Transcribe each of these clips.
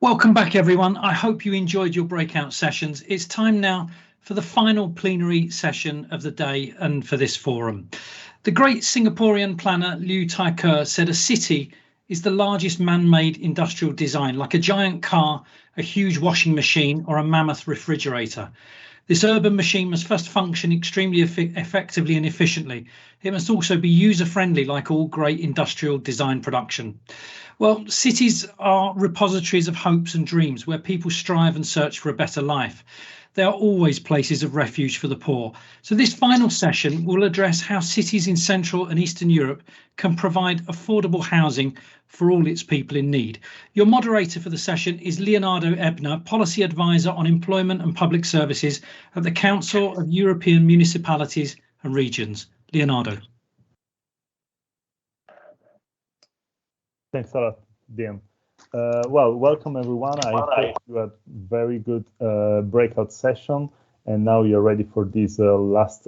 Welcome back, everyone. I hope you enjoyed your breakout sessions. It's time now for the final plenary session of the day and for this forum. The great Singaporean planner Liu Tai-Ker said a city is the largest man-made industrial design, like a giant car, a huge washing machine, or a mammoth refrigerator. This urban machine must first function extremely effectively and efficiently. It must also be user-friendly, like all great industrial design production. Well, cities are repositories of hopes and dreams where people strive and search for a better life. They are always places of refuge for the poor. So this final session will address how cities in Central and Eastern Europe can provide affordable housing for all its people in need. Your moderator for the session is Leonardo Ebner, Policy Advisor on Employment and Public Services at the Council of European Municipalities and Regions. Leonardo. Thanks a lot, Dean. Well, welcome everyone. I hope you had very good breakout session, and now you're ready for this last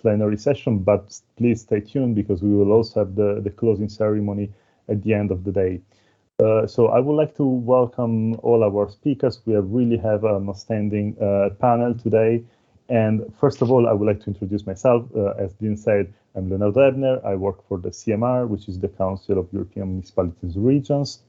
plenary session. But please stay tuned because we will also have the closing ceremony at the end of the day. So I would like to welcome all our speakers. We really have an outstanding panel today. And first of all, I would like to introduce myself. As Dean said, I'm Leonardo Ebner. I work for the CMR, which is the Council of European Municipalities and Regions,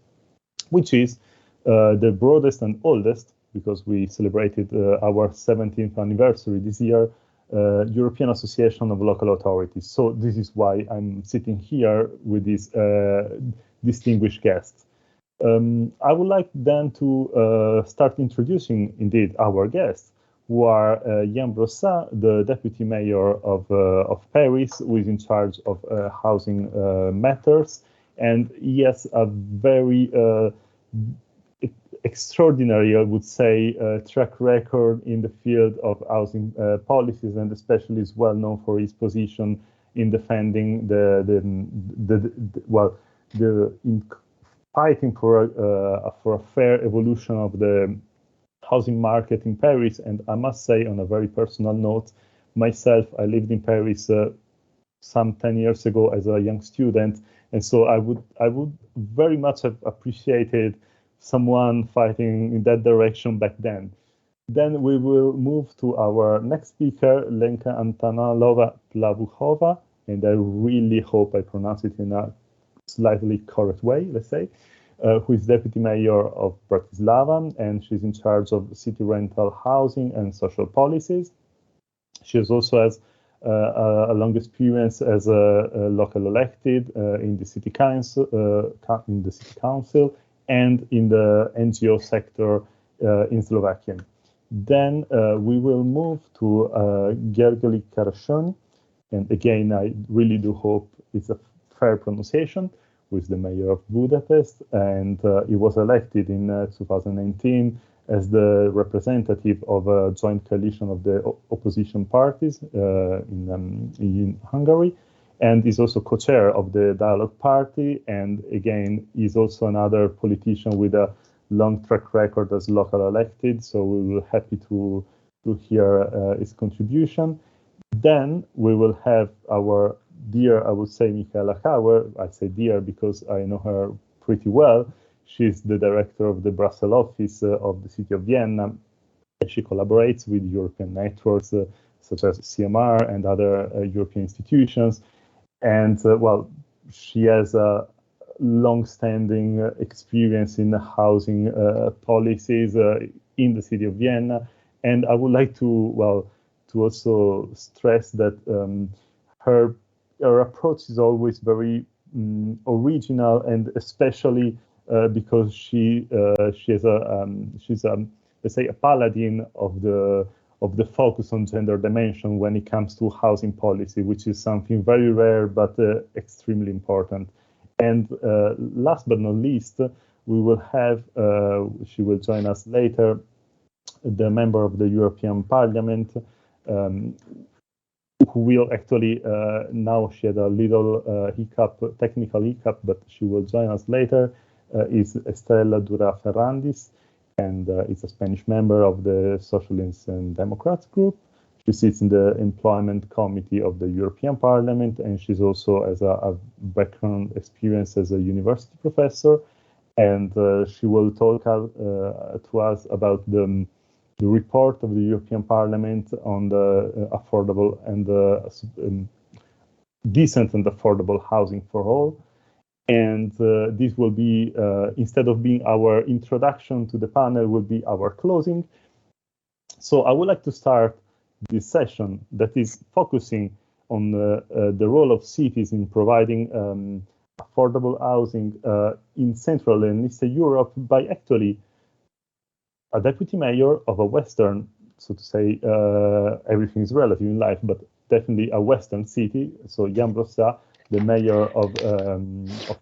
which is the broadest and oldest, because we celebrated our 17th anniversary this year, European Association of Local Authorities. So this is why I'm sitting here with these distinguished guests. I would like then to start introducing indeed our guests, who are Brossat, the Deputy Mayor of Paris, who is in charge of housing matters, and he has a very extraordinary, I would say, track record in the field of housing policies, and especially is well known for his position in defending in fighting for a fair evolution of the housing market in Paris. And I must say, on a very personal note, myself, I lived in Paris some 10 years ago as a young student, and so I would very much have appreciated someone fighting in that direction back then. Then we will move to our next speaker, Lenka Antonalova-Plavuchova, and I really hope I pronounce it in a slightly correct way, let's say, who is Deputy Mayor of Bratislava, and she's in charge of city rental housing and social policies. She also has a long experience as a local elected in the city council, and in the NGO sector in Slovakia. Then we will move to Gergely Karashony, and again, I really do hope it's a fair pronunciation, who is the mayor of Budapest, and he was elected in 2019 as the representative of a joint coalition of the opposition parties in Hungary, and is also co-chair of the Dialogue Party, and again, is also another politician with a long track record as local elected, so we will be happy to hear his contribution. Then we will have our dear, I would say, Michaela Hauer. I say dear because I know her pretty well. She's the director of the Brussels office of the city of Vienna. She collaborates with European networks such as CMR and other European institutions. And well, she has a long-standing experience in housing policies in the city of Vienna. And I would like to also stress that her approach is always very original, and especially because she's let's say a paladin of the focus on gender dimension when it comes to housing policy, which is something very rare but extremely important. And last but not least, we will have she will join us later, the member of the European Parliament, who will actually, now she had a little technical hiccup, but she will join us later, is Estrella Durá Ferrandis, and is a Spanish member of the Socialists and Democrats group. She sits in the Employment Committee of the European Parliament, and she's also has a background experience as a university professor. and she will talk to us about the report of the European Parliament on the affordable and decent and affordable housing for all. And this will be, instead of being our introduction to the panel, will be our closing. So I would like to start this session that is focusing on the role of cities in providing affordable housing in Central and Eastern Europe by actually a deputy mayor of a Western, so to say, everything is relative in life, but definitely a Western city. So Jan Brossat, the mayor of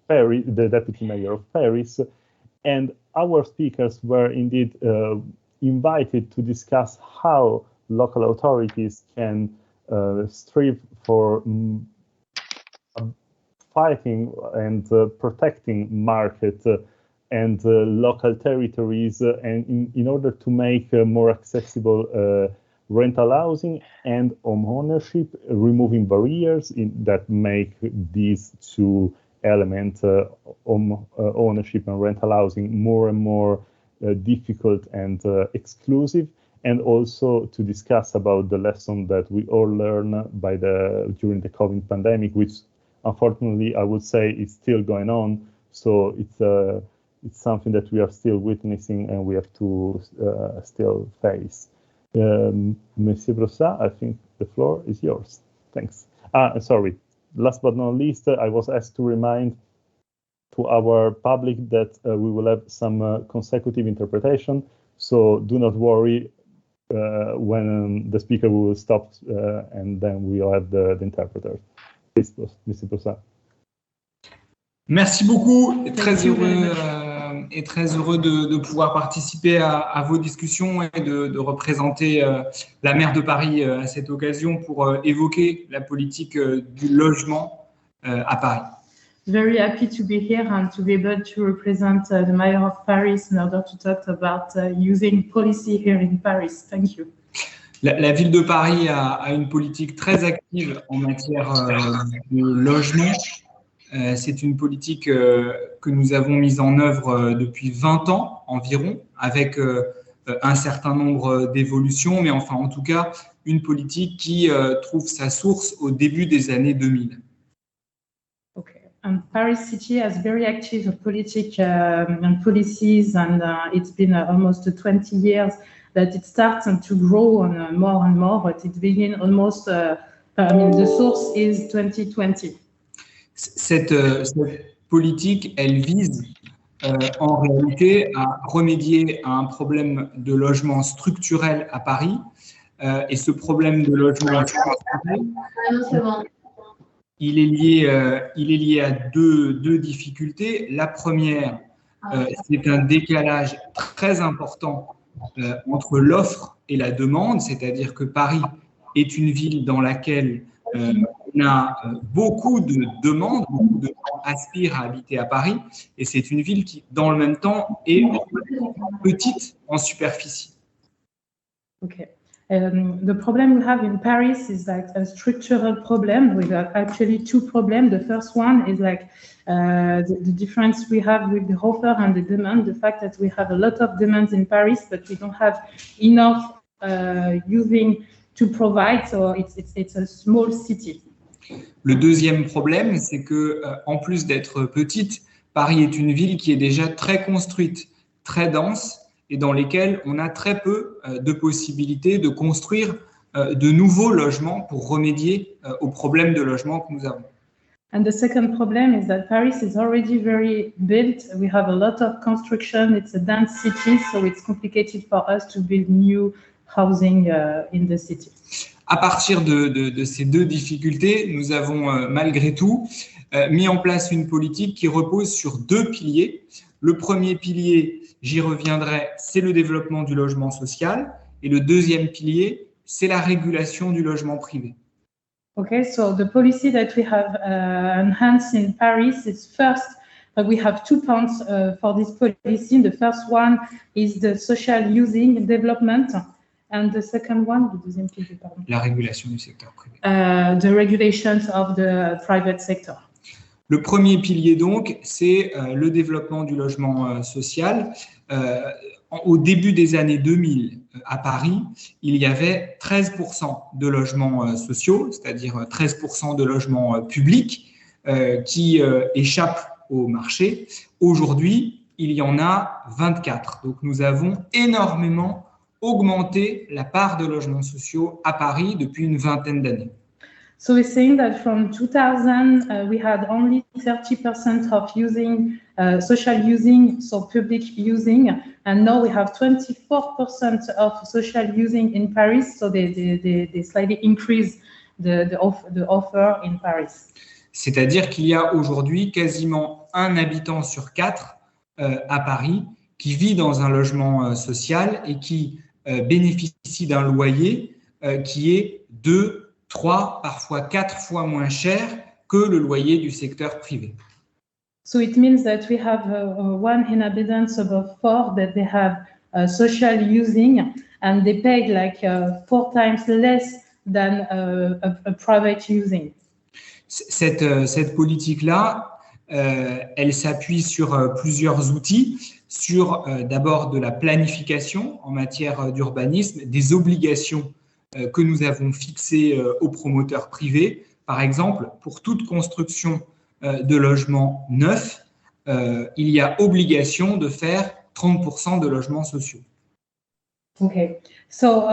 Paris, the deputy mayor of Paris, and our speakers were indeed invited to discuss how local authorities can strive for fighting and protecting market and local territories, and in order to make more accessible rental housing and home ownership, removing barriers that make these two elements, home ownership and rental housing, more and more difficult and exclusive, and also to discuss about the lesson that we all learned during the COVID pandemic, which unfortunately I would say is still going on. So it's something that we are still witnessing and we have to still face. Monsieur Brossat, I think the floor is yours. Thanks. Sorry. Last but not least, I was asked to remind to our public that we will have some consecutive interpretation. So do not worry when the speaker will stop and then we will have the interpreter. Please, Mr. Brossat. Merci beaucoup. Très heureux de pouvoir participer à vos discussions et de représenter la maire de Paris à cette occasion pour évoquer la politique du logement à Paris. Very happy to be here and to be able to represent the mayor of Paris in order to talk about using policy here in Paris. Thank you. La ville de Paris a une politique très active en matière de logement. C'est une politique que nous avons mise en œuvre depuis 20 ans environ, avec un certain nombre d'évolutions, mais enfin en tout cas une politique qui trouve sa source au début des années 2000. Okay, and Paris City has very active politic and policies, and it's been almost 20 years that it starts to grow on more and more, but it began almost, the source is 2020. Cette politique, elle vise en réalité à remédier à un problème de logement structurel à Paris. Et ce problème de logement structurel, il est lié à deux difficultés. La première, c'est un décalage très important entre l'offre et la demande, c'est-à-dire que Paris est une ville dans laquelle on a beaucoup de demandes, beaucoup de gens aspirent à habiter à Paris, et c'est une ville qui, dans le même temps, est petite en superficie. Okay. The problem we have in Paris is like a structural problem. We have actually two problems. The first one is like the difference we have with the offer and the demand. The fact that we have a lot of demands in Paris, but we don't have enough using to provide. So it's a small city. Le deuxième problème, c'est que en plus d'être petite, Paris est une ville qui est déjà très construite, très dense, et dans lesquelles on a très peu de possibilités de construire de nouveaux logements pour remédier aux problèmes de logement que nous avons. And the second problem is that Paris is already very built. We have a lot of construction. It's a dense city, so it's complicated for us to build new housing in the city. À partir de ces deux difficultés, nous avons malgré tout mis en place une politique qui repose sur deux piliers. Le premier pilier, j'y reviendrai, c'est le développement du logement social. Et le deuxième pilier, c'est la régulation du logement privé. Okay, so the policy that we have enhanced in Paris is first, we have 2 points for this policy. The first one is the social housing development. And the second one, le deuxième pilier, pardon. La régulation du secteur privé. The regulations of the private sector. Le premier pilier, donc, c'est le développement du logement social. Au début des années 2000, à Paris, il y avait 13% de logements sociaux, c'est-à-dire 13% de logements publics qui échappent au marché. Aujourd'hui, il y en a 24. Donc, nous avons énormément augmenté la part de logements sociaux à Paris depuis une vingtaine d'années. So we're saying that from 2000, we had only 30% of using social using, so public using, and now we have 24% of social using in Paris. So they slightly increase the offer in Paris. C'est-à-dire qu'il y a aujourd'hui quasiment un habitant sur 4 à Paris qui vit dans un logement social et qui bénéficie d'un loyer qui est 2, 3, parfois 4 fois moins cher que le loyer du secteur privé. So it means that we have one inhabitants above 4 that they have social using, and they pay like 4 times less than a private using. Cette politique-là, elle s'appuie sur plusieurs outils, sur d'abord de la planification en matière d'urbanisme, des obligations que nous avons fixées aux promoteurs privés. Par exemple, pour toute construction de logements neufs, il y a obligation de faire 30% de logements sociaux. Okay, so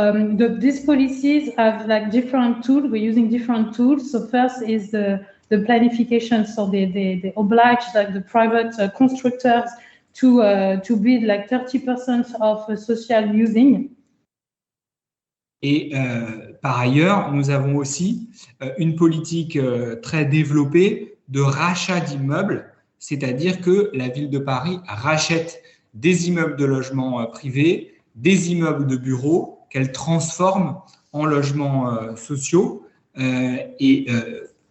these policies have like different tools. We're using different tools. So first is the planification. So they oblige like the private constructors to build like 30% of social using. Et par ailleurs, nous avons aussi une politique très développée de rachat d'immeubles, c'est-à-dire que la ville de Paris rachète des immeubles de logement privés, des immeubles de bureaux qu'elle transforme en logements sociaux. Et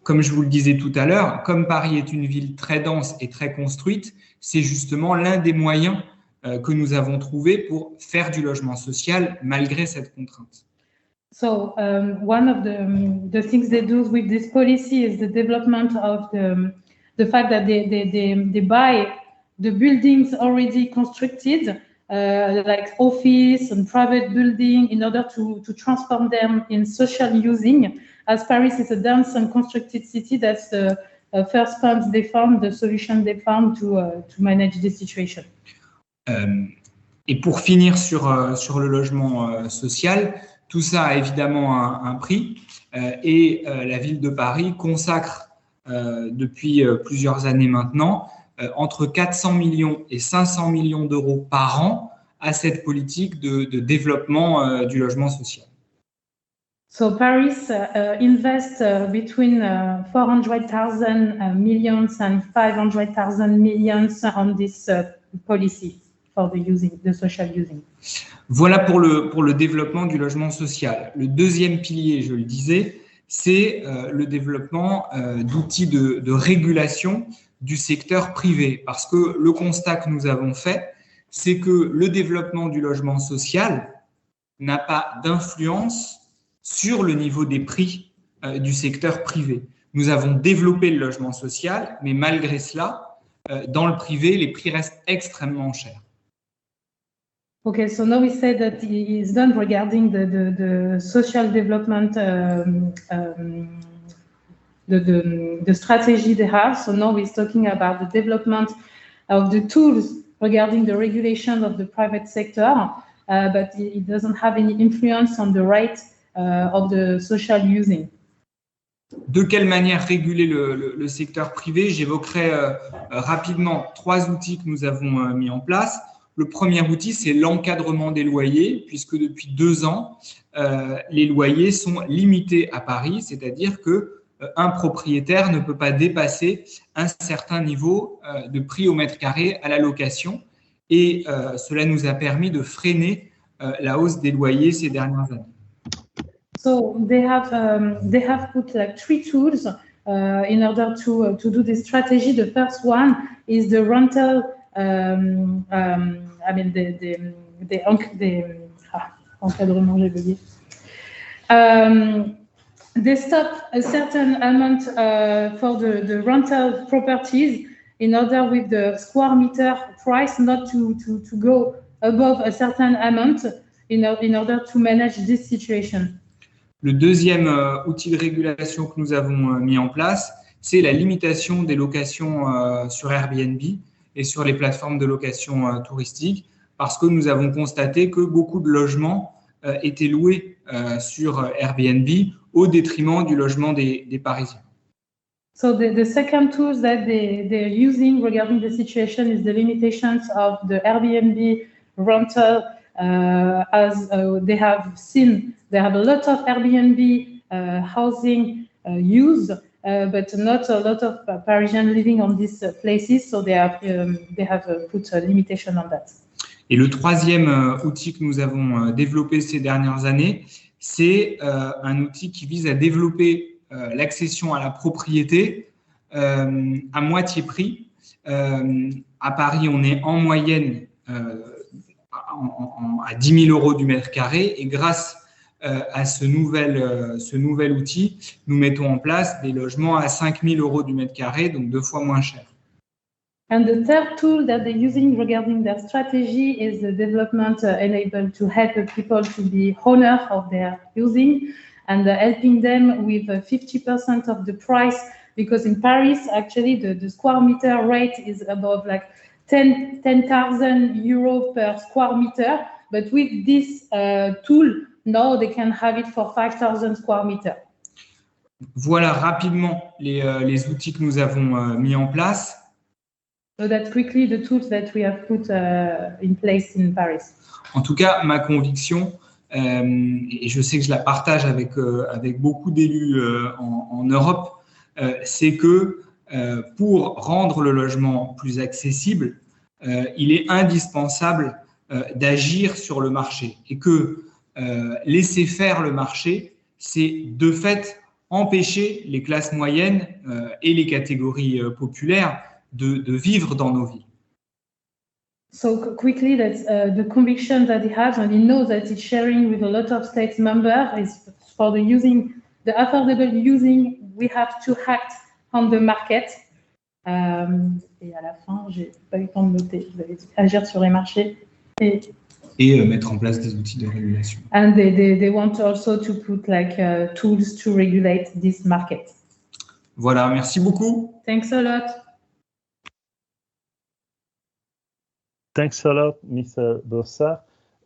comme je vous le disais tout à l'heure, comme Paris est une ville très dense et très construite, c'est justement l'un des moyens que nous avons trouvé pour faire du logement social malgré cette contrainte. So one of the things they do with this policy is the development of the fact that they buy the buildings already constructed, like office and private building, in order to transform them in social using. As Paris is a dense and constructed city, that's the first funds they found, the solution they found to manage this situation. Et pour finir sur le logement social, tout ça a évidemment un prix et la ville de Paris consacre depuis plusieurs années maintenant entre 400 millions et 500 millions d'euros par an à cette politique de développement du logement social. So Paris invests between 400,000 millions and 500,000 millions on this policy for the social using. Voilà pour le développement du logement social. Le deuxième pilier, je le disais, c'est le développement d'outils de régulation du secteur privé. Parce que le constat que nous avons fait, c'est que le développement du logement social n'a pas d'influence sur le niveau des prix du secteur privé. Nous avons développé le logement social, mais malgré cela, dans le privé, les prix restent extrêmement chers. Okay, so now we say that it's done regarding the social development, the strategy they have. So now we're talking about the development of the tools regarding the regulation of the private sector, but it doesn't have any influence on the rate of the social using. De quelle manière réguler le secteur privé? J'évoquerai rapidement 3 outils que nous avons mis en place. Le premier outil, c'est l'encadrement des loyers, puisque depuis 2 ans, les loyers sont limités à Paris, c'est-à-dire qu'un propriétaire ne peut pas dépasser un certain niveau de prix au mètre carré à la location. Et cela nous a permis de freiner la hausse des loyers ces dernières années. So they have put like 3 tools in order to do this strategy. The first one is the rental. Encadrement, j'ai oublié. they stop a certain amount for the rental properties in order with the square meter price not to go above a certain amount in order to manage this situation. Le deuxième outil de régulation que nous avons mis en place, c'est la limitation des locations sur Airbnb et sur les plateformes de location touristique, parce que nous avons constaté que beaucoup de logements étaient loués sur Airbnb au détriment du logement des Parisiens. So the second tool that they're using regarding the situation is the limitations of the Airbnb rental, as they have seen they have a lot of Airbnb housing use, but not a lot of Parisians living on these places, so they have put a limitation on that. Et le troisième outil que nous avons développé ces dernières années, c'est un outil qui vise à développer l'accession à la propriété à moitié prix. À Paris, on est en moyenne à 10 000 € du mètre carré, et grâce à ce nouvel outil, nous mettons en place des logements à 5 000 € du mètre carré, donc 2 fois moins cher. And the third tool that they're using regarding their strategy is the development enabled to help people to be owner of their using, and helping them with 50% of the price, because in Paris, actually, the square meter rate is above like 10,000 € per square meter. But with this tool, now they can have it for 5,000 square meters. Voilà rapidement les outils que nous avons mis en place. So that's quickly the tools that we have put in place in Paris. En tout cas, ma conviction, et je sais que je la partage avec beaucoup d'élus en Europe, c'est que pour rendre le logement plus accessible, il est indispensable d'agir sur le marché, et que laisser faire le marché, c'est de fait empêcher les classes moyennes et les catégories populaires de vivre dans nos villes. So quickly, that's the conviction that he has, and he knows that it's sharing with a lot of state members, is for the affordable using, we have to act on the market. Et à la fin, j'ai pas eu le temps de noter, vous avez dit agir sur les marchés et mettre en place des outils de régulation. And they want also to put like tools to regulate this market. Voilà, merci beaucoup. Thanks a lot. Thanks a lot, Mr. Brossat.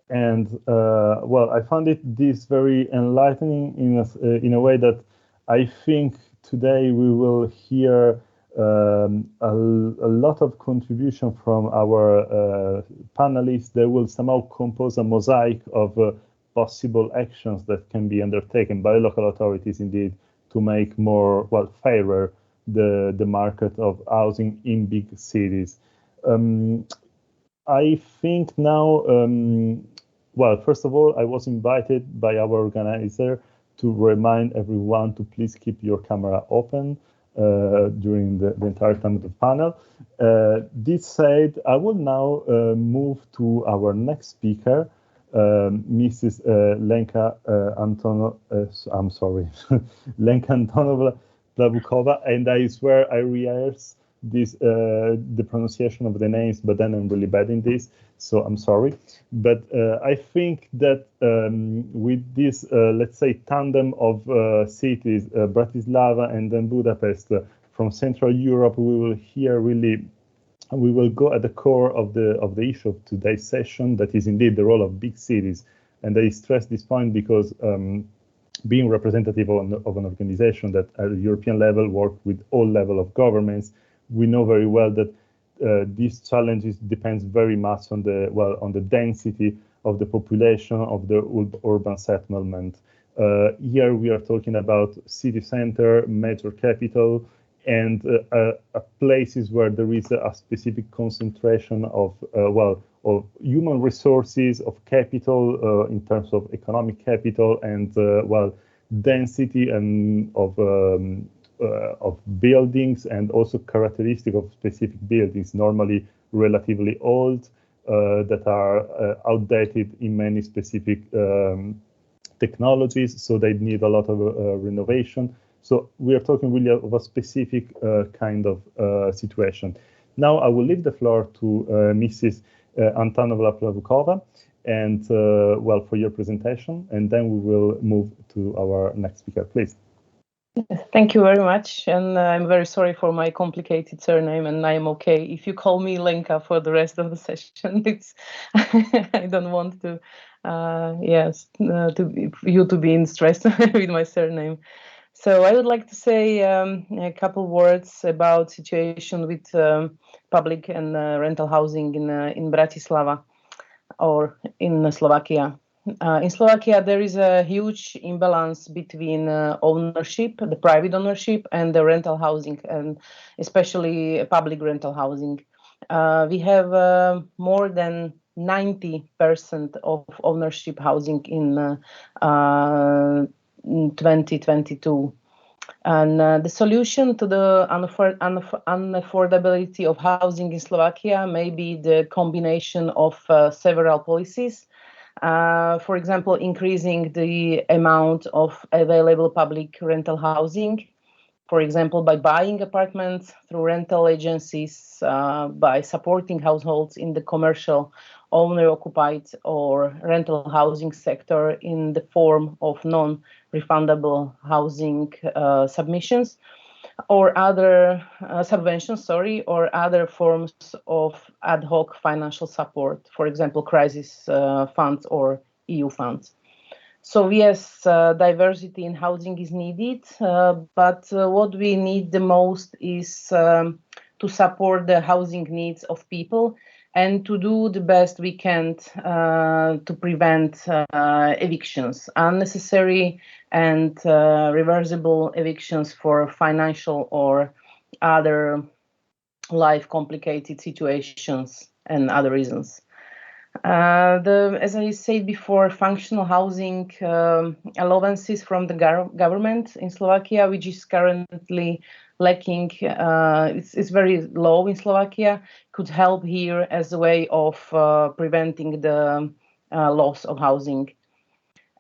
And well, I found this very enlightening in a way that I think today we will hear a lot of contribution from our panelists. They will somehow compose a mosaic of possible actions that can be undertaken by local authorities, indeed, to make more, well, fairer the market of housing in big cities. I think now, well, first of all, I was invited by our organizer to remind everyone to please keep your camera open during the entire time of the panel. This said, I will now move to our next speaker, Mrs. Lenka Antonova-Plabukova, and I swear I rehearse the pronunciation of the names, but then I'm really bad in this, so I'm sorry. But I think that with this, let's say, tandem of cities, Bratislava and then Budapest, from Central Europe, we will go at the core of the issue of today's session, that is indeed the role of big cities. And I stress this point because being representative of an organization that at the European level works with all levels of governments, we know very well that these challenges depends very much on the density of the population of the urban settlement. Here we are talking about city center, major capital, and places where there is a specific concentration of human resources, of capital in terms of economic capital, and density and of buildings, and also characteristic of specific buildings, normally relatively old, that are outdated in many specific technologies, so they need a lot of renovation. So we are talking really of a specific kind of situation. Now I will leave the floor to Mrs. Antonova, and well, for your presentation, and then we will move to our next speaker, please. Thank you very much, and I'm very sorry for my complicated surname, and I'm okay if you call me Lenka for the rest of the session. It's I don't want to, you to be in stress with my surname. So I would like to say a couple words about situation with public and rental housing in Bratislava or in Slovakia. In Slovakia, there is a huge imbalance between ownership, the private ownership, and the rental housing, and especially public rental housing. We have more than 90% of ownership housing in 2022. And the solution to the unaffordability of housing in Slovakia may be the combination of several policies. For example, increasing the amount of available public rental housing, for example, by buying apartments through rental agencies, by supporting households in the commercial, owner-occupied or rental housing sector in the form of non-refundable housing submissions, or other subventions, or other forms of ad hoc financial support, for example, crisis funds or EU funds. So yes, diversity in housing is needed, but what we need the most is to support the housing needs of people and to do the best we can to prevent evictions, unnecessary and reversible evictions for financial or other life complicated situations and other reasons. As I said before, functional housing allowances from the government in Slovakia, which is currently lacking, it's very low in Slovakia, could help here as a way of preventing the loss of housing.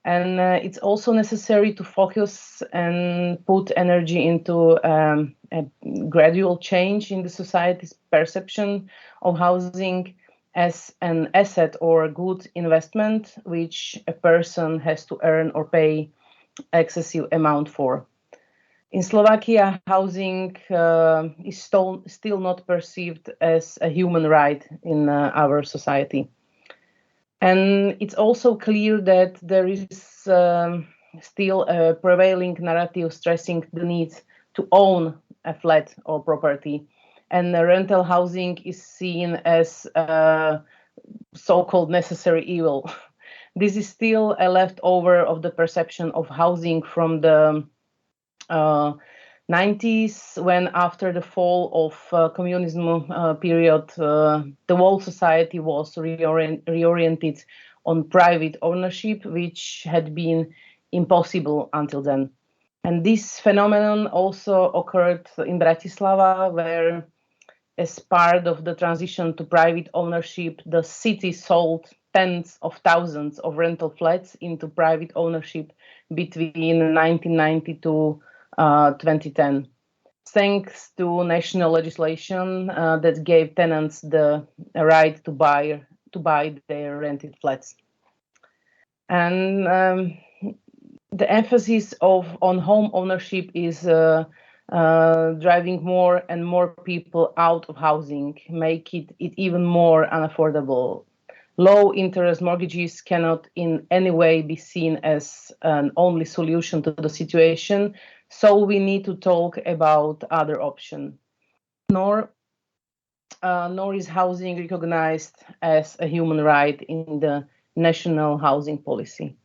And it's also necessary to focus and put energy into a gradual change in the society's perception of housing as an asset or good investment, which a person has to earn or pay excessive amount for. In Slovakia, housing is still not perceived as a human right in our society. And it's also clear that there is still a prevailing narrative stressing the need to own a flat or property. And the rental housing is seen as a so-called necessary evil. This is still a leftover of the perception of housing from the 90s, when after the fall of communism period, the whole society was reoriented on private ownership, which had been impossible until then. And this phenomenon also occurred in Bratislava, where as part of the transition to private ownership, the city sold tens of thousands of rental flats into private ownership between 1990 to 2010, thanks to national legislation that gave tenants the right to buy their rented flats. And the emphasis on home ownership is driving more and more people out of housing, make it even more unaffordable. Low interest mortgages cannot in any way be seen as an only solution to the situation, so we need to talk about other options. Nor is housing recognized as a human right in the national housing policy.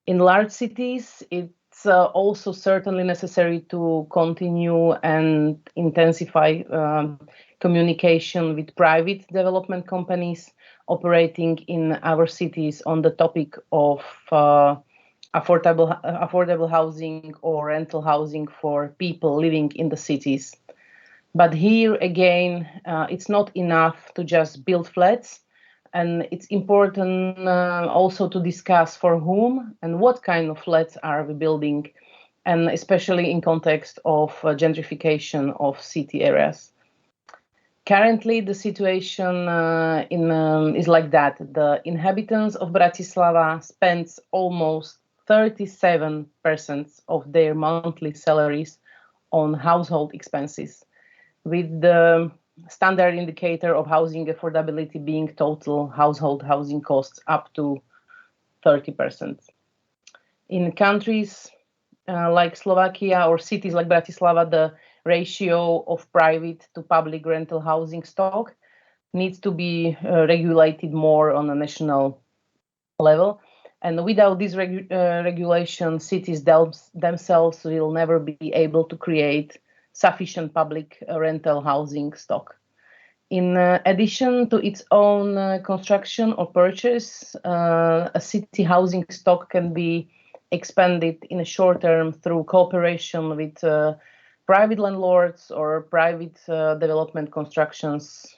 In large cities, it's also certainly necessary to continue and intensify communication with private development companies operating in our cities on the topic of affordable housing or rental housing for people living in the cities. But here again, it's not enough to just build flats And it's important also to discuss for whom and what kind of flats are we building, and especially in context of gentrification of city areas. Currently, the situation is like that. The inhabitants of Bratislava spend almost 37% of their monthly salaries on household expenses, with the standard indicator of housing affordability being total household housing costs up to 30%. In countries like Slovakia or cities like Bratislava, the ratio of private to public rental housing stock needs to be regulated more on a national level. And without this regulation, cities themselves will never be able to create sufficient public rental housing stock. In addition to its own construction or purchase, a city housing stock can be expanded in a short term through cooperation with private landlords or private development constructions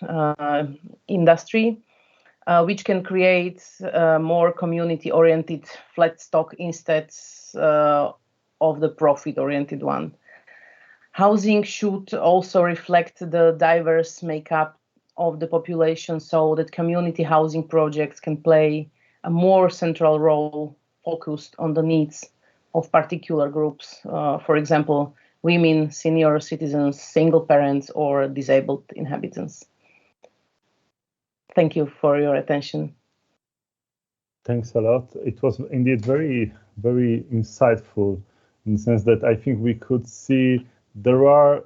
industry, which can create more community-oriented flat stock instead of the profit-oriented one. Housing should also reflect the diverse makeup of the population so that community housing projects can play a more central role focused on the needs of particular groups, for example, women, senior citizens, single parents, or disabled inhabitants. Thank you for your attention. Thanks a lot. It was indeed very, very insightful in the sense that I think we could see there are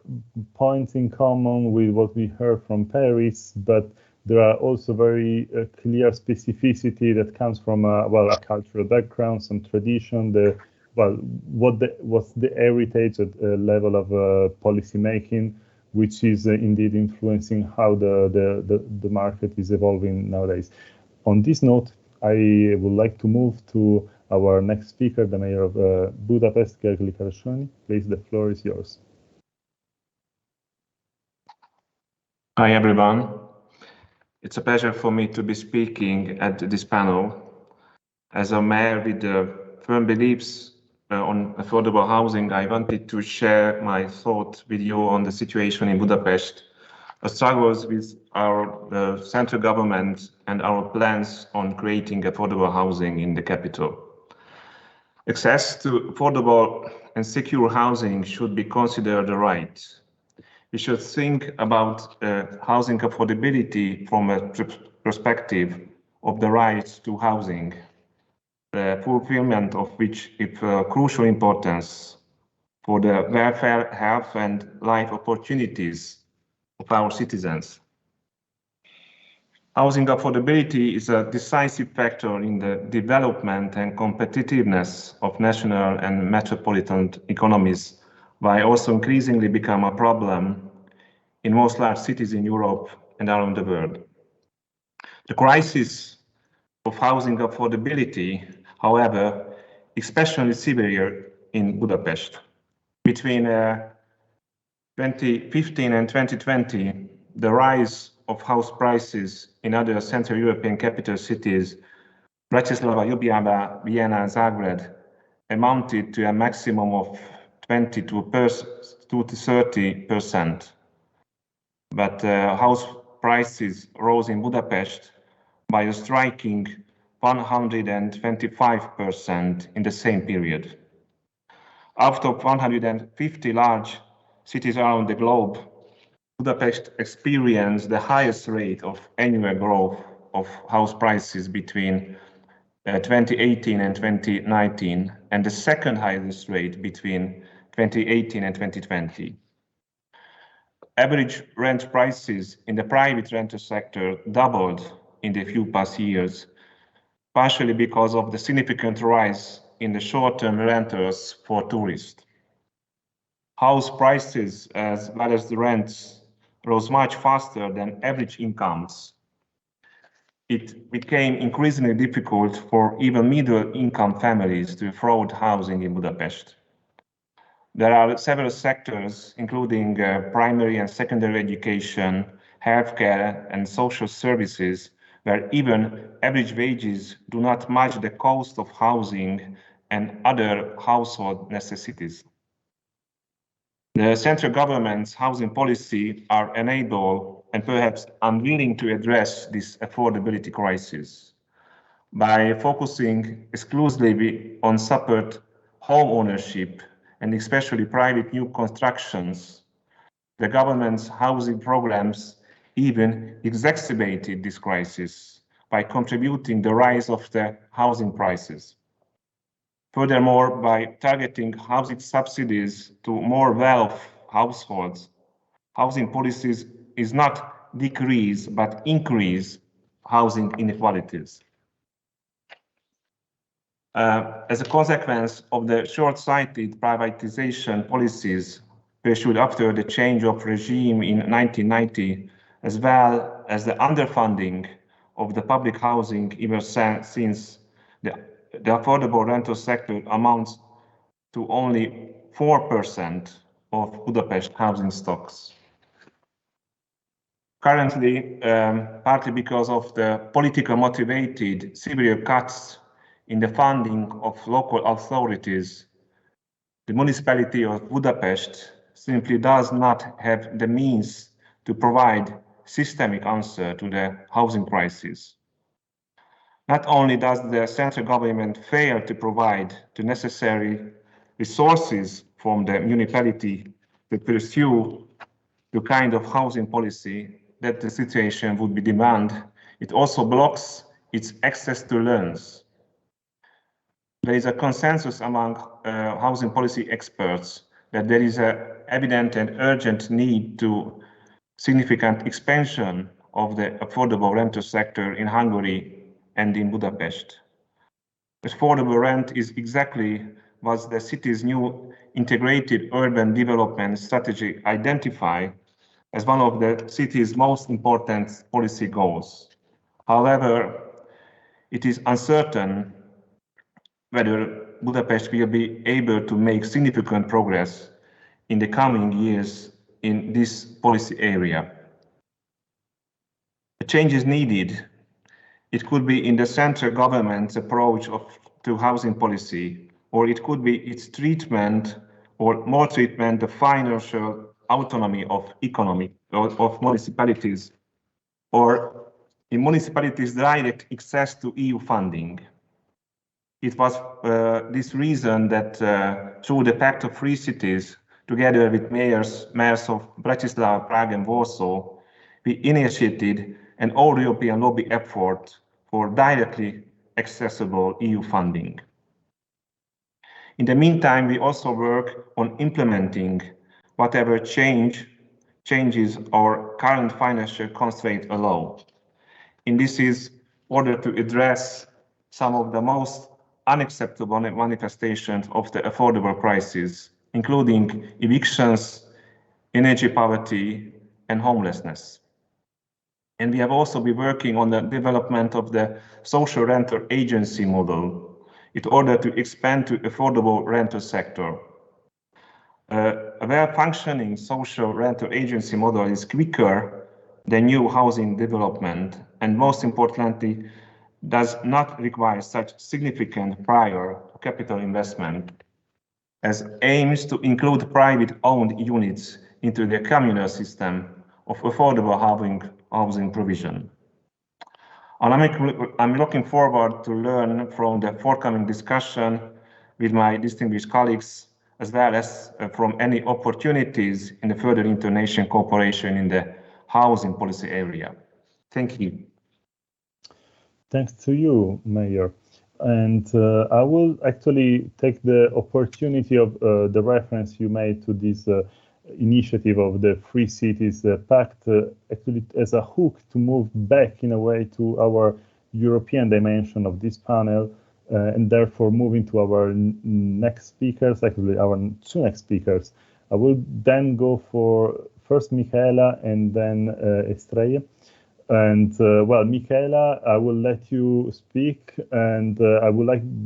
points in common with what we heard from Paris, but there are also very clear specificity that comes from a cultural background, some tradition, what's the heritage at level of policy making, which is indeed influencing how the market is evolving nowadays. On this note, I would like to move to our next speaker, the mayor of Budapest, Gergely Karácsony. Please, the floor is yours. Hi, everyone. It's a pleasure for me to be speaking at this panel. As a mayor with firm beliefs on affordable housing, I wanted to share my thoughts with you on the situation in Budapest, the struggles with our central government, and our plans on creating affordable housing in the capital. Access to affordable and secure housing should be considered a right. We should think about housing affordability from a perspective of the right to housing, the fulfillment of which is of crucial importance for the welfare, health, and life opportunities of our citizens. Housing affordability is a decisive factor in the development and competitiveness of national and metropolitan economies, while also increasingly become a problem in most large cities in Europe and around the world. The crisis of housing affordability, however, especially severe in Budapest. Between 2015 and 2020, the rise of house prices in other Central European capital cities, Bratislava, Ljubljana, Vienna, and Zagreb, amounted to a maximum of 20 to 30%. But house prices rose in Budapest by a striking 125% in the same period. Out of 150 large cities around the globe, Budapest experienced the highest rate of annual growth of house prices between 2018 and 2019, and the second highest rate between 2018 and 2020. Average rent prices in the private rental sector doubled in the few past years, partially because of the significant rise in the short-term rentals for tourists. House prices, as well as the rents, rose much faster than average incomes. It became increasingly difficult for even middle-income families to afford housing in Budapest. There are several sectors, including primary and secondary education, healthcare, and social services, where even average wages do not match the cost of housing and other household necessities. The central government's housing policy are unable and perhaps unwilling to address this affordability crisis by focusing exclusively on support home ownership and especially private new constructions. The government's housing programs even exacerbated this crisis by contributing the rise of the housing prices. Furthermore, by targeting housing subsidies to more wealthy households, housing policies is not decrease but increase housing inequalities. As a consequence of the short-sighted privatization policies pursued after the change of regime in 1990, as well as the underfunding of the public housing ever since the affordable rental sector amounts to only 4% of Budapest housing stocks. Currently, partly because of the politically motivated severe cuts in the funding of local authorities, the municipality of Budapest simply does not have the means to provide systemic answer to the housing crisis. Not only does the central government fail to provide the necessary resources from the municipality to pursue the kind of housing policy that the situation would be demand, it also blocks its access to loans. There is a consensus among housing policy experts that there is an evident and urgent need to significant expansion of the affordable rental sector in Hungary and in Budapest. Affordable rent is exactly what the city's new integrated urban development strategy identify as one of the city's most important policy goals. However, it is uncertain whether Budapest will be able to make significant progress in the coming years in this policy area. A change is needed. It could be in the central government's approach to housing policy, or it could be its treatment or more treatment of financial autonomy of municipalities, or in municipalities' direct access to EU funding. It was this reason that through the Pact of Free Cities, together with mayors of Bratislava, Prague and Warsaw, we initiated an all-European lobby effort for directly accessible EU funding. In the meantime, we also work on implementing whatever changes our current financial constraints allow. And this is in order to address some of the most unacceptable manifestations of the affordable crisis, including evictions, energy poverty, and homelessness. And we have also been working on the development of the social rental agency model in order to expand to affordable rental sector. A well-functioning social rental agency model is quicker than new housing development, and most importantly, does not require such significant prior capital investment, as aims to include private-owned units into the communal system of affordable housing provision. And I'm looking forward to learn from the forthcoming discussion with my distinguished colleagues, as well as from any opportunities in the further international cooperation in the housing policy area. Thank you. Thanks to you, Mayor. And I will actually take the opportunity of the reference you made to this initiative of the Free Cities Pact actually as a hook to move back in a way to our European dimension of this panel, and therefore moving to our next speakers, actually our two next speakers. I will then go for first Michaela and then Estrella. And well, Michaela, I will let you speak, and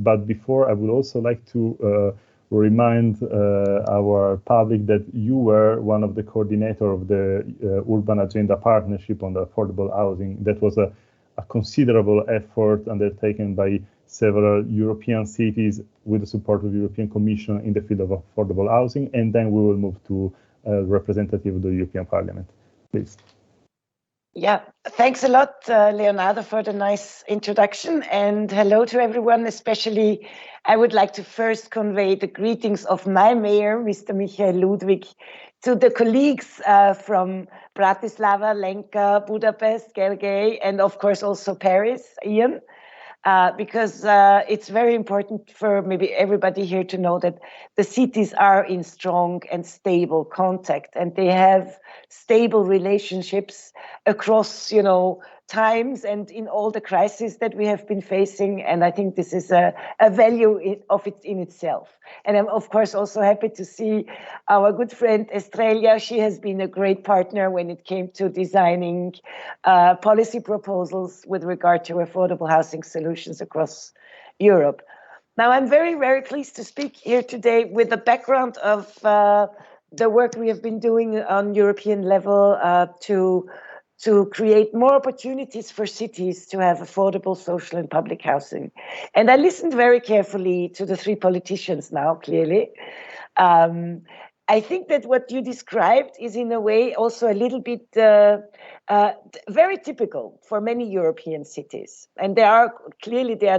but before I would also like to remind our public that you were one of the coordinator of the Urban Agenda Partnership on the affordable housing. That was a a considerable effort undertaken by several European cities with the support of the European Commission in the field of affordable housing, and then we will move to a representative of the European Parliament. Please. Yeah, thanks a lot, Leonardo, for the nice introduction, and hello to everyone. Especially, I would like to first convey the greetings of my mayor, Mr. Michael Ludwig, to the colleagues from Bratislava, Lenka, Budapest, Gergely, and of course also Paris, Ian. Because it's very important for maybe everybody here to know that the cities are in strong and stable contact, and they have stable relationships across, times and in all the crises that we have been facing. And I think this is a value in itself. And I'm of course also happy to see our good friend Estrella. She has been a great partner when it came to designing policy proposals with regard to affordable housing solutions across Europe. Now, I'm very, very pleased to speak here today with the background of the work we have been doing on European level to create more opportunities for cities to have affordable social and public housing. And I listened very carefully to the three politicians now, clearly. I think that what you described is in a way also a little bit very typical for many European cities. And there are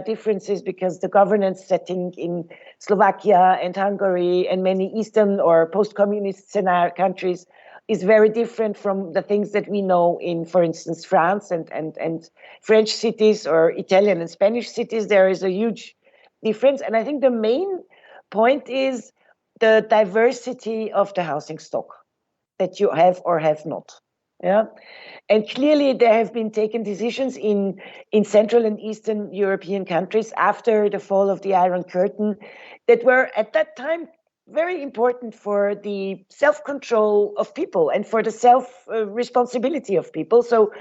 differences because the governance setting in Slovakia and Hungary and many Eastern or post-communist scenario countries is very different from the things that we know in, for instance, France and French cities or Italian and Spanish cities. There is a huge difference. And I think the main point is the diversity of the housing stock that you have or have not. Yeah. And clearly there have been taken decisions in Central and Eastern European countries after the fall of the Iron Curtain that were at that time very important for the self-control of people and for the self-responsibility of people. So,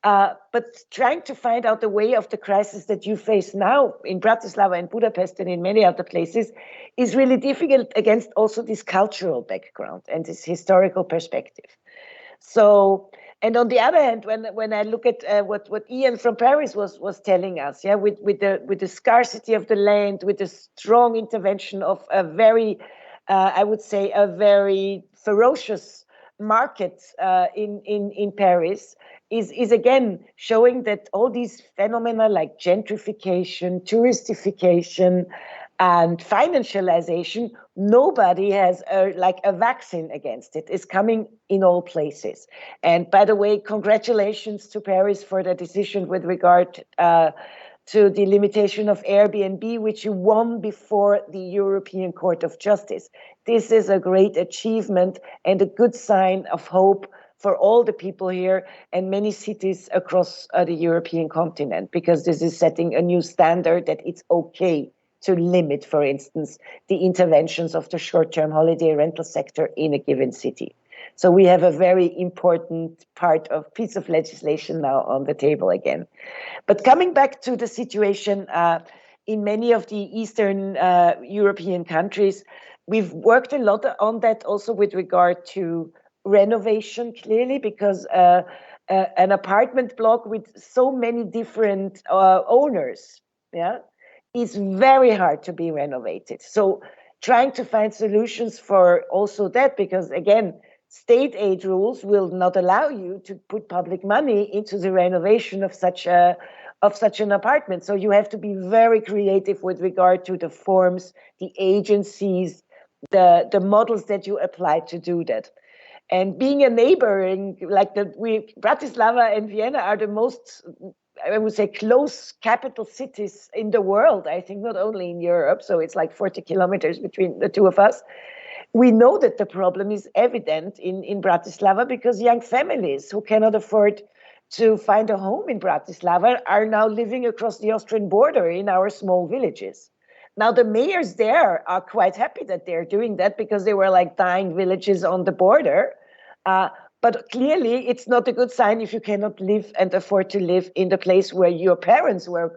but trying to find out the way of the crisis that you face now in Bratislava and Budapest and in many other places is really difficult against also this cultural background and this historical perspective. So, and on the other hand, when I look at what Ian from Paris was telling us, yeah, with the scarcity of the land, with the strong intervention of a very, I would say, a very ferocious market in Paris, is again showing that all these phenomena like gentrification, touristification, and financialization, nobody has a vaccine against it. It's coming in all places. And by the way, congratulations to Paris for the decision with regard to the limitation of Airbnb, which you won before the European Court of Justice. This is a great achievement and a good sign of hope for all the people here and many cities across the European continent, because this is setting a new standard that it's okay to limit, for instance, the interventions of the short-term holiday rental sector in a given city. So we have a very important piece of legislation now on the table again. But coming back to the situation in many of the Eastern European countries, we've worked a lot on that also with regard to renovation, clearly, because an apartment block with so many different owners, yeah, is very hard to be renovated. So trying to find solutions for also that, because again, state aid rules will not allow you to put public money into the renovation of such an apartment. So you have to be very creative with regard to the forms, the agencies, the models that you apply to do that. And being a neighboring, Bratislava and Vienna are the most, I would say, close capital cities in the world, I think, not only in Europe. So it's like 40 kilometers between the two of us. We know that the problem is evident in Bratislava because young families who cannot afford to find a home in Bratislava are now living across the Austrian border in our small villages. Now, the mayors there are quite happy that they're doing that because they were like dying villages on the border. But clearly, it's not a good sign if you cannot live and afford to live in the place where your parents were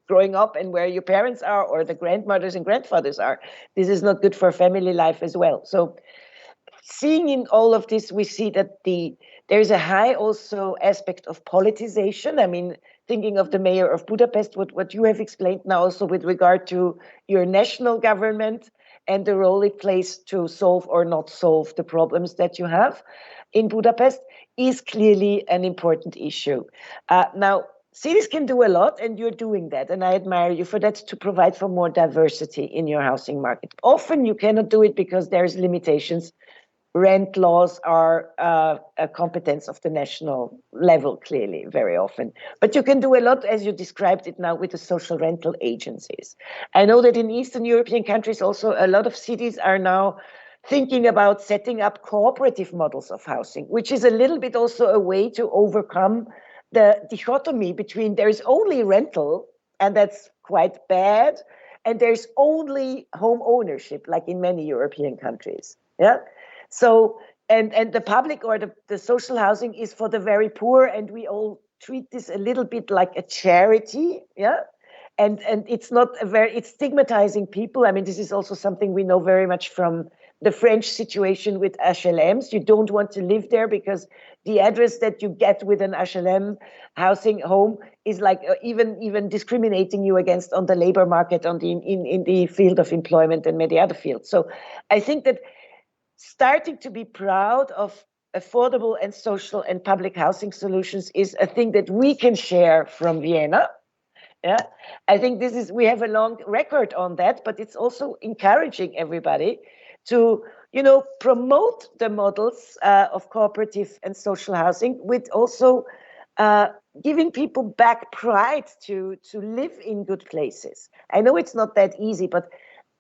growing up and where your parents are, or the grandmothers and grandfathers are. This is not good for family life as well. So seeing in all of this, we see that the There's a high also aspect of politicization. I mean, thinking of the mayor of Budapest, what you have explained now also with regard to your national government and the role it plays to solve or not solve the problems that you have in Budapest is clearly an important issue. Now, cities can do a lot, and you're doing that, and I admire you for that, to provide for more diversity in your housing market. Often you cannot do it because there's limitations. Rent laws are a competence of the national level, clearly, very often. But you can do a lot, as you described it now, with the social rental agencies. I know that in Eastern European countries also a lot of cities are now thinking about setting up cooperative models of housing, which is a little bit also a way to overcome the dichotomy between there's only rental, and that's quite bad, and there's only home ownership, like in many European countries. Yeah. So, and the public or the social housing is for the very poor, and we all treat this a little bit like a charity, yeah? And it's not it's stigmatizing people. I mean, this is also something we know very much from the French situation with HLMs. You don't want to live there because the address that you get with an HLM housing home is like even discriminating you against on the labor market, on the in the field of employment and many other fields. So I think that starting to be proud of affordable and social and public housing solutions is a thing that we can share from Vienna. Yeah, I think we have a long record on that, but it's also encouraging everybody to, promote the models of cooperative and social housing, with also giving people back pride to live in good places. I know it's not that easy, but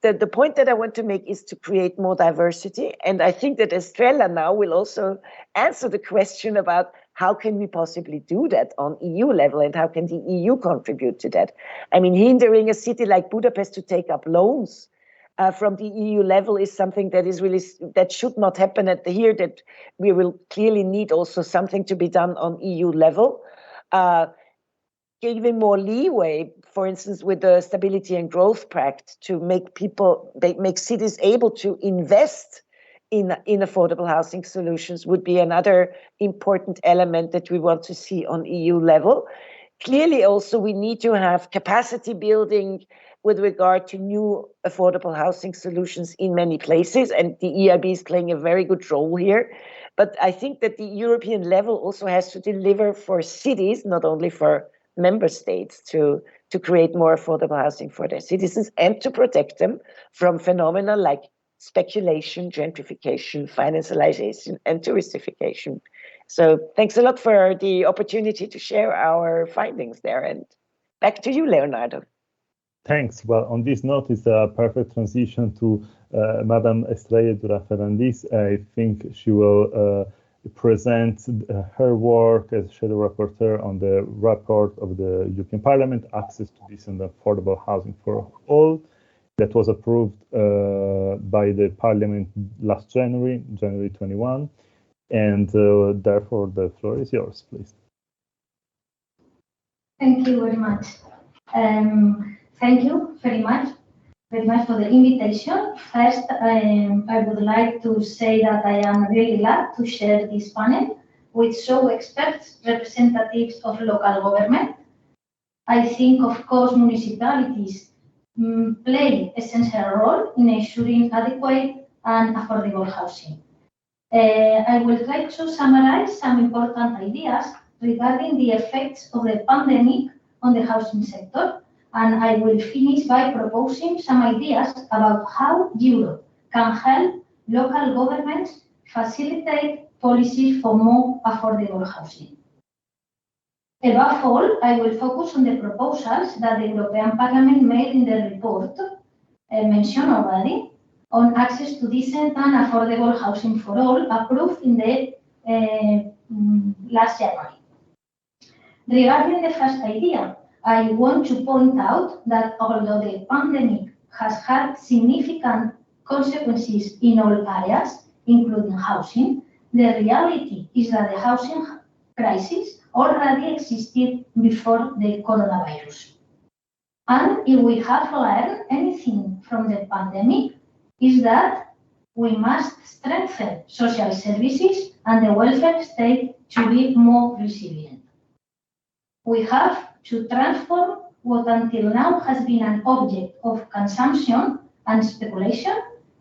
the point that I want to make is to create more diversity. And I think that Estrella now will also answer the question about how can we possibly do that on EU level, and how can the EU contribute to that? I mean, hindering a city like Budapest to take up loans from the EU level is something that should not happen here, that we will clearly need also something to be done on EU level. Giving more leeway, for instance, with the Stability and Growth Pact, to make cities able to invest in affordable housing solutions would be another important element that we want to see on EU level. Clearly, also, we need to have capacity building with regard to new affordable housing solutions in many places, and the EIB is playing a very good role here. But I think that the European level also has to deliver for cities, not only for member states, to create more affordable housing for their citizens and to protect them from phenomena like speculation, gentrification, financialization, and touristification. So thanks a lot for the opportunity to share our findings there. And back to you, Leonardo. Thanks. Well, on this note, it's a perfect transition to Madam Estrella Durá Ferrandis. I think she will present her work as shadow rapporteur on the report of the European Parliament, Access to Decent and Affordable Housing for All, that was approved by the Parliament last January 21. And therefore, the floor is yours, please. Thank you very much. Thank you very much for the invitation. First, I would like to say that I am really glad to share this panel with so experts, representatives of local government. I think, of course, municipalities play an essential role in ensuring adequate and affordable housing. I will try to summarize some important ideas regarding the effects of the pandemic on the housing sector, and I will finish by proposing some ideas about how Europe can help local governments facilitate policies for more affordable housing. Above all, I will focus on the proposals that the European Parliament made in the report mentioned already on access to decent and affordable housing for all, approved in the last January. Regarding the first idea, I want to point out that although the pandemic has had significant consequences in all areas, including housing, the reality is that the housing crisis already existed before the coronavirus. And if we have learned anything from the pandemic, is that we must strengthen social services and the welfare state to be more resilient. We have to transform what until now has been an object of consumption and speculation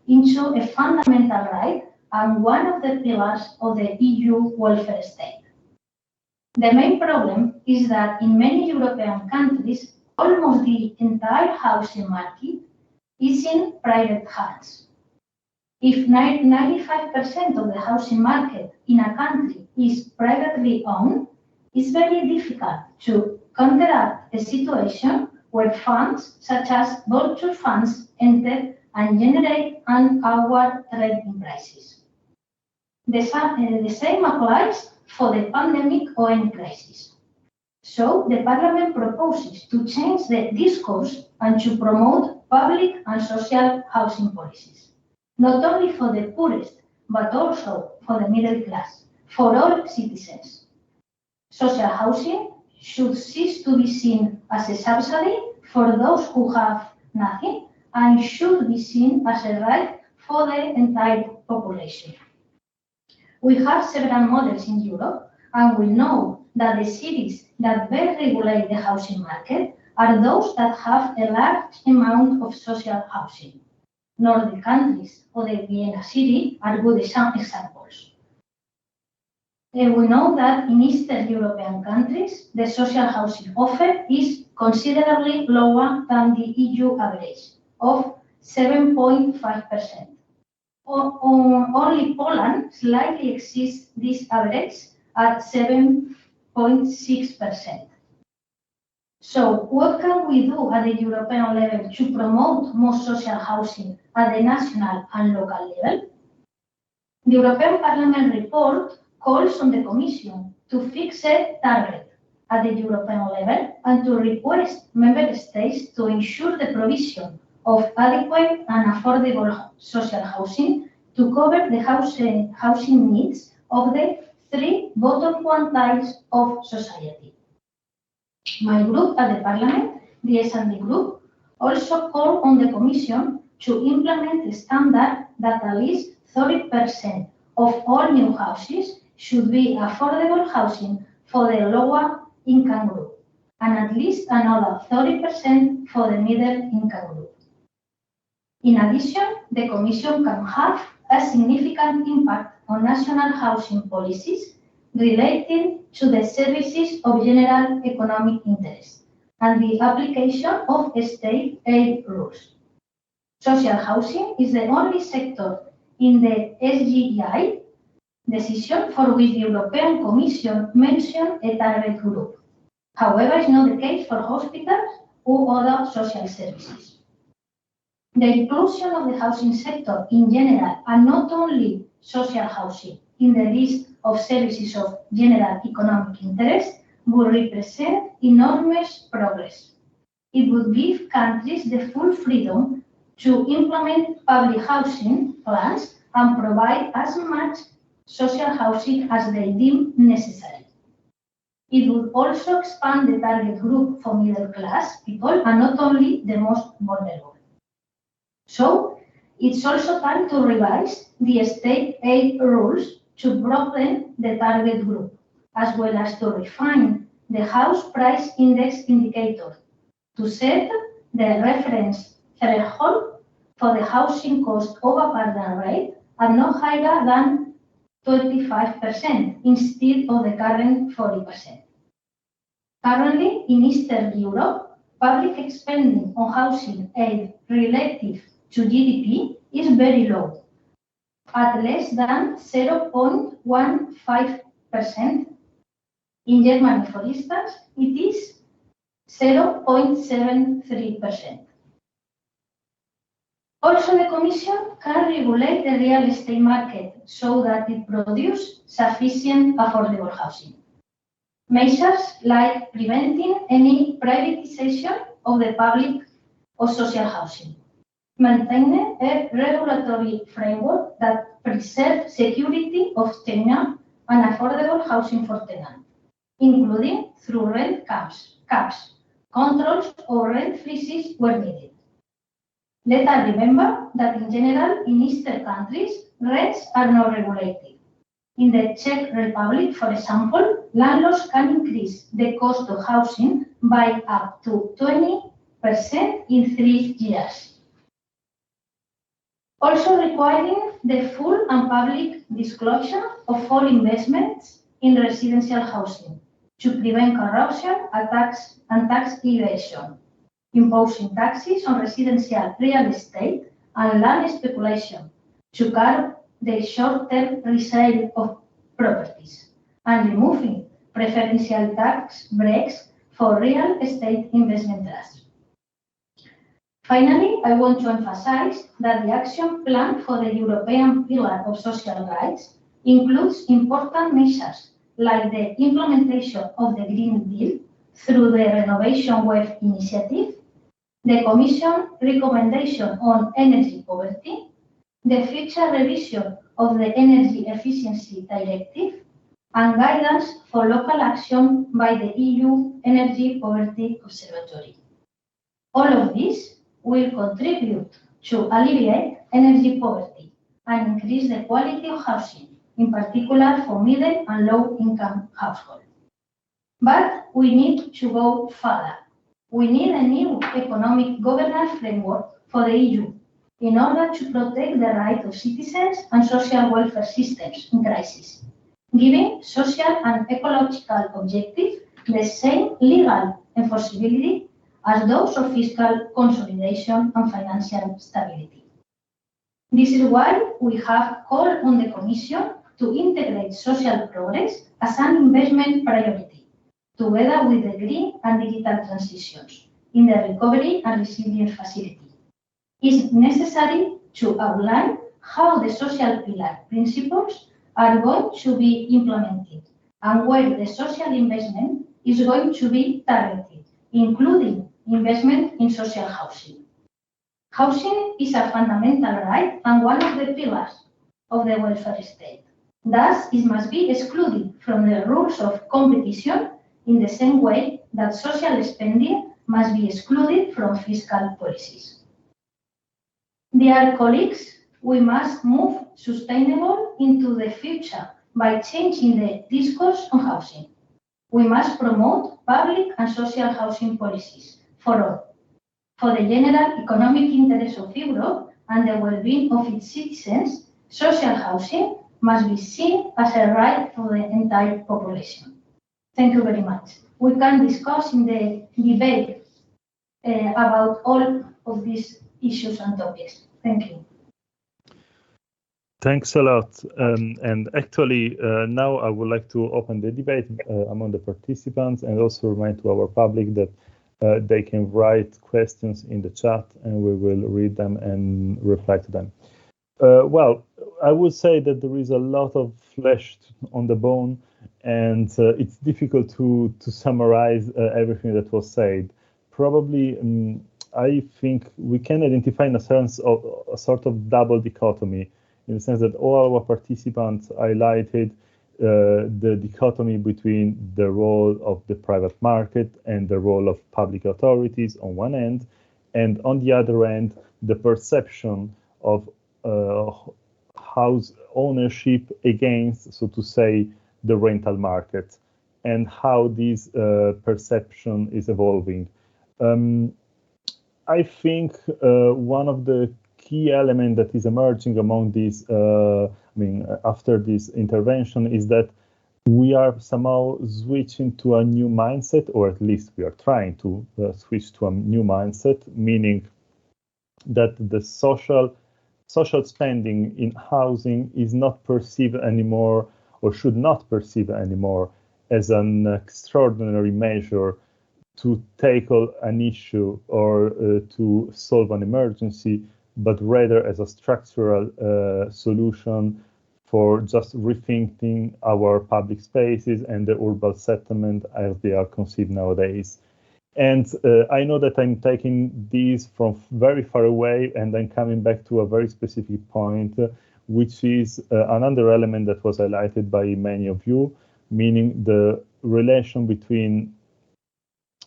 into a fundamental right and one of the pillars of the EU welfare state. The main problem is that in many European countries, almost the entire housing market is in private hands. If 95% of the housing market in a country is privately owned, it's very difficult to counteract a situation where funds such as vulture funds enter and generate an upward trend in prices. The same applies for the pandemic or any crisis. So the Parliament proposes to change the discourse and to promote public and social housing policies, not only for the poorest, but also for the middle class, for all citizens. Social housing should cease to be seen as a subsidy for those who have nothing and should be seen as a right for the entire population. We have several models in Europe, and we know that the cities that best regulate the housing market are those that have a large amount of social housing. Nordic countries or the Vienna city are good examples. We know that in Eastern European countries, the social housing offer is considerably lower than the EU average of 7.5%. Only Poland slightly exceeds this average at 7.6%. So what can we do at the European level to promote more social housing at the national and local level? The European Parliament report calls on the Commission to fix a target at the European level and to request Member States to ensure the provision of adequate and affordable social housing to cover the housing needs of the three bottom quantiles of society. My group at the Parliament, the S&D Group, also called on the Commission to implement a standard that at least 30% of all new houses should be affordable housing for the lower income group, and at least another 30% for the middle income group. In addition, the Commission can have a significant impact on national housing policies relating to the services of general economic interest and the application of state aid rules. Social housing is the only sector in the SGEI decision for which the European Commission mentioned a target group. However, it's not the case for hospitals or other social services. The inclusion of the housing sector in general, and not only social housing, in the list of services of general economic interest would represent enormous progress. It would give countries the full freedom to implement public housing plans and provide as much social housing as they deem necessary. It would also expand the target group for middle class people and not only the most vulnerable. So, it's also time to revise the state aid rules to broaden the target group, as well as to refine the house price index indicator to set the reference threshold for the housing cost over burden rate at no higher than 25% instead of the current 40%. Currently, in Eastern Europe, public spending on housing aid relative to GDP is very low, at less than 0.15%. In Germany, for instance, it is 0.73%. Also, the Commission can regulate the real estate market so that it produces sufficient affordable housing. Measures like preventing any privatization of the public or social housing, maintaining a regulatory framework that preserves security of tenure and affordable housing for tenants, including through rent caps, controls or rent freezes where needed. Let us remember that in general, in Eastern countries, rents are not regulated. In the Czech Republic, for example, landlords can increase the cost of housing by up to 20% in 3 years. Also requiring the full and public disclosure of all investments in residential housing to prevent corruption and tax evasion, imposing taxes on residential real estate and land speculation to curb the short-term resale of properties, and removing preferential tax breaks for real estate investment trusts. Finally, I want to emphasize that the action plan for the European Pillar of Social Rights includes important measures like the implementation of the Green Deal through the Renovation Wave initiative, the Commission recommendation on energy poverty, the future revision of the Energy Efficiency Directive, and guidance for local action by the EU Energy Poverty Observatory. All of this will contribute to alleviate energy poverty and increase the quality of housing, in particular for middle and low-income households. But we need to go further. We need a new economic governance framework for the EU in order to protect the right of citizens and social welfare systems in crisis, giving social and ecological objectives the same legal enforceability as those of fiscal consolidation and financial stability. This is why we have called on the Commission to integrate social progress as an investment priority, together with the green and digital transitions in the Recovery and Resilience Facility. It's necessary to outline how the social pillar principles are going to be implemented and where the social investment is going to be targeted, including investment in social housing. Housing is a fundamental right and one of the pillars of the welfare state. Thus, it must be excluded from the rules of competition in the same way that social spending must be excluded from fiscal policies. Dear colleagues, we must move sustainable into the future by changing the discourse on housing. We must promote public and social housing policies for all. For the general economic interest of Europe and the well-being of its citizens, social housing must be seen as a right for the entire population. Thank you very much. We can discuss in the debate about all of these issues and topics. Thank you. Thanks a lot. And actually, now I would like to open the debate among the participants and also remind to our public that they can write questions in the chat and we will read them and reply to them. Well, I would say that there is a lot of flesh on the bone, and it's difficult to summarize everything that was said. Probably, I think we can identify in a sense of a sort of double dichotomy, in the sense that all our participants highlighted the dichotomy between the role of the private market and the role of public authorities on one end, and on the other end, the perception of house ownership against, so to say, the rental market, and how this perception is evolving. I think one of the key element that is emerging among these, after this intervention, is that we are somehow switching to a new mindset, or at least we are trying to switch to a new mindset, meaning that the social spending in housing is not perceived anymore, or should not perceive anymore, as an extraordinary measure to tackle an issue or to solve an emergency, but rather as a structural solution for just rethinking our public spaces and the urban settlement as they are conceived nowadays. And I know that I'm taking these from very far away, and I'm coming back to a very specific point, which is another element that was highlighted by many of you, meaning the relation between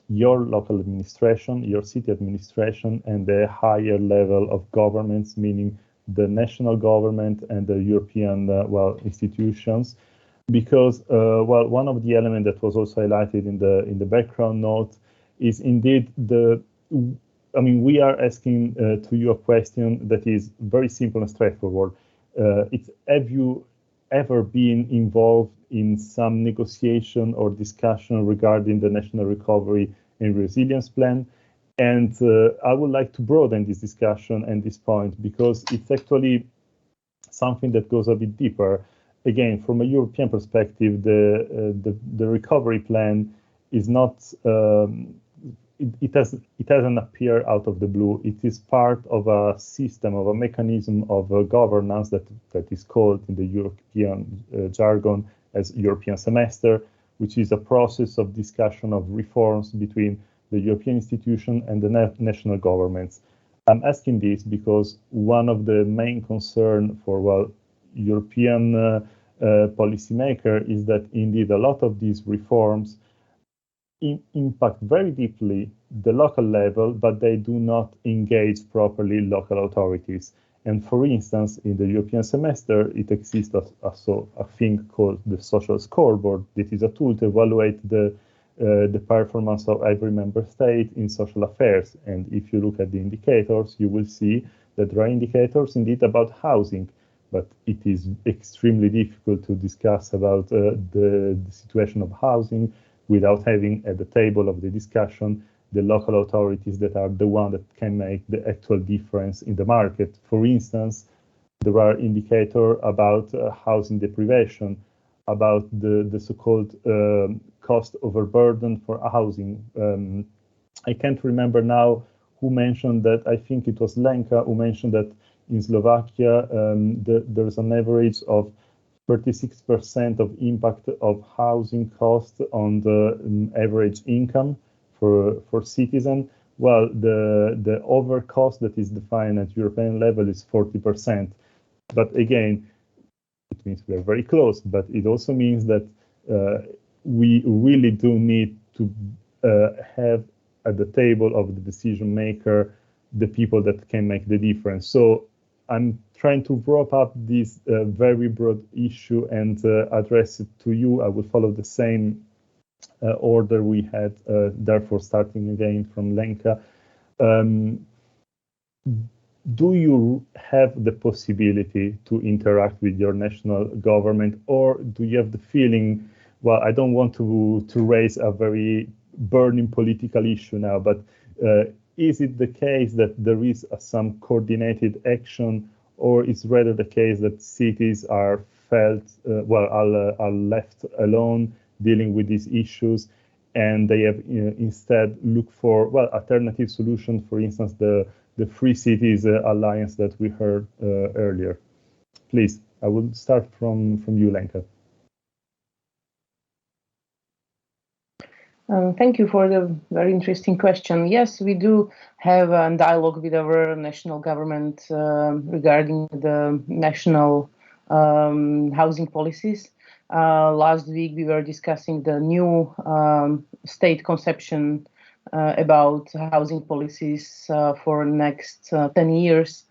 your local administration, your city administration, and the higher level of governments, meaning the national government and the European institutions, because one of the elements that was also highlighted in the background note is indeed we are asking to you a question that is very simple and straightforward. Have you ever been involved in some negotiation or discussion regarding the National Recovery and Resilience Plan? And I would like to broaden this discussion and this point, because it's actually something that goes a bit deeper. Again, from a European perspective, the recovery plan is not, it doesn't appear out of the blue. It is part of a system, of a mechanism of governance that is called in the European jargon as European semester, which is a process of discussion of reforms between the European institution and the national governments. I'm asking this because one of the main concerns for European policymaker is that indeed a lot of these reforms impact very deeply the local level, but they do not engage properly local authorities. And for instance, in the European semester, it exists also a thing called the social scoreboard. That is a tool to evaluate the performance of every member state in social affairs. And if you look at the indicators, you will see that there are indicators indeed about housing, but it is extremely difficult to discuss about the situation of housing without having at the table of the discussion the local authorities that are the one that can make the actual difference in the market. For instance, there are indicators about housing deprivation, about the so-called cost overburden for housing. I can't remember now who mentioned that. I think it was Lenka who mentioned that in Slovakia there's an average of 36% of impact of housing cost on the average income for citizen. Well, the over cost that is defined at European level is 40%. But again, it means we are very close, but it also means that we really do need to have at the table of the decision maker the people that can make the difference. So I'm trying to wrap up this very broad issue and address it to you. I will follow the same order we had, therefore starting again from Lenka. Do you have the possibility to interact with your national government, or do you have the feeling, well, I don't want to raise a very burning political issue now, but is it the case that there is some coordinated action, or is rather the case that cities are are left alone dealing with these issues, and they have instead look for alternative solutions? For instance, the Free Cities Alliance that we heard earlier. Please, I will start from you, Lenka. Thank you for the very interesting question. Yes, we do have a dialogue with our national government regarding the national housing policies. Last week, we were discussing the new state conception about housing policies for the next 10 years.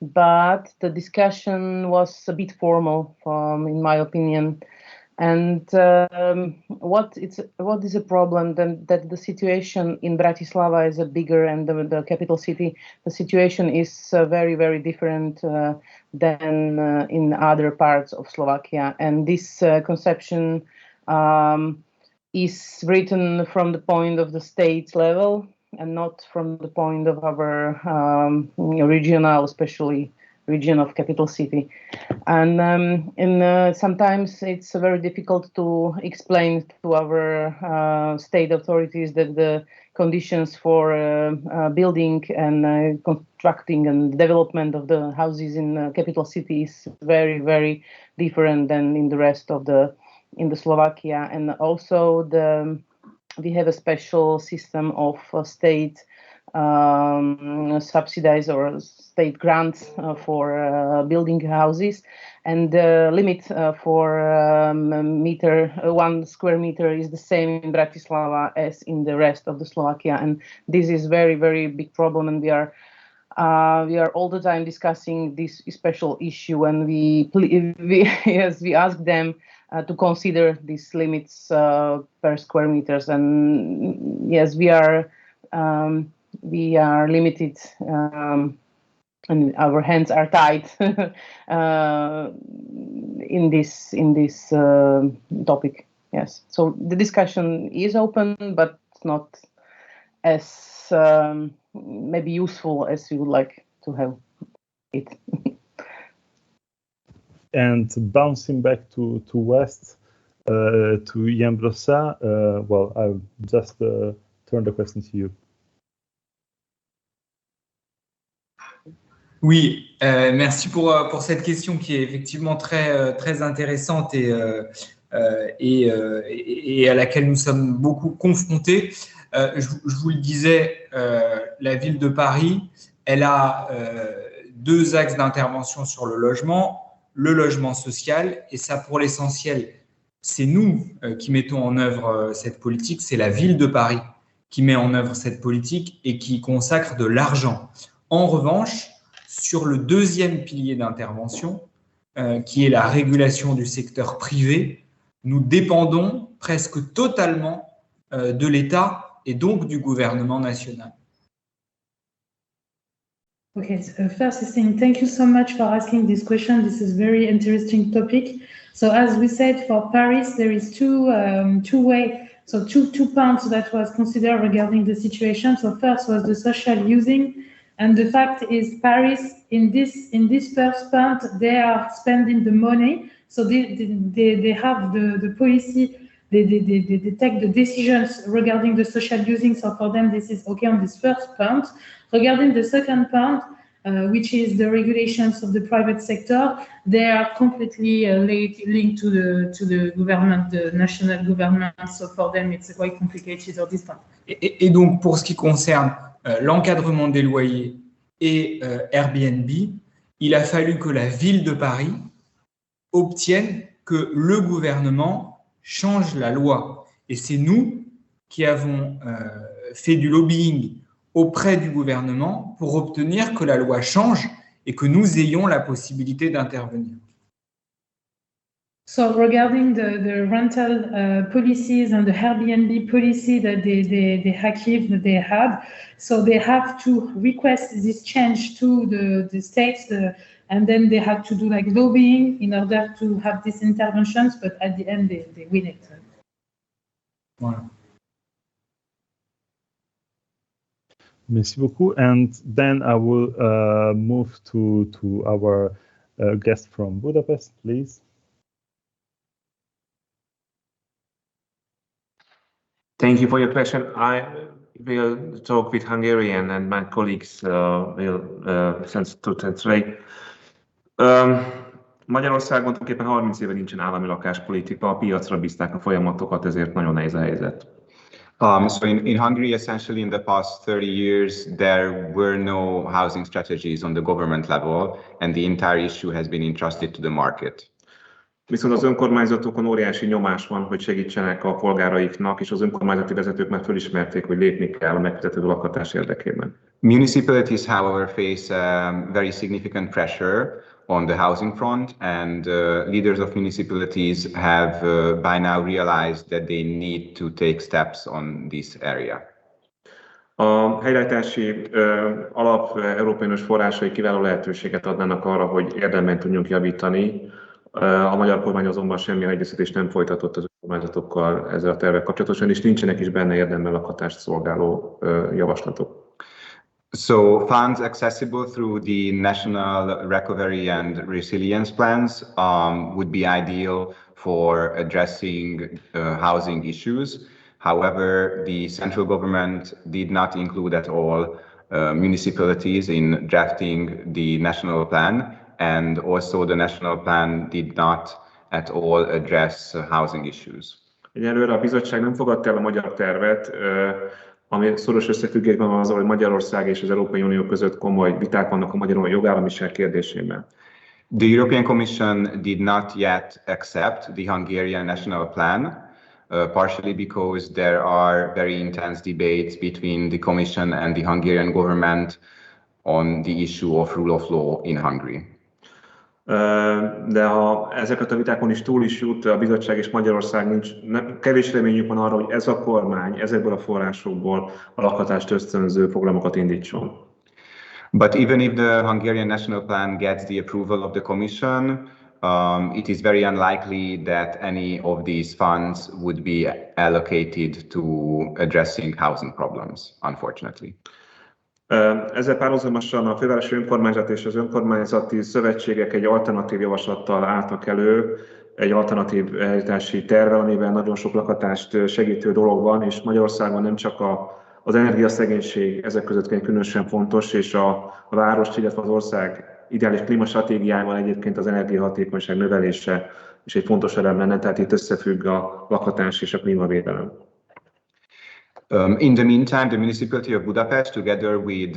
But the discussion was a bit formal, in my opinion. And what is a problem then that the situation in Bratislava is a bigger, and the capital city, the situation is very, very different than in other parts of Slovakia. And this conception is written from the point of the state level and not from the point of our regional, especially region of capital city. And sometimes it's very difficult to explain to our state authorities that the conditions for building and constructing and development of the houses in capital city is very, very different than in the rest of the Slovakia. And also we have a special system of state subsidies or state grants for building houses, and the limit for 1 square meter is the same in Bratislava as in the rest of the Slovakia, and this is very, very big problem, and we are we are all the time discussing this special issue, and we ask them to consider these limits per square meters. And yes, we are limited, and our hands are tied in this topic. Yes, so the discussion is open, but not as maybe useful as we would like to have it. And bouncing back to West, to Ian Brossat, well, I'll just turn the question to you. Oui, merci pour cette question qui est effectivement très intéressante et à laquelle nous sommes beaucoup confrontés. Je vous le disais, la ville de Paris, elle a deux axes d'intervention sur le logement social, et ça, pour l'essentiel, c'est nous qui mettons en œuvre cette politique, c'est la ville de Paris qui met en œuvre cette politique et qui consacre de l'argent. En revanche, sur le deuxième pilier d'intervention, qui est la régulation du secteur privé, nous dépendons presque totalement de l'État et donc du gouvernement national. Okay, so first is saying thank you so much for asking this question. This is very interesting topic. So as we said, for Paris, there is two points that was considered regarding the situation. So first was the social housing, and the fact is Paris in this first point they are spending the money. So they have the policy. They take the decisions regarding the social housing. So for them, this is okay on this first point. Regarding the second point, which is the regulations of the private sector, they are completely linked to the government, the national government. So for them, it's quite complicated on this point. Et donc, pour ce qui concerne l'encadrement des loyers et Airbnb, il a fallu que la ville de Paris obtienne que le gouvernement change la loi. Et c'est nous qui avons fait du lobbying auprès du gouvernement pour obtenir que la loi change et que nous ayons la possibilité d'intervenir. So regarding the rental policies and the Airbnb policy that they had, so they have to request this change to the states, and then they have to do like lobbying in order to have these interventions, but at the end they win it. Voilà. Merci beaucoup. And then I will move to our guest from Budapest, please. Thank you for your question. I will talk with Hungarian, and my colleagues will translate. Magyarországon tulajdonképpen 30 éve nincsen állami lakáspolitika, a piacra bízták a folyamatokat, ezért nagyon nehéz a helyzet. So in Hungary, essentially in the past 30 years, there were no housing strategies on the government level, and the entire issue has been entrusted to the market. Viszont az önkormányzatokon óriási nyomás van, hogy segítsenek a polgáraiknak, és az önkormányzati vezetők már fölismerték, hogy lépni kell a megfizethető lakhatás érdekében. Municipalities, however, face very significant pressure on the housing front, and leaders of municipalities have by now realized that they need to take steps on this area. A helyreállítási alap Európai Uniós forrásai kiváló lehetőséget adnának arra, hogy érdemben tudjunk javítani. A magyar kormány azonban semmilyen egyeztetést nem folytatott az önkormányzatokkal ezzel a tervvel kapcsolatosan, és nincsenek is benne érdemben lakhatást szolgáló javaslatok. So funds accessible through the National Recovery and Resilience Plans would be ideal for addressing housing issues. However, the central government did not include at all municipalities in drafting the national plan, and also the national plan did not at all address housing issues. Egyelőre a bizottság nem fogadta el a magyar tervet, ami szoros összefüggésben van azzal, hogy Magyarország és az Európai Unió között komoly viták vannak a magyar jogállamiság kérdésében. The European Commission did not yet accept the Hungarian national plan, partially because there are very intense debates between the Commission and the Hungarian government on the issue of rule of law in Hungary. De ha ezeket a vitákon is túl is jut a bizottság és Magyarország, kevés reményük van arra, hogy ez a kormány ezekből a forrásokból a lakhatást ösztönző programokat indítson. But even if the Hungarian national plan gets the approval of the Commission, it is very unlikely that any of these funds would be allocated to addressing housing problems, unfortunately. Ezzel párhuzamosan a fővárosi önkormányzat és az önkormányzati szövetségek egy alternatív javaslattal álltak elő, egy alternatív eljárási tervvel, amiben nagyon sok lakhatást segítő dolog van, és Magyarországon nem csak az energiaszegénység ezek között különösen fontos, és a város, illetve az ország ideális klímastratégiájával egyébként az energiahatékonyság növelése is egy fontos elem lenne, tehát itt összefügg a lakhatás és a klímavédelem. In the meantime, the Municipality of Budapest, together with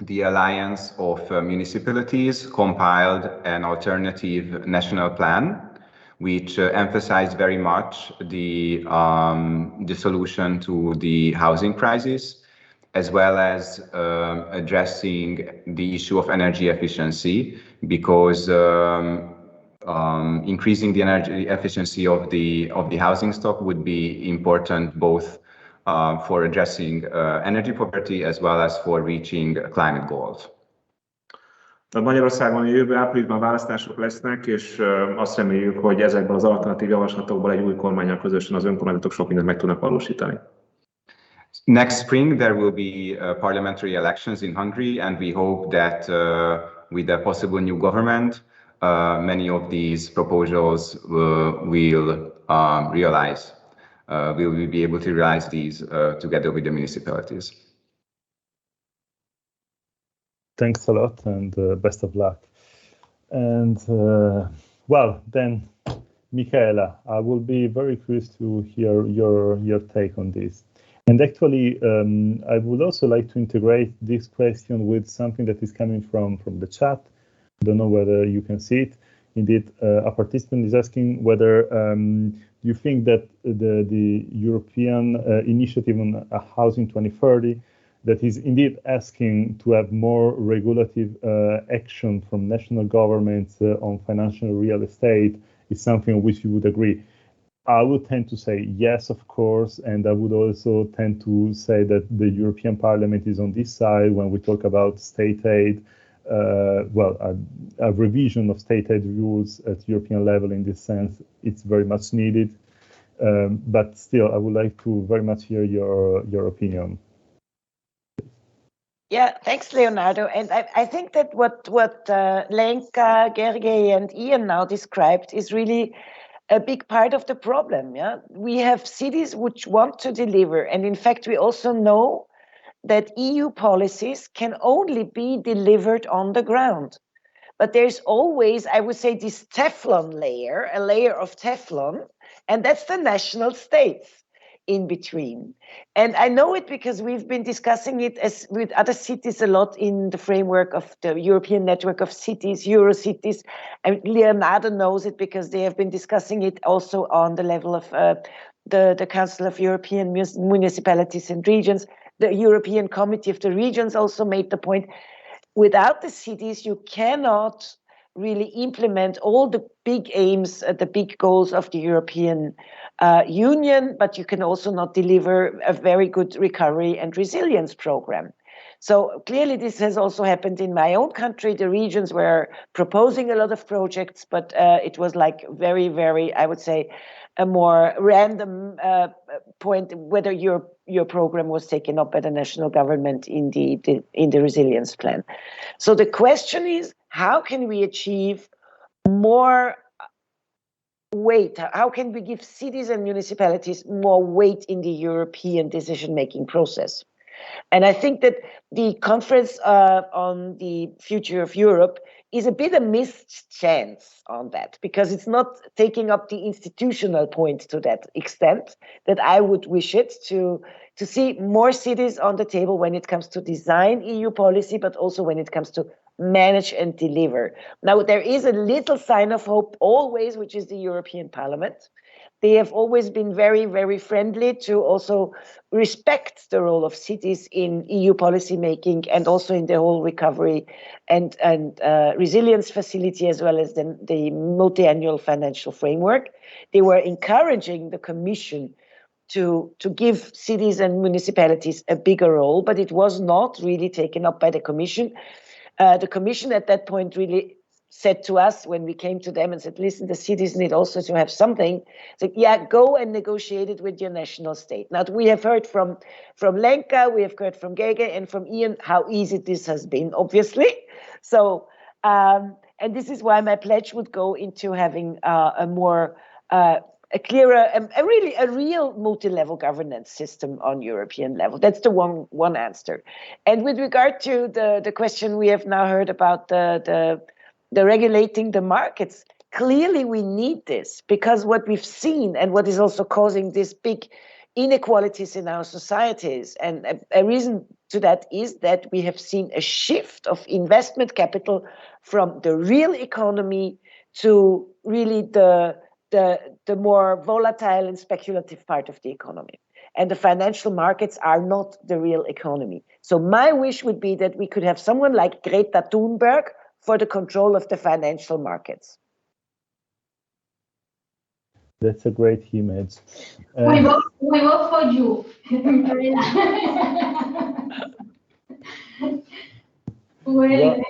the Alliance of Municipalities, compiled an alternative national plan, which emphasized very much the solution to the housing crisis, as well as addressing the issue of energy efficiency, because increasing the energy efficiency of the housing stock would be important both for addressing energy poverty as well as for reaching climate goals. Magyarországon jövő áprilisban választások lesznek, és azt reméljük, hogy ezekben az alternatív javaslatokból egy új kormánnyal közösen az önkormányzatok sok mindent meg tudnak valósítani. Next spring there will be parliamentary elections in Hungary, and we hope that with a possible new government, many of these proposals will realize. We will be able to realize these together with the municipalities. Thanks a lot, and best of luck. And well, then, Michaela, I will be very curious to hear your take on this. And actually, I would also like to integrate this question with something that is coming from the chat. I don't know whether you can see it. Indeed, a participant is asking whether you think that the European initiative on Housing 2030 that is indeed asking to have more regulative action from national governments on financial real estate is something on which you would agree. I would tend to say yes, of course, and I would also tend to say that the European Parliament is on this side when we talk about state aid. A revision of state aid rules at European level in this sense, it's very much needed. But still, I would like to very much hear your opinion. Yeah, thanks, Leonardo. And I think that what Lenka, Gergely, and Ian now described is really a big part of the problem. Yeah, we have cities which want to deliver, and in fact, we also know that EU policies can only be delivered on the ground. But there's always, I would say, this Teflon layer, a layer of Teflon, and that's the national states in between. And I know it because we've been discussing it with other cities a lot in the framework of the European Network of Cities, Eurocities. And Leonardo knows it because they have been discussing it also on the level of the Council of European Municipalities and Regions. The European Committee of the Regions also made the point, without the cities, you cannot really implement all the big aims, the big goals of the European Union, but you can also not deliver a very good recovery and resilience program. So clearly this has also happened in my own country. The regions were proposing a lot of projects, but it was like very, very, I would say, a more random point whether your program was taken up by the national government in the resilience plan. So the question is, how can we achieve more weight? How can we give cities and municipalities more weight in the European decision-making process? And I think that the conference on the future of Europe is a bit a missed chance on that, because it's not taking up the institutional point to that extent that I would wish it to see more cities on the table when it comes to design EU policy, but also when it comes to manage and deliver. Now, there is a little sign of hope always, which is the European Parliament. They have always been very, very friendly to also respect the role of cities in EU policy making and also in the whole recovery and resilience facility, as well as the multi-annual financial framework. They were encouraging the Commission to give cities and municipalities a bigger role, but it was not really taken up by the Commission. The Commission at that point really said to us, when we came to them and said, listen, the cities need also to have something. Said, yeah, go and negotiate it with your national state. Now, we have heard from Lenka, we have heard from Gege and from Ian how easy this has been, obviously. So, and this is why my pledge would go into having a more, a clearer, a real multi-level governance system on European level. That's the one answer. And with regard to the question we have now heard about the regulating the markets, clearly we need this, because what we've seen and what is also causing these big inequalities in our societies, and a reason to that is that we have seen a shift of investment capital from the real economy to really the more volatile and speculative part of the economy. And the financial markets are not the real economy. So my wish would be that we could have someone like Greta Thunberg for the control of the financial markets. That's a great image. We vote for you. Well,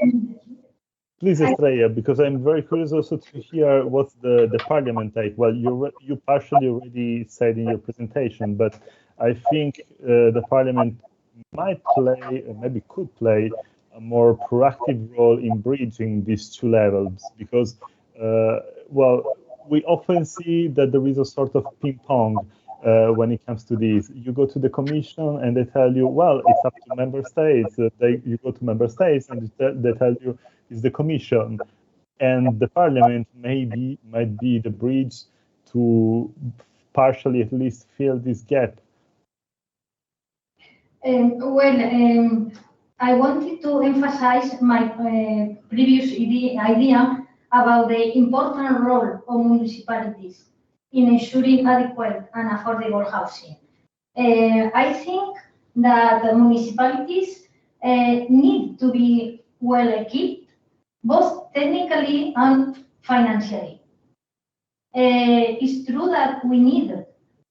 please, Estrella, because I'm very curious also to hear what's the Parliament take. Well, you partially already said in your presentation, but I think the Parliament might play, or maybe could play, a more proactive role in bridging these two levels, because, well, we often see that there is a sort of ping pong when it comes to this. You go to the Commission and they tell you, well, it's up to member states. You go to member states and they tell you it's the Commission. And the Parliament might be the bridge to partially at least fill this gap. I wanted to emphasize my previous idea about the important role of municipalities in ensuring adequate and affordable housing. I think that the municipalities need to be well equipped, both technically and financially. It's true that we need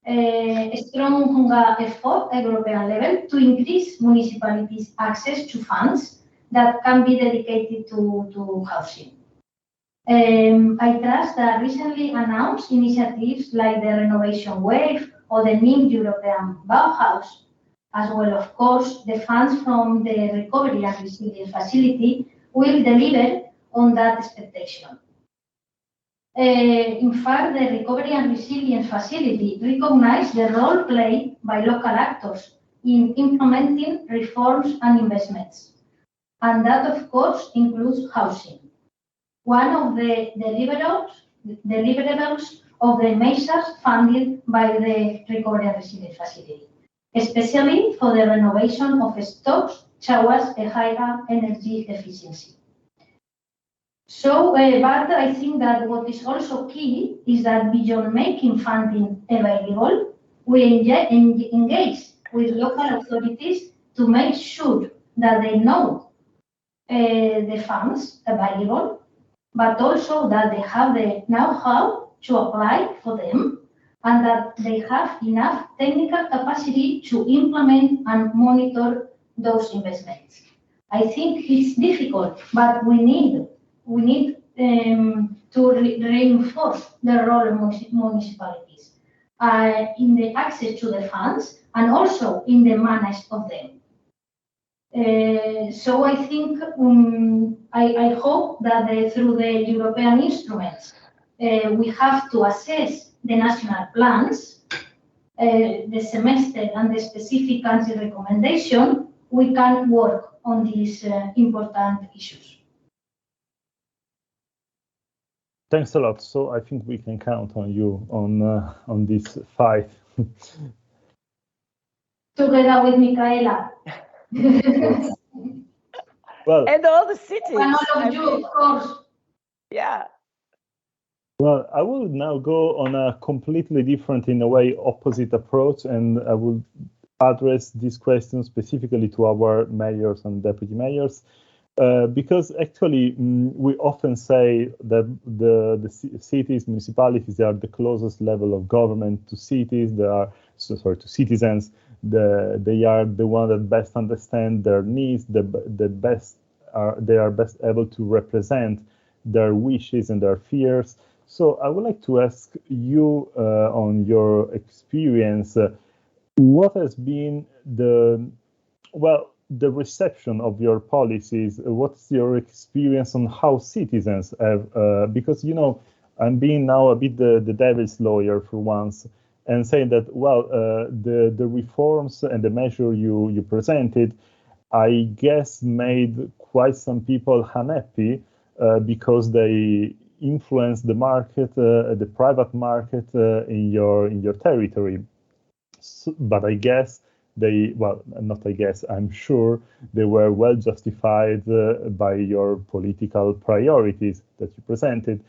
a strong effort at European level to increase municipalities' access to funds that can be dedicated to housing. I trust that recently announced initiatives like the Renovation Wave or the new European Bauhaus, as well, of course, the funds from the Recovery and Resilience Facility will deliver on that expectation. In fact, the Recovery and Resilience Facility recognizes the role played by local actors in implementing reforms and investments. And that, of course, includes housing. One of the deliverables of the measures funded by the Recovery and Resilience Facility, especially for the renovation of stocks towards a higher energy efficiency. So, but I think that what is also key is that beyond making funding available, we engage with local authorities to make sure that they know the funds available, but also that they have the know-how to apply for them, and that they have enough technical capacity to implement and monitor those investments. I think it's difficult, but we need to reinforce the role of municipalities in the access to the funds and also in the management of them. So I think I hope that through the European instruments, we have to assess the national plans, the semester and the specific country recommendation. We can work on these important issues. Thanks a lot. So I think we can count on you on this fight. Together with Michaela. Well, and all the cities. And all of you, of course. Yeah. Well, I will now go on a completely different, in a way, opposite approach, and I will address this question specifically to our mayors and deputy mayors, because actually we often say that the cities, municipalities, they are the closest level of government to cities. They are to citizens. They are the one that best understand their needs. They are best able to represent their wishes and their fears. So I would like to ask you, on your experience, what has been the reception of your policies? What's your experience on how citizens have, because, you know, I'm being now a bit the devil's lawyer for once, and saying that, well, the reforms and the measure you presented, I guess, made quite some people unhappy because they influence the market, the private market in your territory. So, but I guess I'm sure they were well justified by your political priorities that you presented.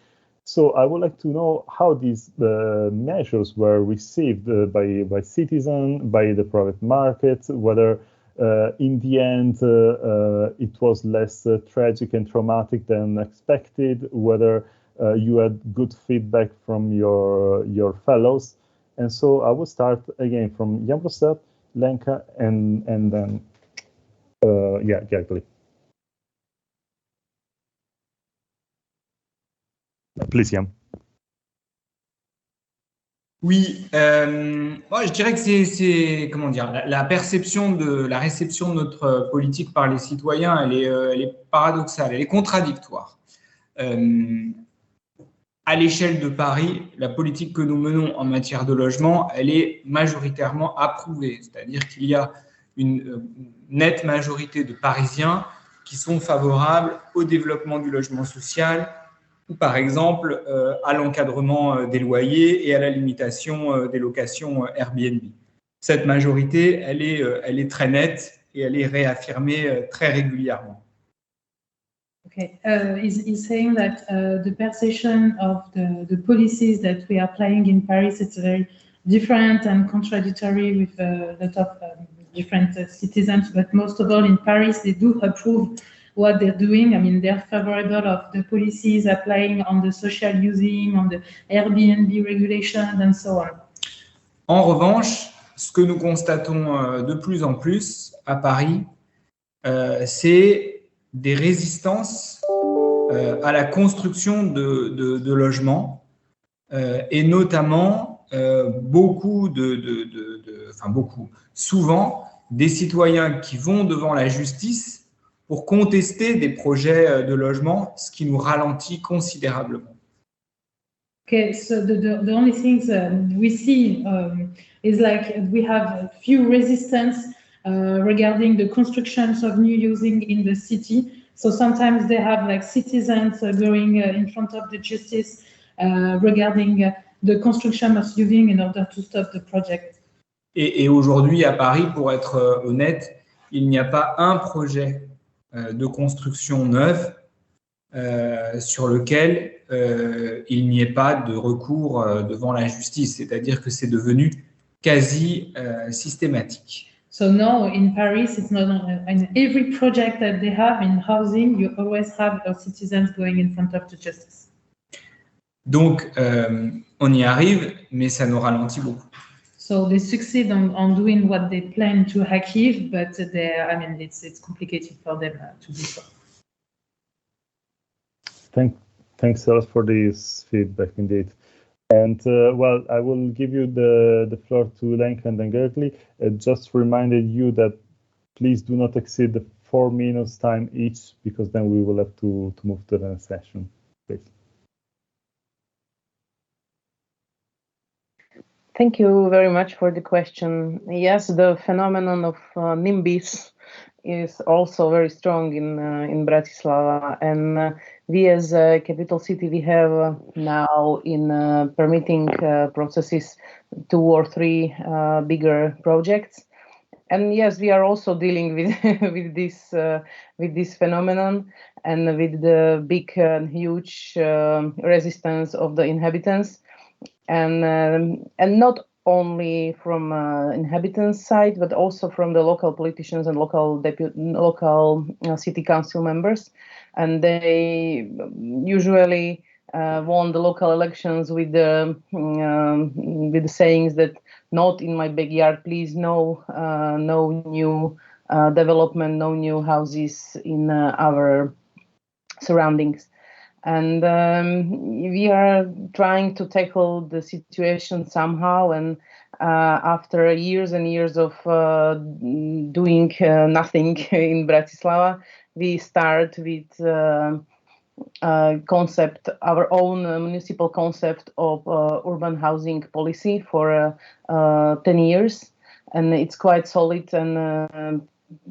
So I would like to know how these measures were received by citizens, by the private market, whether in the end it was less tragic and traumatic than expected, whether you had good feedback from your fellows. And so I will start again from Jan Brossat, Lenka, and then Gergely. Please, Jan. Oui, moi je dirais que c'est comment dire, la réception de notre politique par les citoyens, elle est paradoxale, elle est contradictoire. À l'échelle de Paris, la politique que nous menons en matière de logement, elle est majoritairement approuvée, c'est-à-dire qu'il y a une nette majorité de Parisiens qui sont favorables au développement du logement social, ou par exemple à l'encadrement des loyers et à la limitation des locations Airbnb. Cette majorité, elle est très nette et elle est réaffirmée très régulièrement. Okay, he's saying that the perception of the policies that we are applying in Paris, it's very different and contradictory with a lot of different citizens, but most of all in Paris, they do approve what they're doing. I mean, they're favorable of the policies applying on the social housing, on the Airbnb regulation, and so on. En revanche, ce que nous constatons de plus en plus à Paris, c'est des résistances à la construction de logements, et notamment souvent des citoyens qui vont devant la justice pour contester des projets de logement, ce qui nous ralentit considérablement. Okay, so the only things we see is like we have a few resistance regarding the constructions of new housing in the city. So sometimes they have like citizens going in front of the justice regarding the construction of housing in order to stop the project. Et aujourd'hui à Paris, pour être honnête, il n'y a pas un projet de construction neuve sur lequel il n'y ait pas de recours devant la justice. C'est-à-dire que c'est devenu quasi systématique. So now in Paris, it's not in every project that they have in housing, you always have citizens going in front of the justice. Donc, on y arrive, mais ça nous ralentit beaucoup. So they succeed on doing what they plan to achieve, but it's complicated for them to do so. Thanks a lot for this feedback, indeed. And well, I will give you the floor to Lenka and then Gergely. Just reminded you that please do not exceed the 4 minutes time each, because then we will have to move to the next session. Please. Thank you very much for the question. Yes, the phenomenon of NIMBYs is also very strong in Bratislava, and we as a capital city, we have now in permitting processes 2 or 3 bigger projects. And yes, we are also dealing with with this phenomenon and with the big and huge resistance of the inhabitants, and not only from inhabitants' side, but also from the local politicians and local city council members, and they usually won the local elections with the sayings that not in my backyard, please, no new development, no new houses in our surroundings. And we are trying to tackle the situation somehow. And after years and years of doing nothing in Bratislava, we start with our own municipal concept of urban housing policy for 10 years. And it's quite solid and,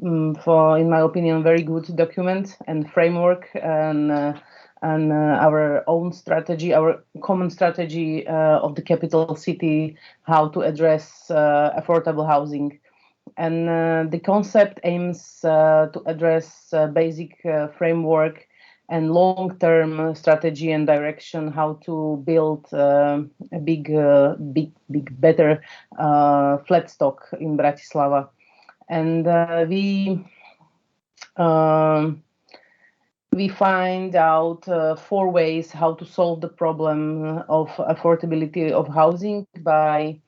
in my opinion, very good document and framework, and our own strategy, our common strategy of the capital city, how to address affordable housing. And the concept aims to address basic framework and long-term strategy and direction, how to build a big, better flat stock in Bratislava. And we find out 4 ways how to solve the problem of affordability of housing by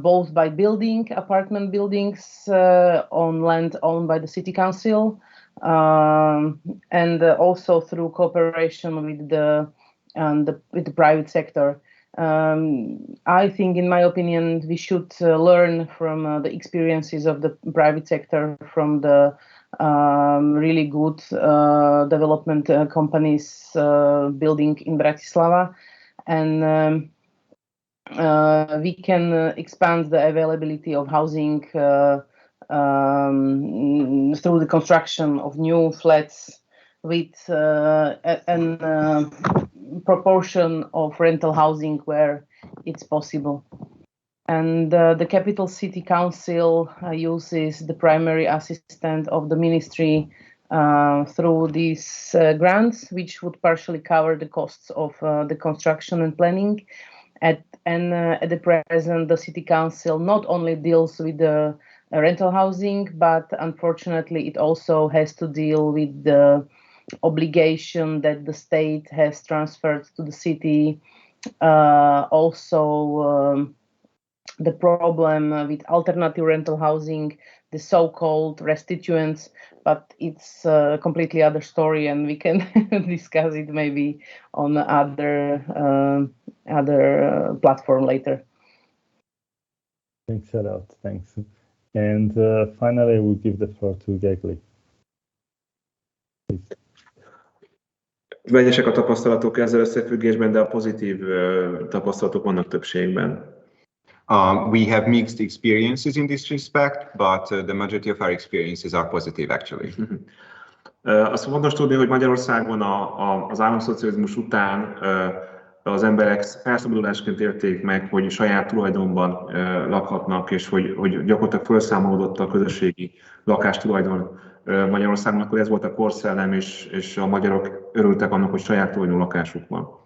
both by building apartment buildings on land owned by the city council, and also through cooperation with the private sector. I think, in my opinion, we should learn from the experiences of the private sector, from the really good development companies building in Bratislava, and we can expand the availability of housing through the construction of new flats with an proportion of rental housing where it's possible. And the capital city council uses the primary assistant of the ministry through these grants, which would partially cover the costs of the construction and planning. At the present, the city council not only deals with the rental housing, but unfortunately it also has to deal with the obligation that the state has transferred to the city. Also, the problem with alternative rental housing, the so-called restituents, but it's a completely other story, and we can discuss it maybe on other platform later. Thanks a lot. Thanks. And finally, we'll give the floor to Gegli. Vegyesek a tapasztalatok ezzel összefüggésben, de a pozitív tapasztalatok vannak többségben. We have mixed experiences in this respect, but the majority of our experiences are positive, actually. Azt fontos tudni, hogy Magyarországon az államszocializmus után az emberek felszabadulásként élték meg, hogy saját tulajdonban lakhatnak, és hogy gyakorlatilag felszámolódott a közösségi lakástulajdon Magyarországon, akkor ez volt a korszellem, és a magyarok örültek annak, hogy saját tulajdonú lakásuk van.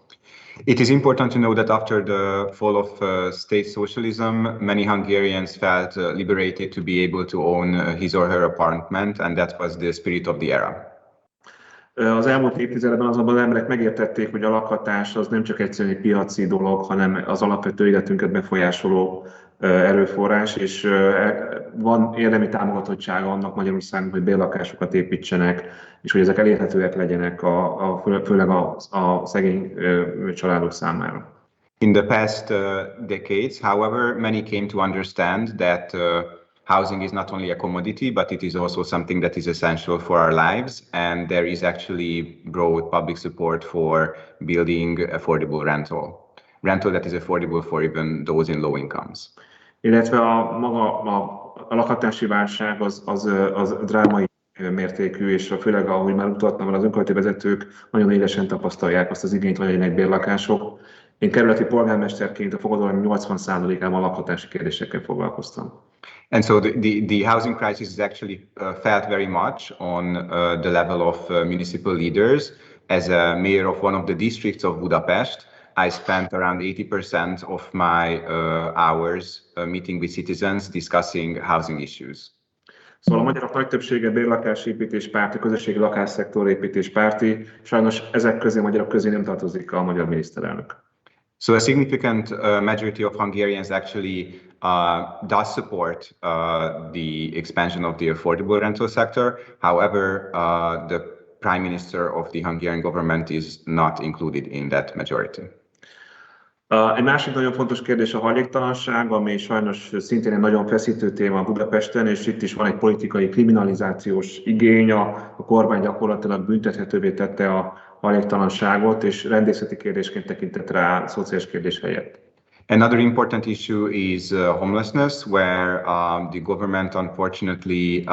It is important to know that after the fall of state socialism, many Hungarians felt liberated to be able to own his or her apartment, and that was the spirit of the era. Az elmúlt évtizedben azonban az emberek megértették, hogy a lakhatás az nem csak egyszerűen egy piaci dolog, hanem az alapvető életünket befolyásoló erőforrás, és van érdemi támogatottsága annak Magyarországon, hogy bérlakásokat építsenek, és hogy ezek elérhetőek legyenek főleg a szegény családok számára. In the past decades, however, many came to understand that housing is not only a commodity, but it is also something that is essential for our lives, and there is actually broad public support for building affordable rental that is affordable for even those in low incomes. Illetve a lakhatási válság az drámai mértékű, és főleg, ahogy már utaltam, az önkormányzati vezetők nagyon élesen tapasztalják azt az igényt, hogy legyenek bérlakások. Én kerületi polgármesterként a fogadalom 80%-ában lakhatási kérdésekkel foglalkoztam. And so the housing crisis is actually felt very much on the level of municipal leaders. As a mayor of one of the districts of Budapest, I spent around 80% of my hours meeting with citizens discussing housing issues. Szóval a magyarok nagy többsége bérlakásépítéspárti, közösségi lakásszektor építéspárti, sajnos ezek közé, magyarok közé nem tartozik a magyar miniszterelnök. So a significant majority of Hungarians actually does support the expansion of the affordable rental sector. However, the Prime Minister of the Hungarian government is not included in that majority. Egy másik nagyon fontos kérdés a hajléktalanság, ami sajnos szintén egy nagyon feszítő téma Budapesten, és itt is van egy politikai kriminalizációs igény. A kormány gyakorlatilag büntethetővé tette a hajléktalanságot, és rendészeti kérdésként tekintett rá szociális kérdés helyett. Another important issue is homelessness, where the government unfortunately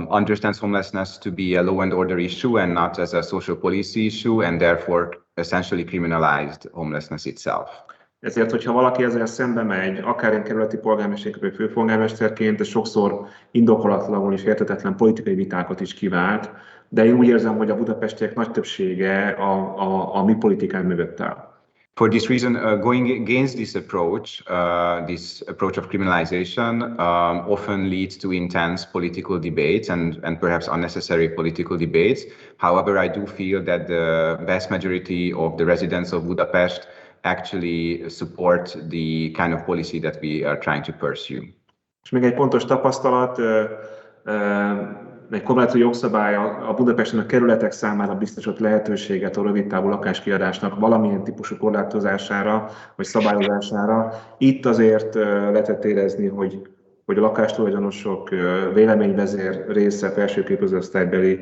understands homelessness to be a law and order issue and not as a social policy issue, and therefore essentially criminalized homelessness itself. Ezért, hogyha valaki ezzel szembe megy, akár én kerületi polgármesterként vagy főpolgármesterként, ez sokszor indokolatlanul és érthetetlen politikai vitákat is kivált, de én úgy érzem, hogy a budapestiek nagy többsége a mi politikánk mögött áll. For this reason, going against this approach of criminalization often leads to intense political debates and perhaps unnecessary political debates. However, I do feel that the vast majority of the residents of Budapest actually support the kind of policy that we are trying to pursue. És még egy pontos tapasztalat, egy kormányzati jogszabály a Budapesten a kerületek számára biztosított lehetőséget a rövidtávú lakáskiadásnak valamilyen típusú korlátozására vagy szabályozására. Itt azért lehetett érezni, hogy a lakástulajdonosok véleményvezér része, felső képzőosztálybeli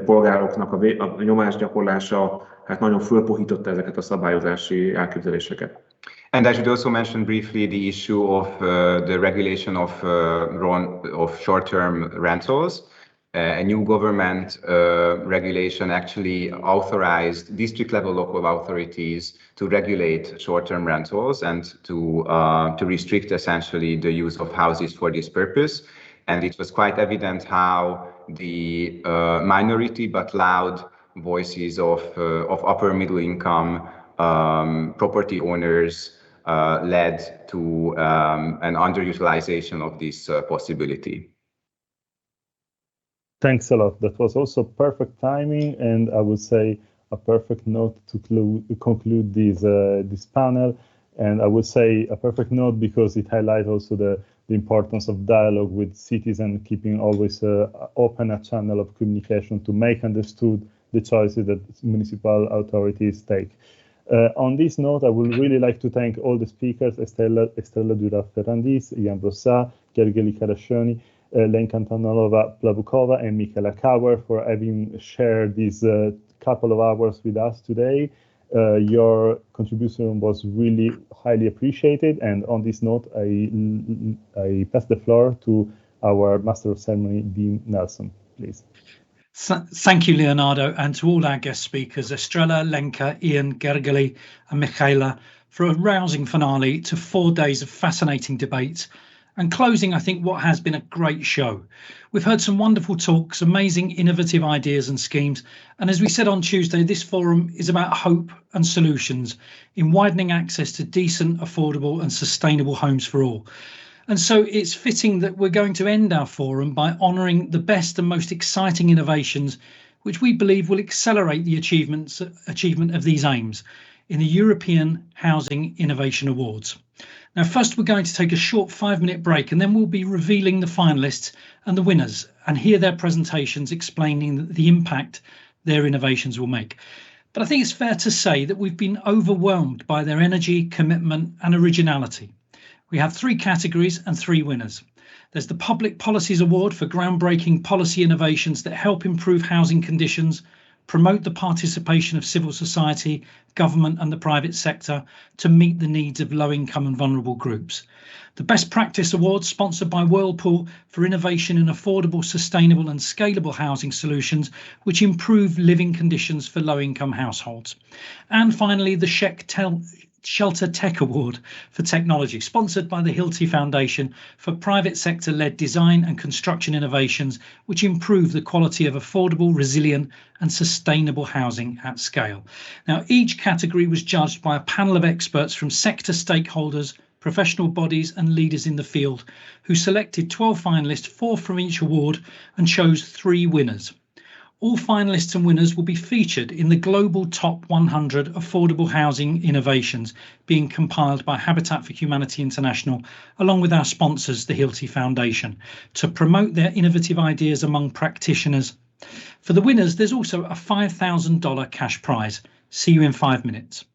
polgároknak a nyomásgyakorlása hát nagyon fölpuhította ezeket a szabályozási elképzeléseket. And I should also mention briefly the issue of the regulation of short-term rentals. A new government regulation actually authorized district-level local authorities to regulate short-term rentals and to restrict essentially the use of houses for this purpose. And it was quite evident how the minority but loud voices of upper middle income property owners led to an underutilization of this possibility. Thanks a lot. That was also perfect timing, and I would say a perfect note to conclude this panel. And I would say a perfect note because it highlights also the importance of dialogue with citizens, keeping always open a channel of communication to make understood the choices that municipal authorities take. On this note, I would really like to thank all the speakers, Estrella, Durá, Ferrandis, Brossat, Gergely Karashoni, Lenka Plavukova, and Michaela Kauer for having shared this couple of hours with us today. Your contribution was really highly appreciated. And on this note, I pass the floor to our Master of Ceremony, Dean Nelson, please. Thank you, Leonardo, and to all our guest speakers, Estrella, Lenka, Ian, Gergely, and Michaela, for a rousing finale to 4 days of fascinating debate. And closing, I think, what has been a great show. We've heard some wonderful talks, amazing innovative ideas and schemes. And as we said on Tuesday, this forum is about hope and solutions in widening access to decent, affordable and sustainable homes for all. And so it's fitting that we're going to end our forum by honouring the best and most exciting innovations, which we believe will accelerate the achievement of these aims in the European Housing Innovation Awards. Now, first, we're going to take a short 5-minute break, and then we'll be revealing the finalists and the winners and hear their presentations explaining the impact their innovations will make. But I think it's fair to say that we've been overwhelmed by their energy, commitment and originality. We have 3 categories and 3 winners. There's the Public Policies Award for groundbreaking policy innovations that help improve housing conditions, promote the participation of civil society, government and the private sector to meet the needs of low-income and vulnerable groups. The Best Practice Award, sponsored by Whirlpool, for innovation in affordable, sustainable and scalable housing solutions which improve living conditions for low-income households. And finally, the Shelter Tech Award for technology, sponsored by the Hilti Foundation, for private sector-led design and construction innovations which improve the quality of affordable, resilient and sustainable housing at scale. Now, each category was judged by a panel of experts from sector stakeholders, professional bodies and leaders in the field, who selected 12 finalists, 4 from each award, and chose 3 winners. All finalists and winners will be featured in the Global Top 100 Affordable Housing Innovations being compiled by Habitat for Humanity International, along with our sponsors, the Hilti Foundation, to promote their innovative ideas among practitioners. For the winners, there's also a $5,000 cash prize. See you in 5 minutes.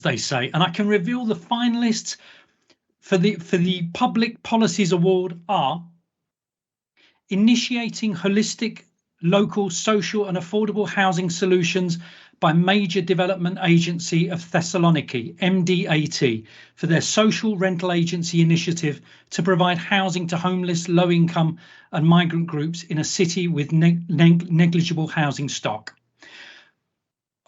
they say. And I can reveal the finalists for the Public Policies Award are initiating holistic, local, social and affordable housing solutions by Major Development Agency of Thessaloniki, MDAT, for their social rental agency initiative to provide housing to homeless, low-income and migrant groups in a city with negligible housing stock.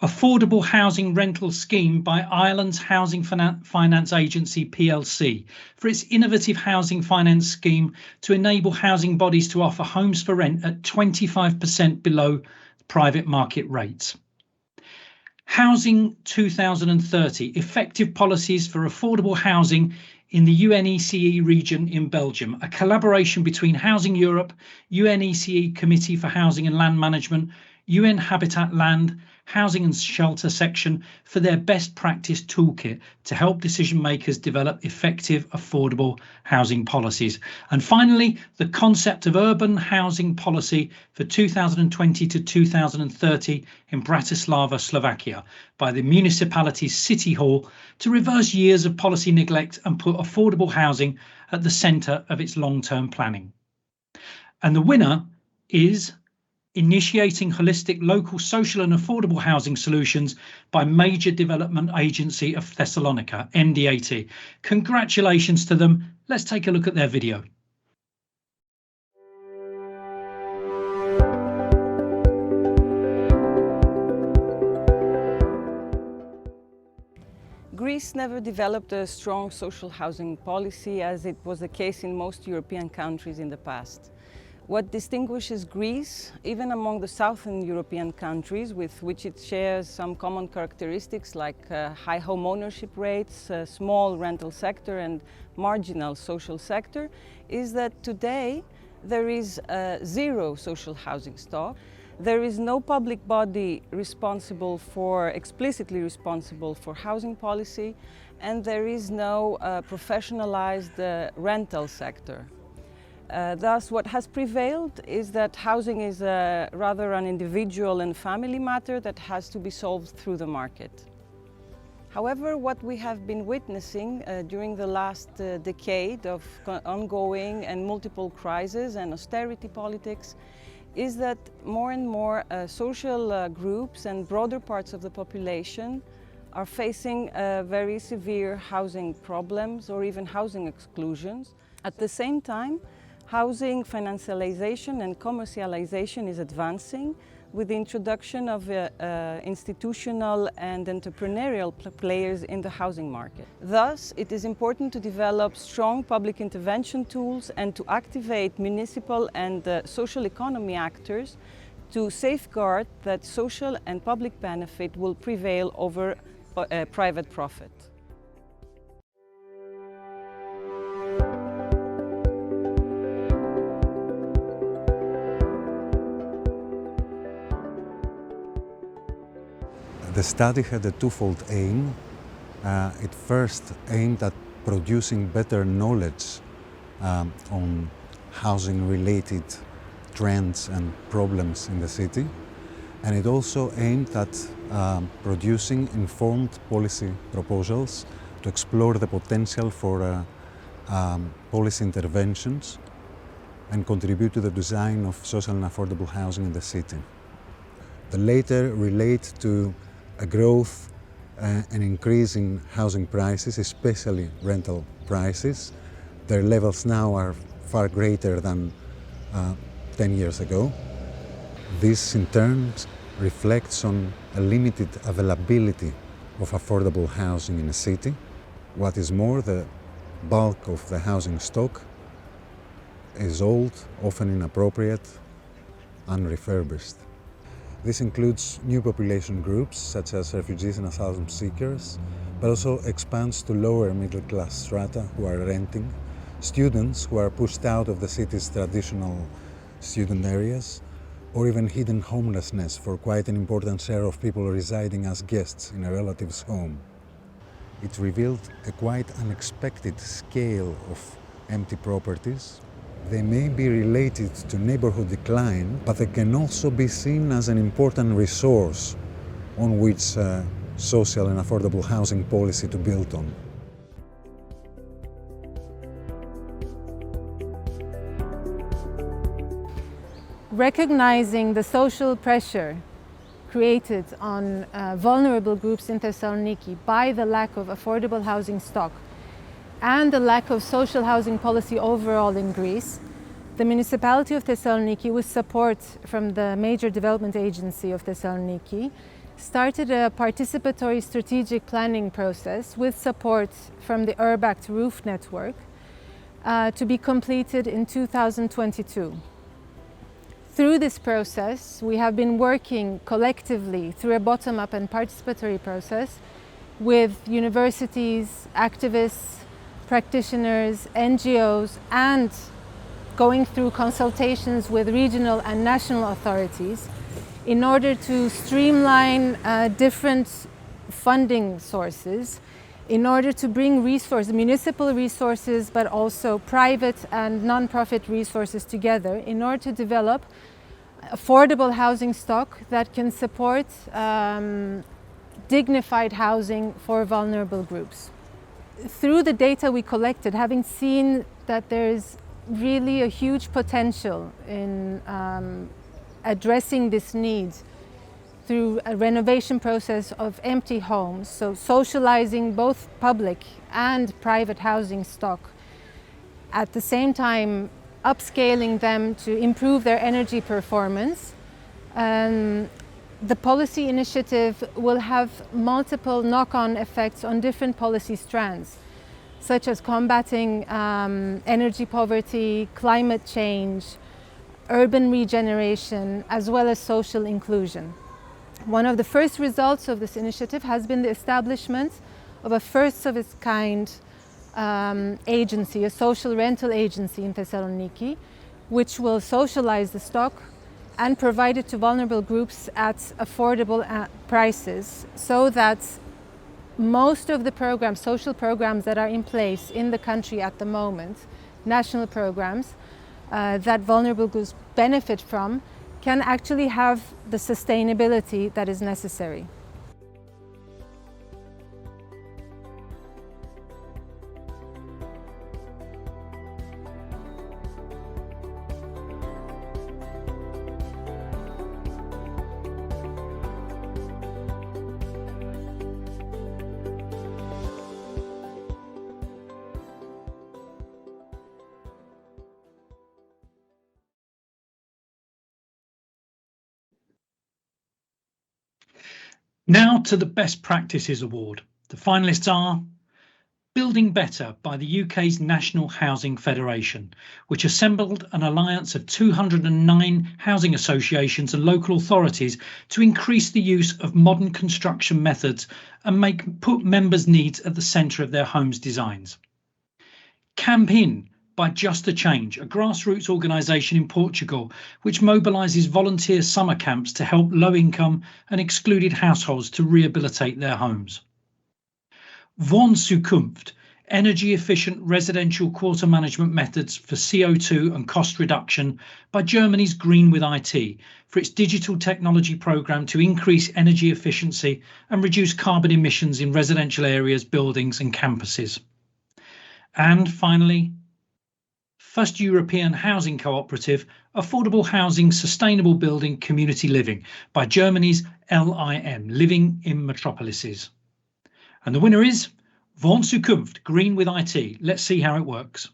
Affordable Housing Rental Scheme by Ireland's Housing Finance Agency plc for its innovative housing finance scheme to enable housing bodies to offer homes for rent at 25% below private market rates. Housing 2030, effective policies for affordable housing in the UNECE region in Belgium, a collaboration between Housing Europe, UNECE Committee for Housing and Land Management, UN Habitat Land, Housing and Shelter section for their best practice toolkit to help decision makers develop effective, affordable housing policies. And finally, the concept of urban housing policy for 2020 to 2030 in Bratislava, Slovakia, by the Municipalities City Hall to reverse years of policy neglect and put affordable housing at the centre of its long-term planning. And the winner is Initiating Holistic, Local, Social and Affordable Housing Solutions by Major Development Agency of Thessalonica, MDAT. Congratulations to them. Let's take a look at their video. Greece never developed a strong social housing policy, as it was the case in most European countries in the past. What distinguishes Greece, even among the Southern European countries, with which it shares some common characteristics like high homeownership rates, small rental sector and marginal social sector, is that today there is zero social housing stock. There is no public body explicitly responsible for housing policy, and there is no professionalized rental sector. Thus, what has prevailed is that housing is rather an individual and family matter that has to be solved through the market. However, what we have been witnessing during the last decade of ongoing and multiple crises and austerity politics is that more and more social groups and broader parts of the population are facing very severe housing problems or even housing exclusions. At the same time, housing financialization and commercialization is advancing with the introduction of institutional and entrepreneurial players in the housing market. Thus, it is important to develop strong public intervention tools and to activate municipal and social economy actors to safeguard that social and public benefit will prevail over private profit. The study had a twofold aim. It first aimed at producing better knowledge on housing-related trends and problems in the city. And it also aimed at producing informed policy proposals to explore the potential for policy interventions and contribute to the design of social and affordable housing in the city. The latter relate to a growth and increase in housing prices, especially rental prices. Their levels now are far greater than 10 years ago. This in turn reflects on a limited availability of affordable housing in a city. What is more, the bulk of the housing stock is old, often inappropriate, unrefurbished. This includes new population groups, such as refugees and asylum seekers, but also expands to lower middle-class strata who are renting, students who are pushed out of the city's traditional student areas, or even hidden homelessness for quite an important share of people residing as guests in a relative's home. It revealed a quite unexpected scale of empty properties. They may be related to neighborhood decline, but they can also be seen as an important resource on which social and affordable housing policy to build on. Recognizing the social pressure created on vulnerable groups in Thessaloniki by the lack of affordable housing stock and the lack of social housing policy overall in Greece, the Municipality of Thessaloniki, with support from the Major Development Agency of Thessaloniki, started a participatory strategic planning process with support from the Urbact Roof Network to be completed in 2022. Through this process, we have been working collectively through a bottom-up and participatory process with universities, activists, practitioners, NGOs, and going through consultations with regional and national authorities in order to streamline different funding sources, in order to bring resources, municipal resources, but also private and non-profit resources together in order to develop affordable housing stock that can support dignified housing for vulnerable groups. Through the data we collected, having seen that there's really a huge potential in addressing this need through a renovation process of empty homes, so socializing both public and private housing stock, at the same time upscaling them to improve their energy performance. The policy initiative will have multiple knock-on effects on different policy strands, such as combating energy poverty, climate change, urban regeneration, as well as social inclusion. One of the first results of this initiative has been the establishment of a first-of-its-kind agency, a social rental agency in Thessaloniki, which will socialize the stock and provide it to vulnerable groups at affordable prices, so that most of the programs, social programs that are in place in the country at the moment, national programs that vulnerable groups benefit from, can actually have the sustainability that is necessary. Now to the Best Practices Award. The finalists are Building Better by the UK's National Housing Federation, which assembled an alliance of 209 housing associations and local authorities to increase the use of modern construction methods and put members' needs at the centre of their homes' designs. Camp In by Just a Change, a grassroots organisation in Portugal which mobilises volunteer summer camps to help low-income and excluded households to rehabilitate their homes. Von Zukunft, energy-efficient residential quarter management methods for CO2 and cost reduction by Germany's Green with IT for its digital technology programme to increase energy efficiency and reduce carbon emissions in residential areas, buildings and campuses. And finally, First European Housing Cooperative, Affordable Housing, Sustainable Building, Community Living by Germany's LIM, Living in Metropolises. And the winner is Von Zukunft, Green with IT. Let's see how it works.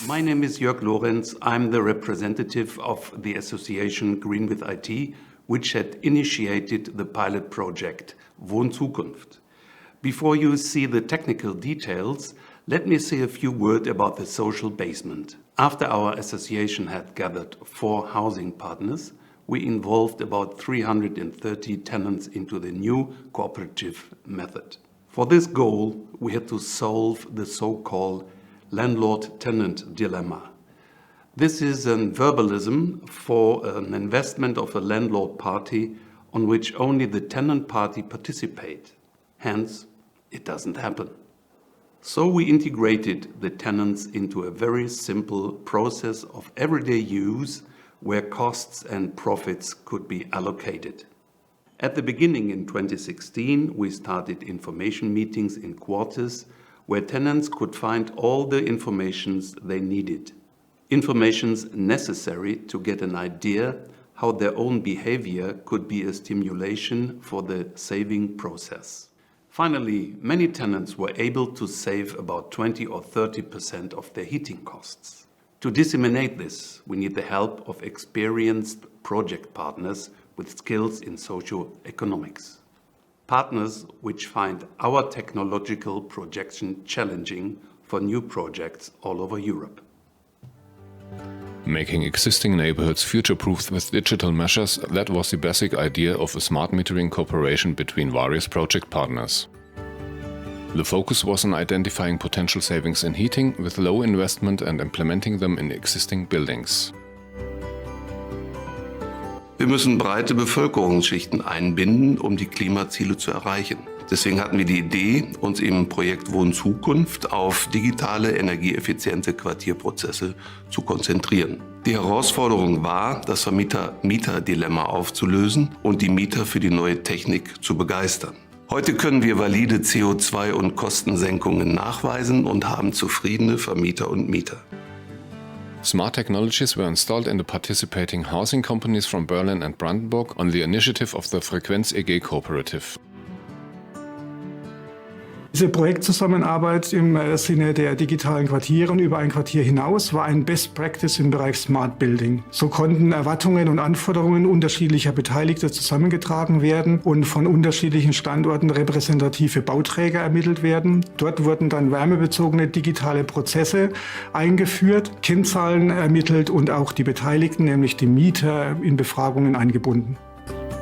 My name is Jörg Lorenz. I'm the representative of the association Green with IT, which had initiated the pilot project Wohn Zukunft. Before you see the technical details, let me say a few words about the social basement. After our association had gathered 4 housing partners, we involved about 330 tenants into the new cooperative method. For this goal, we had to solve the so-called landlord-tenant dilemma. This is a verbalism for an investment of a landlord party on which only the tenant party participate. Hence, it doesn't happen. So we integrated the tenants into a very simple process of everyday use where costs and profits could be allocated. At the beginning in 2016, we started information meetings in quarters where tenants could find all the informations they needed. Informations necessary to get an idea how their own behavior could be a stimulation for the saving process. Finally, many tenants were able to save about 20 or 30% of their heating costs. To disseminate this, we need the help of experienced project partners with skills in socio-economics. Partners which find our technological projection challenging for new projects all over Europe. Making existing neighborhoods future-proof with digital measures, that was the basic idea of a smart metering cooperation between various project partners. The focus was on identifying potential savings in heating with low investment and implementing them in existing buildings. Wir müssen breite Bevölkerungsschichten einbinden, um die Klimaziele zu erreichen. Deswegen hatten wir die Idee, uns im Projekt Wohnzukunft auf digitale, energieeffiziente Quartierprozesse zu konzentrieren. Die Herausforderung war, das Vermieter-Mieter-Dilemma aufzulösen und die Mieter für die neue Technik zu begeistern. Heute können wir valide CO2- und Kostensenkungen nachweisen und haben zufriedene Vermieter und Mieter. Smart technologies were installed in the participating housing companies from Berlin and Brandenburg on the initiative of the Frequenz EG Cooperative. Diese Projektzusammenarbeit im Sinne der digitalen Quartiere und über ein Quartier hinaus war ein Best Practice im Bereich Smart Building. So konnten Erwartungen und Anforderungen unterschiedlicher Beteiligter zusammengetragen werden und von unterschiedlichen Standorten repräsentative Bauträger ermittelt werden. Dort wurden dann wärmebezogene digitale Prozesse eingeführt, Kennzahlen ermittelt und auch die Beteiligten, nämlich die Mieter, in Befragungen eingebunden.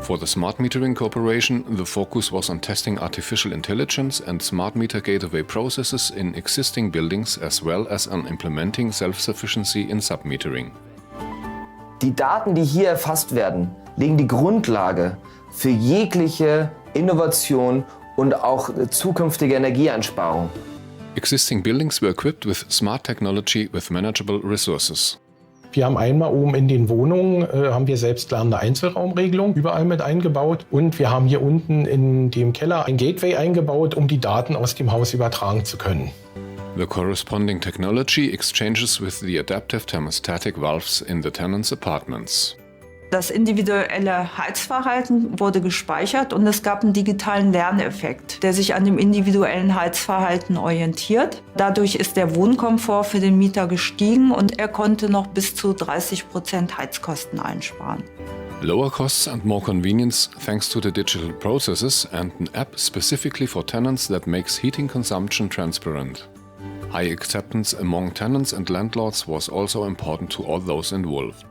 For the Smart Metering Cooperation, the focus was on testing artificial intelligence and smart meter gateway processes in existing buildings as well as on implementing self-sufficiency in submetering. Die Daten, die hier erfasst werden, legen die Grundlage für jegliche Innovation und auch zukünftige Energieeinsparung. Existing buildings were equipped with smart technology with manageable resources. Wir haben einmal oben in den Wohnungen haben wir selbstlernende Einzelraumregelung überall mit eingebaut und wir haben hier unten in dem Keller ein Gateway eingebaut, um die Daten aus dem Haus übertragen zu können. The corresponding technology exchanges with the adaptive thermostatic valves in the tenants' apartments. Das individuelle Heizverhalten wurde gespeichert und es gab einen digitalen Lerneffekt, der sich an dem individuellen Heizverhalten orientiert. Dadurch ist der Wohnkomfort für den Mieter gestiegen und er konnte noch bis zu 30% Heizkosten einsparen. Lower costs and more convenience thanks to the digital processes and an app specifically for tenants that makes heating consumption transparent. High acceptance among tenants and landlords was also important to all those involved.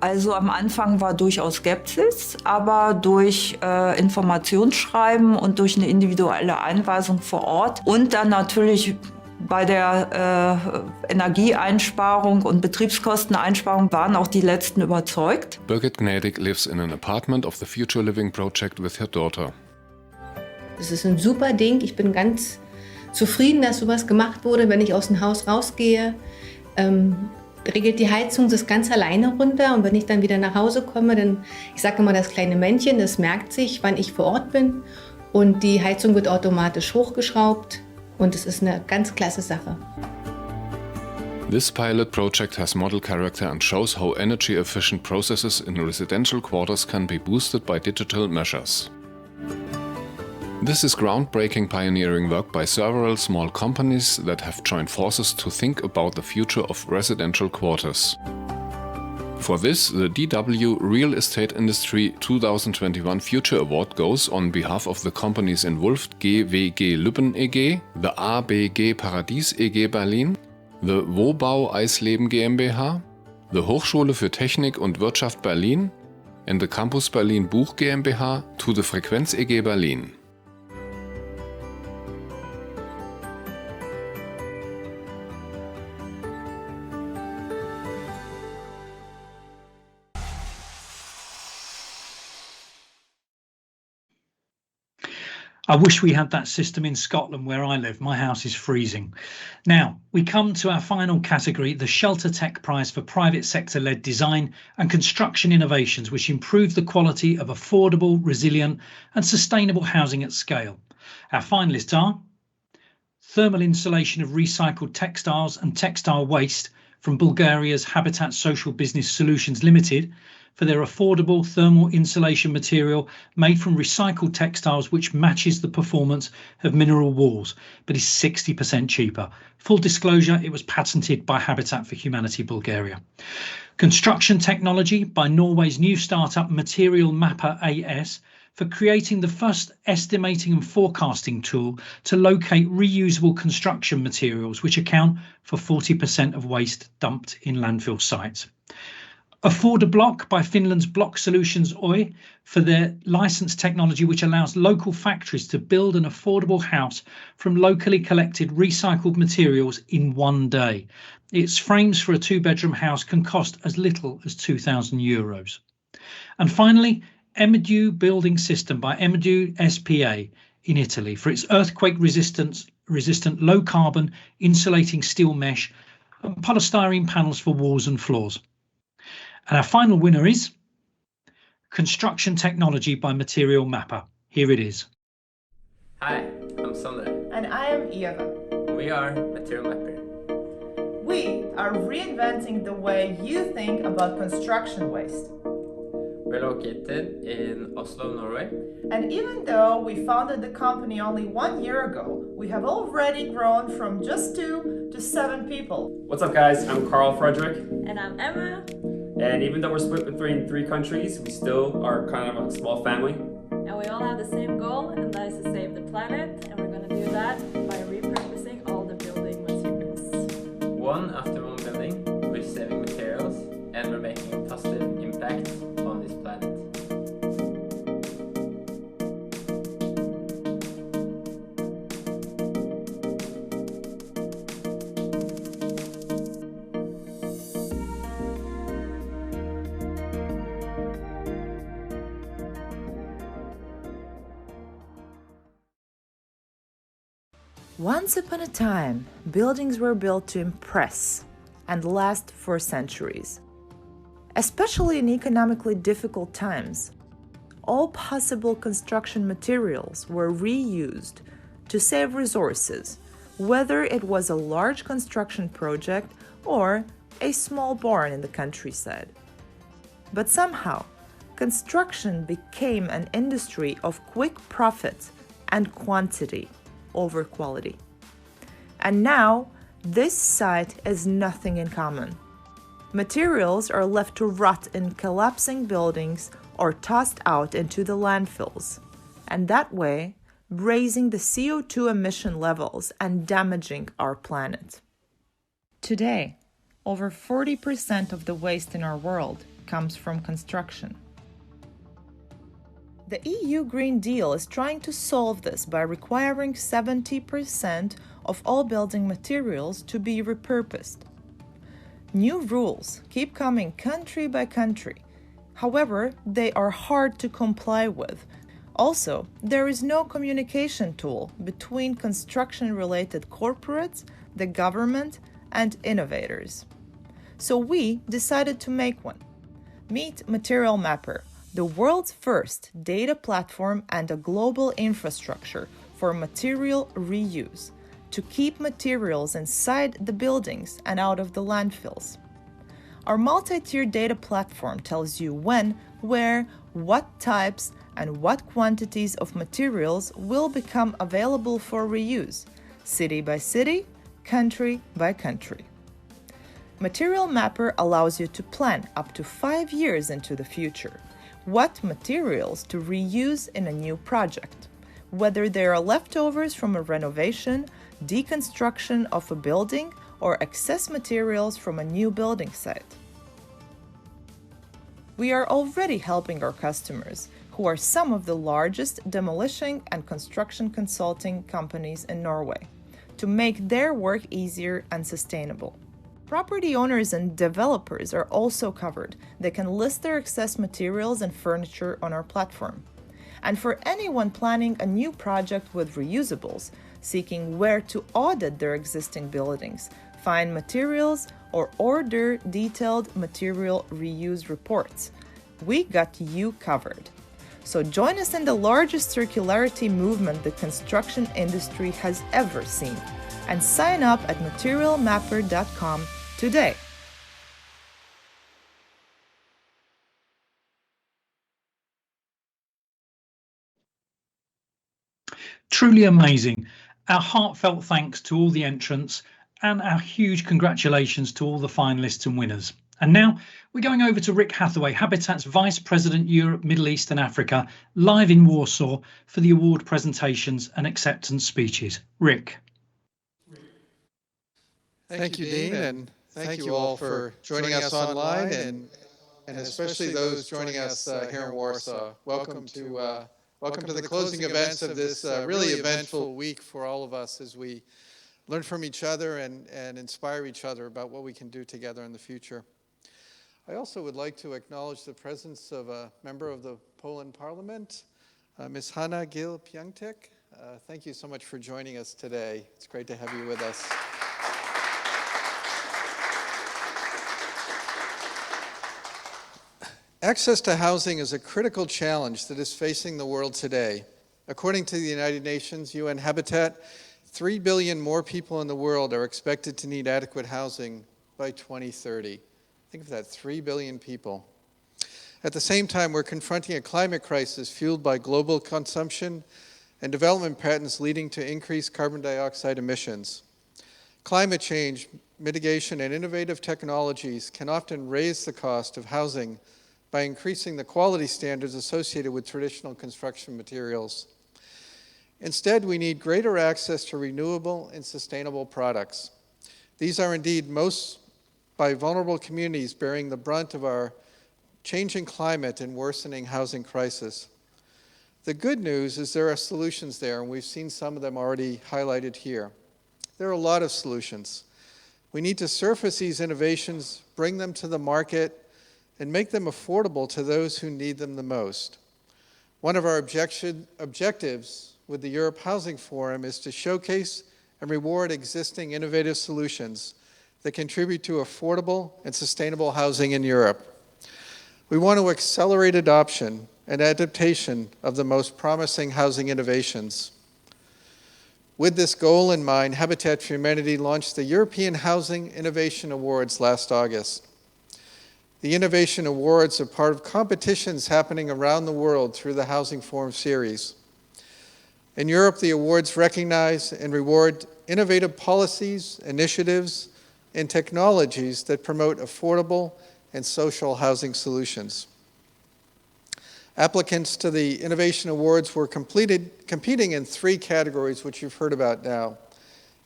Also am Anfang war durchaus Skepsis, aber durch Informationsschreiben und durch eine individuelle Einweisung vor Ort und dann natürlich bei der Energieeinsparung und Betriebskosteneinsparung waren auch die Letzten überzeugt. Birgit Gnädig lives in an apartment of the Future Living Project with her daughter. Das ist ein super Ding. Ich bin ganz zufrieden, dass sowas gemacht wurde. Wenn ich aus dem Haus rausgehe, regelt die Heizung das ganz alleine runter und wenn ich dann wieder nach Hause komme, dann, ich sage immer, das kleine Männchen, das merkt sich, wann ich vor Ort bin und die Heizung wird automatisch hochgeschraubt und es ist eine ganz klasse Sache. This pilot project has model character and shows how energy-efficient processes in residential quarters can be boosted by digital measures. This is groundbreaking pioneering work by several small companies that have joined forces to think about the future of residential quarters. For this, the DW Real Estate Industry 2021 Future Award goes on behalf of the companies involved GWG Lübben EG, the ABG Paradies EG Berlin, the Wobau Eisleben GmbH, the Hochschule für Technik und Wirtschaft Berlin, and the Campus Berlin Buch GmbH to the Frequenz EG Berlin. I wish we had that system in Scotland where I live. My house is freezing. Now, we come to our final category, the Shelter Tech Prize for private sector-led design and construction innovations which improve the quality of affordable, resilient and sustainable housing at scale. Our finalists are thermal insulation of recycled textiles and textile waste from Bulgaria's Habitat Social Business Solutions Limited, for their affordable thermal insulation material made from recycled textiles which matches the performance of mineral walls, but is 60% cheaper. Full disclosure, it was patented by Habitat for Humanity Bulgaria. Construction technology by Norway's new startup Material Mapper AS for creating the first estimating and forecasting tool to locate reusable construction materials which account for 40% of waste dumped in landfill sites. Affordablock by Finland's Block Solutions Oy for their licensed technology which allows local factories to build an affordable house from locally collected recycled materials in one day. Its frames for a 2-bedroom house can cost as little as €2,000. And finally, Emedu Building System by Emedu SPA in Italy for its earthquake resistant low carbon insulating steel mesh and polystyrene panels for walls and floors. And our final winner is Construction Technology by Material Mapper. Here it is. Hi, I'm Sondre. And I am Eva. We are Material Mapper. We are reinventing the way you think about construction waste. We're located in Oslo, Norway. And even though we founded the company only 1 year ago, we have already grown from just 2 to 7 people. What's up guys, I'm Carl Frederick. And I'm Emma. And even though we're split between 3 countries, we still are kind of a small family. And we all have the same goal, and that is to save the planet. And we're going to do that by repurposing all the building materials. One after one building, we're saving materials, and we're making a positive impact on this planet. Once upon a time, buildings were built to impress and last for centuries. Especially in economically difficult times, all possible construction materials were reused to save resources, whether it was a large construction project or a small barn in the countryside. But somehow, construction became an industry of quick profit and quantity over quality. And now, this site is nothing in common. Materials are left to rot in collapsing buildings or tossed out into the landfills, and that way, raising the CO2 emission levels and damaging our planet. Today, over 40% of the waste in our world comes from construction. The EU Green Deal is trying to solve this by requiring 70% of all building materials to be repurposed. New rules keep coming country by country. However, they are hard to comply with. Also, there is no communication tool between construction-related corporates, the government, and innovators. So we decided to make one. Meet Material Mapper, the world's first data platform and a global infrastructure for material reuse, to keep materials inside the buildings and out of the landfills. Our multi-tier data platform tells you when, where, what types, and what quantities of materials will become available for reuse, city by city, country by country. Material Mapper allows you to plan up to 5 years into the future what materials to reuse in a new project, whether they are leftovers from a renovation, deconstruction of a building, or excess materials from a new building site. We are already helping our customers, who are some of the largest demolition and construction consulting companies in Norway, to make their work easier and sustainable. Property owners and developers are also covered. They can list their excess materials and furniture on our platform. And for anyone planning a new project with reusables, seeking where to audit their existing buildings, find materials, or order detailed material reuse reports, we got you covered. So join us in the largest circularity movement the construction industry has ever seen, and sign up at materialmapper.com today. Truly amazing. Our heartfelt thanks to all the entrants and our huge congratulations to all the finalists and winners. And now we're going over to Rick Hathaway, Habitat's Vice President Europe, Middle East and Africa, live in Warsaw for the award presentations and acceptance speeches. Rick. Thank you, Dean, and thank you all for joining us online and especially those joining us here in Warsaw. Welcome to the closing events of this really eventful week for all of us as we learn from each other and inspire each other about what we can do together in the future. I also would like to acknowledge the presence of a member of the Poland Parliament, Ms. Hanna Gil-Piątek. Thank you so much for joining us today. It's great to have you with us. Access to housing is a critical challenge that is facing the world today. According to the United Nations UN Habitat, 3 billion more people in the world are expected to need adequate housing by 2030. Think of that, 3 billion people. At the same time, we're confronting a climate crisis fueled by global consumption and development patterns leading to increased carbon dioxide emissions. Climate change, mitigation, and innovative technologies can often raise the cost of housing by increasing the quality standards associated with traditional construction materials. Instead, we need greater access to renewable and sustainable products. These are indeed most by vulnerable communities bearing the brunt of our changing climate and worsening housing crisis. The good news is there are solutions there, and we've seen some of them already highlighted here. There are a lot of solutions. We need to surface these innovations, bring them to the market, and make them affordable to those who need them the most. One of our objectives with the Europe Housing Forum is to showcase and reward existing innovative solutions that contribute to affordable and sustainable housing in Europe. We want to accelerate adoption and adaptation of the most promising housing innovations. With this goal in mind, Habitat for Humanity launched the European Housing Innovation Awards last August. The Innovation Awards are part of competitions happening around the world through the Housing Forum series. In Europe, the awards recognize and reward innovative policies, initiatives, and technologies that promote affordable and social housing solutions. Applicants to the Innovation Awards were competing in 3 categories, which you've heard about now.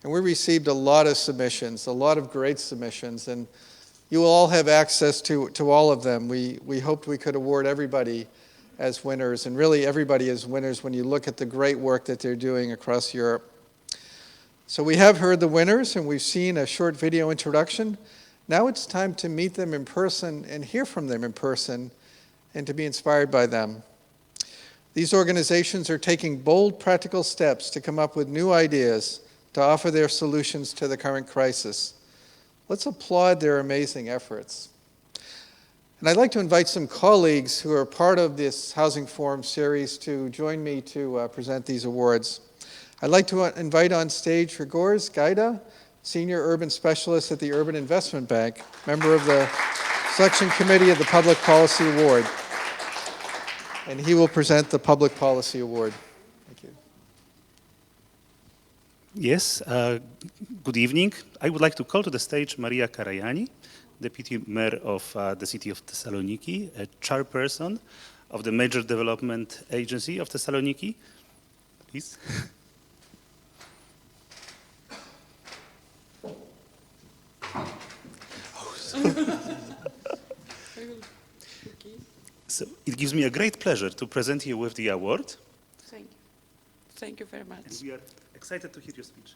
And we received a lot of submissions, a lot of great submissions, and you will all have access to all of them. We hoped we could award everybody as winners, and really everybody is winners when you look at the great work that they're doing across Europe. So we have heard the winners, and we've seen a short video introduction. Now it's time to meet them in person and hear from them in person and to be inspired by them. These organizations are taking bold, practical steps to come up with new ideas to offer their solutions to the current crisis. Let's applaud their amazing efforts. And I'd like to invite some colleagues who are part of this Housing Forum series to join me to present these awards. I'd like to invite on stage Rigors Gaida, Senior Urban Specialist at the Urban Investment Bank, member of the Selection Committee of the Public Policy Award. And he will present the Public Policy Award. Thank you. Yes, good evening. I would like to call to the stage Maria Karajani, Deputy Mayor of the city of Thessaloniki, a chairperson of the Major Development Agency of Thessaloniki. Please. So it gives me a great pleasure to present you with the award. Thank you. Thank you very much. And we are excited to hear your speech.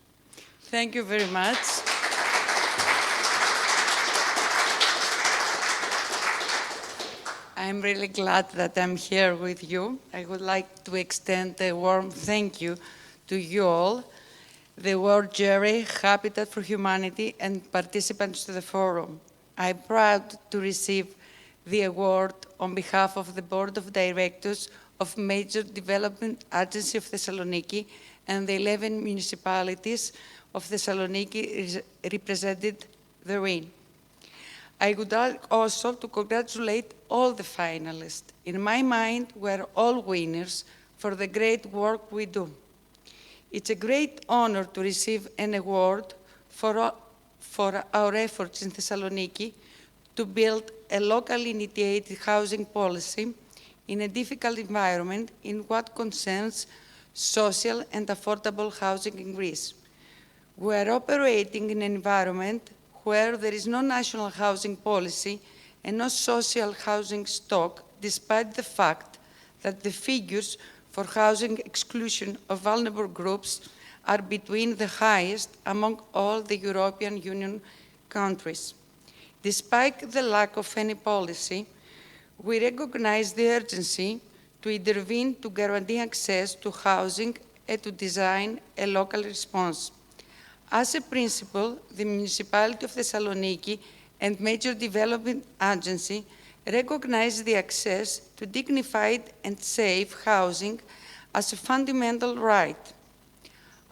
Thank you very much. I'm really glad that I'm here with you. I would like to extend a warm thank you to you all, the World Jury, Habitat for Humanity, and participants to the forum. I'm proud to receive the award on behalf of the Board of Directors of Major Development Agency of Thessaloniki and the 11 municipalities of Thessaloniki represented therein. I would like also to congratulate all the finalists. In my mind, we're all winners for the great work we do. It's a great honor to receive an award for our efforts in Thessaloniki to build a locally initiated housing policy in a difficult environment in what concerns social and affordable housing in Greece. We are operating in an environment where there is no national housing policy and no social housing stock, despite the fact that the figures for housing exclusion of vulnerable groups are between the highest among all the European Union countries. Despite the lack of any policy, we recognize the urgency to intervene to guarantee access to housing and to design a local response. As a principle, the Municipality of Thessaloniki and Major Development Agency recognize the access to dignified and safe housing as a fundamental right.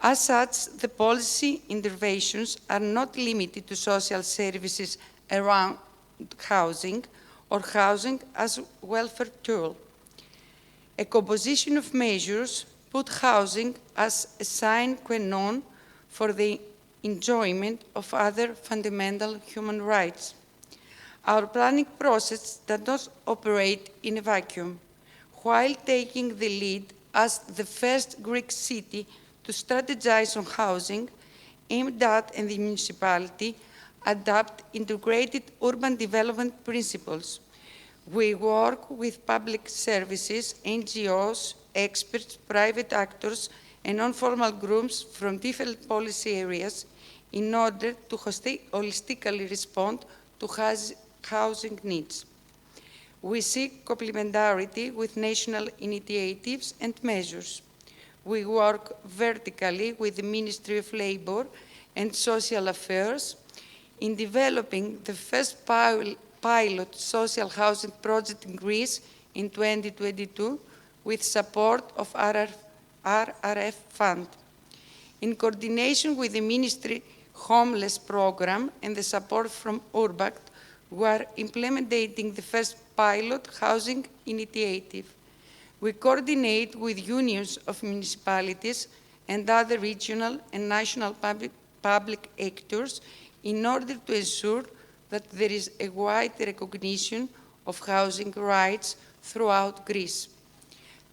As such, the policy interventions are not limited to social services around housing or housing as a welfare tool. A composition of measures put housing as a sine qua non for the enjoyment of other fundamental human rights. Our planning process does not operate in a vacuum. While taking the lead as the first Greek city to strategize on housing, MDOT and the municipality adopt integrated urban development principles. We work with public services, NGOs, experts, private actors, and non-formal groups from different policy areas in order to holistically respond to housing needs. We seek complementarity with national initiatives and measures. We work vertically with the Ministry of Labor and Social Affairs in developing the first pilot social housing project in Greece in 2022 with support of RRF Fund. In coordination with the Ministry Homeless Program and the support from URBACT, we are implementing the first pilot housing initiative. We coordinate with unions of municipalities and other regional and national public actors in order to ensure that there is a wide recognition of housing rights throughout Greece.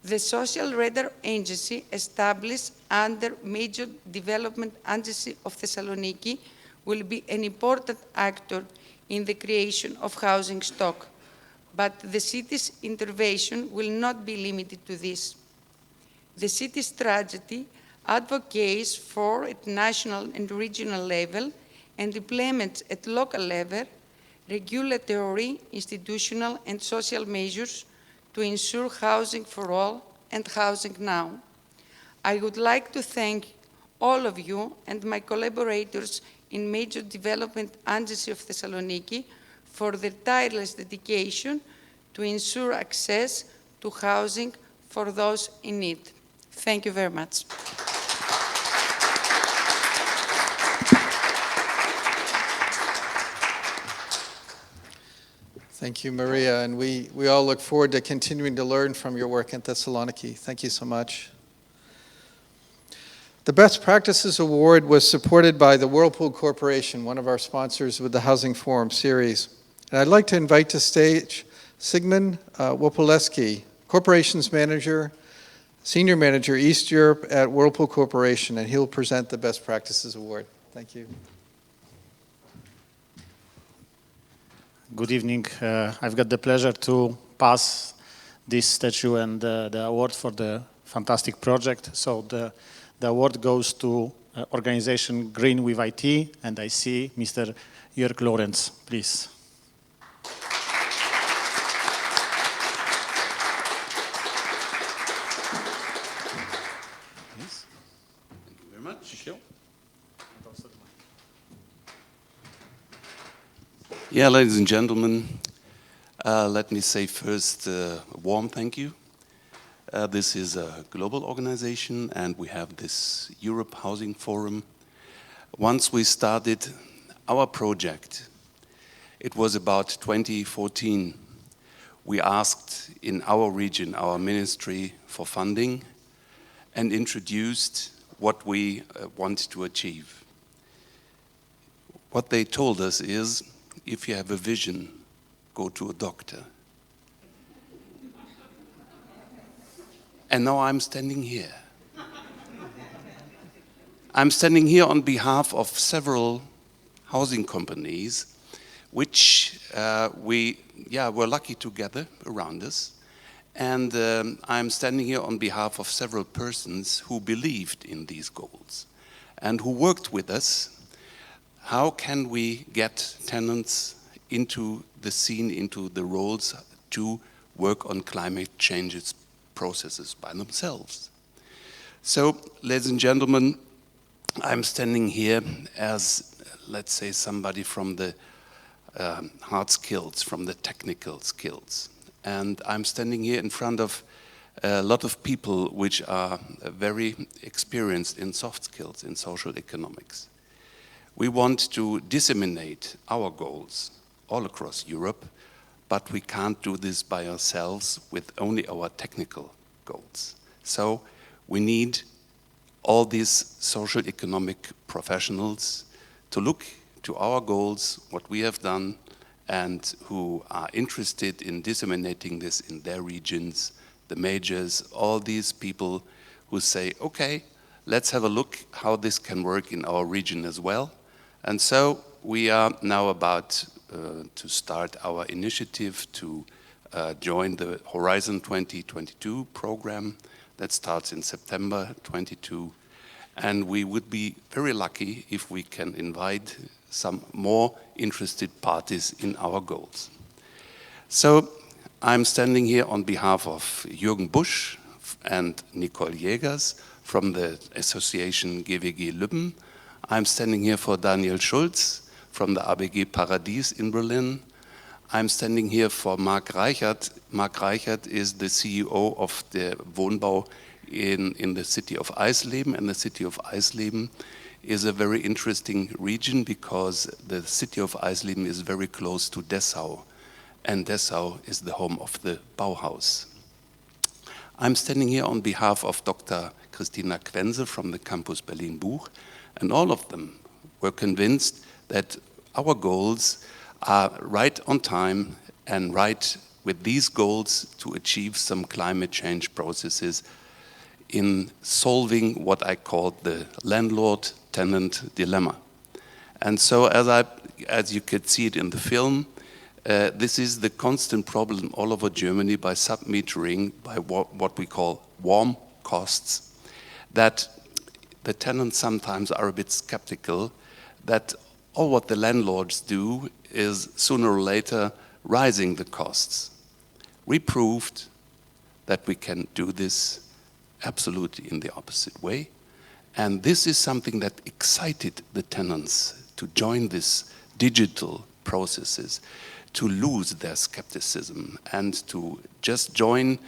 The Social Radar Agency, established under Major Development Agency of Thessaloniki, will be an important actor in the creation of housing stock, but the city's intervention will not be limited to this. The city's strategy advocates for at national and regional level and implements at local level regulatory, institutional, and social measures to ensure housing for all and housing now. I would like to thank all of you and my collaborators in Major Development Agency of Thessaloniki for their tireless dedication to ensure access to housing for those in need. Thank you very much. Thank you, Maria, and we all look forward to continuing to learn from your work in Thessaloniki. Thank you so much. The Best Practices Award was supported by the Whirlpool Corporation, one of our sponsors with the Housing Forum series. And I'd like to invite to stage Sigmund Wopoleski, Corporations Manager, Senior Manager, East Europe at Whirlpool Corporation, and he'll present the Best Practices Award. Thank you. Good evening. I've got the pleasure to pass this statue and the award for the fantastic project. So the award goes to organization Green with IT, and I see Mr. Jörg Lorenz, please. Yeah, ladies and gentlemen, let me say first a warm thank you. This is a global organization and we have this Europe Housing Forum. Once we started our project, it was about 2014. We asked in our region, our ministry, for funding and introduced what we want to achieve. What they told us is, if you have a vision, go to a doctor. And now I'm standing here. I'm standing here on behalf of several housing companies, which were lucky to gather around us. And I'm standing here on behalf of several persons who believed in these goals and who worked with us. How can we get tenants into the scene, into the roles to work on climate change processes by themselves? So, ladies and gentlemen, I'm standing here as, let's say, somebody from the hard skills, from the technical skills. And I'm standing here in front of a lot of people which are very experienced in soft skills, in social economics. We want to disseminate our goals all across Europe, but we can't do this by ourselves with only our technical goals. So we need all these social economic professionals to look to our goals, what we have done, and who are interested in disseminating this in their regions, the majors, all these people who say, okay, let's have a look how this can work in our region as well. And so we are now about to start our initiative to join the Horizon 2022 program that starts in September 22. And we would be very lucky if we can invite some more interested parties in our goals. So I'm standing here on behalf of Jürgen Busch and Nicole Jägers from the association GWG Lübben. I'm standing here for Daniel Schulz from the ABG Paradies in Berlin. I'm standing here for Mark Reichert. Mark Reichert is the CEO of the Wohnbau in the city of Eisleben, and the city of Eisleben is a very interesting region because the city of Eisleben is very close to Dessau, and Dessau is the home of the Bauhaus. I'm standing here on behalf of Dr. Christina Quense from the Campus Berlin-Buch, and all of them were convinced that our goals are right on time and right with these goals to achieve some climate change processes in solving what I call the landlord-tenant dilemma. And so as you could see it in the film, this is the constant problem all over Germany by submetering, by what we call warm costs, that the tenants sometimes are a bit skeptical that all what the landlords do is sooner or later rising the costs. We proved that we can do this absolutely in the opposite way. And this is something that excited the tenants to join these digital processes, to lose their skepticism and to just join,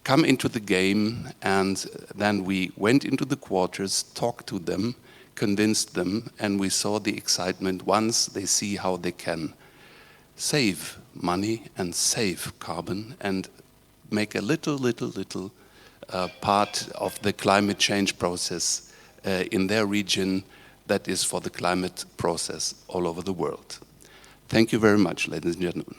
come into the game. And then we went into the quarters, talked to them, convinced them, and we saw the excitement once they see how they can save money and save carbon and make a little part of the climate change process in their region that is for the climate process all over the world. Thank you very much, ladies and gentlemen.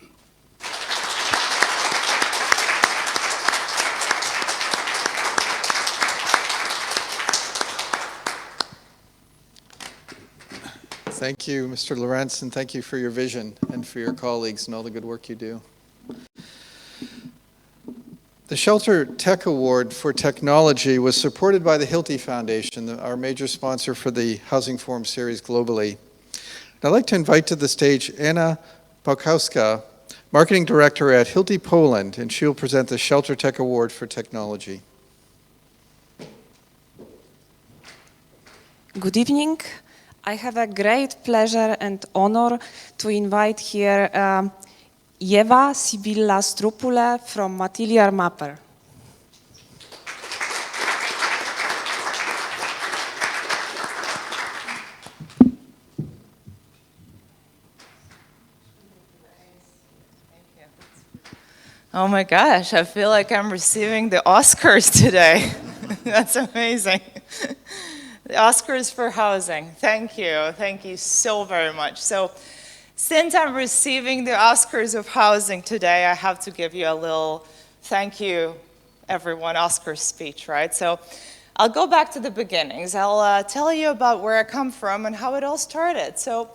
Thank you, Mr. Lorenz, and thank you for your vision and for your colleagues and all the good work you do. The Shelter Tech Award for Technology was supported by the Hilti Foundation, our major sponsor for the Housing Forum series globally. And I'd like to invite to the stage Anna Pałkowska, Marketing Director at Hilti Poland, and she'll present the Shelter Tech Award for Technology. Good evening. I have a great pleasure and honor to invite here Eva Sibilla Strupule from Material Mapper. Oh my gosh, I feel like I'm receiving the Oscars today. That's amazing. The Oscars for housing. Thank you so very much. So since I'm receiving the Oscars of housing today, I have to give you a little thank you, everyone, Oscar speech, right? So I'll go back to the beginnings. I'll tell you about where I come from and how it all started. So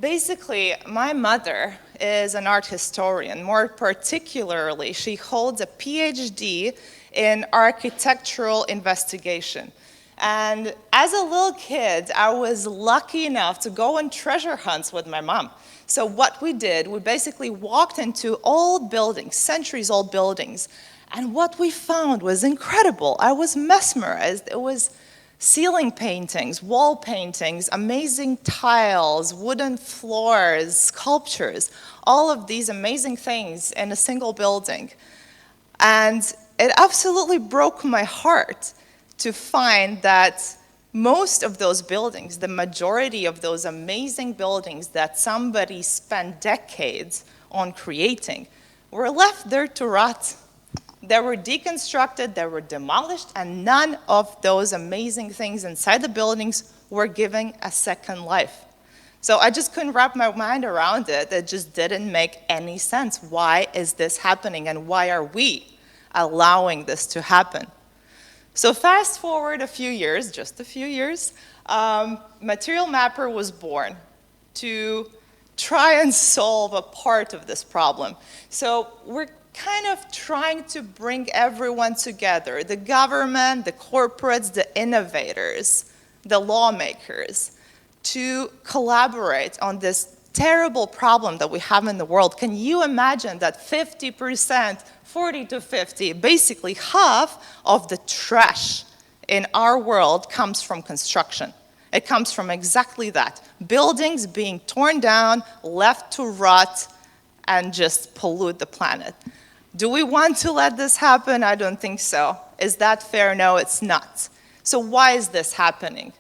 basically, my mother is an art historian. More particularly, she holds a PhD in architectural investigation. And as a little kid, I was lucky enough to go on treasure hunts with my mom. So what we did, we basically walked into old buildings, centuries-old buildings, and what we found was incredible. I was mesmerized. It was ceiling paintings, wall paintings, amazing tiles, wooden floors, sculptures, all of these amazing things in a single building. And it absolutely broke my heart to find that most of those buildings, the majority of those amazing buildings that somebody spent decades on creating, were left there to rot. They were deconstructed, they were demolished, and none of those amazing things inside the buildings were given a second life. So I just couldn't wrap my mind around it. It just didn't make any sense. Why is this happening, and why are we allowing this to happen? So fast forward a few years, just a few years, Material Mapper was born to try and solve a part of this problem. So we're kind of trying to bring everyone together, the government, the corporates, the innovators, the lawmakers, to collaborate on this terrible problem that we have in the world. Can you imagine that 50%, 40 to 50, basically half of the trash in our world comes from construction? It comes from exactly that. Buildings being torn down, left to rot, and just pollute the planet. Do we want to let this happen? I don't think so. Is that fair? No, it's not. So why is this happening?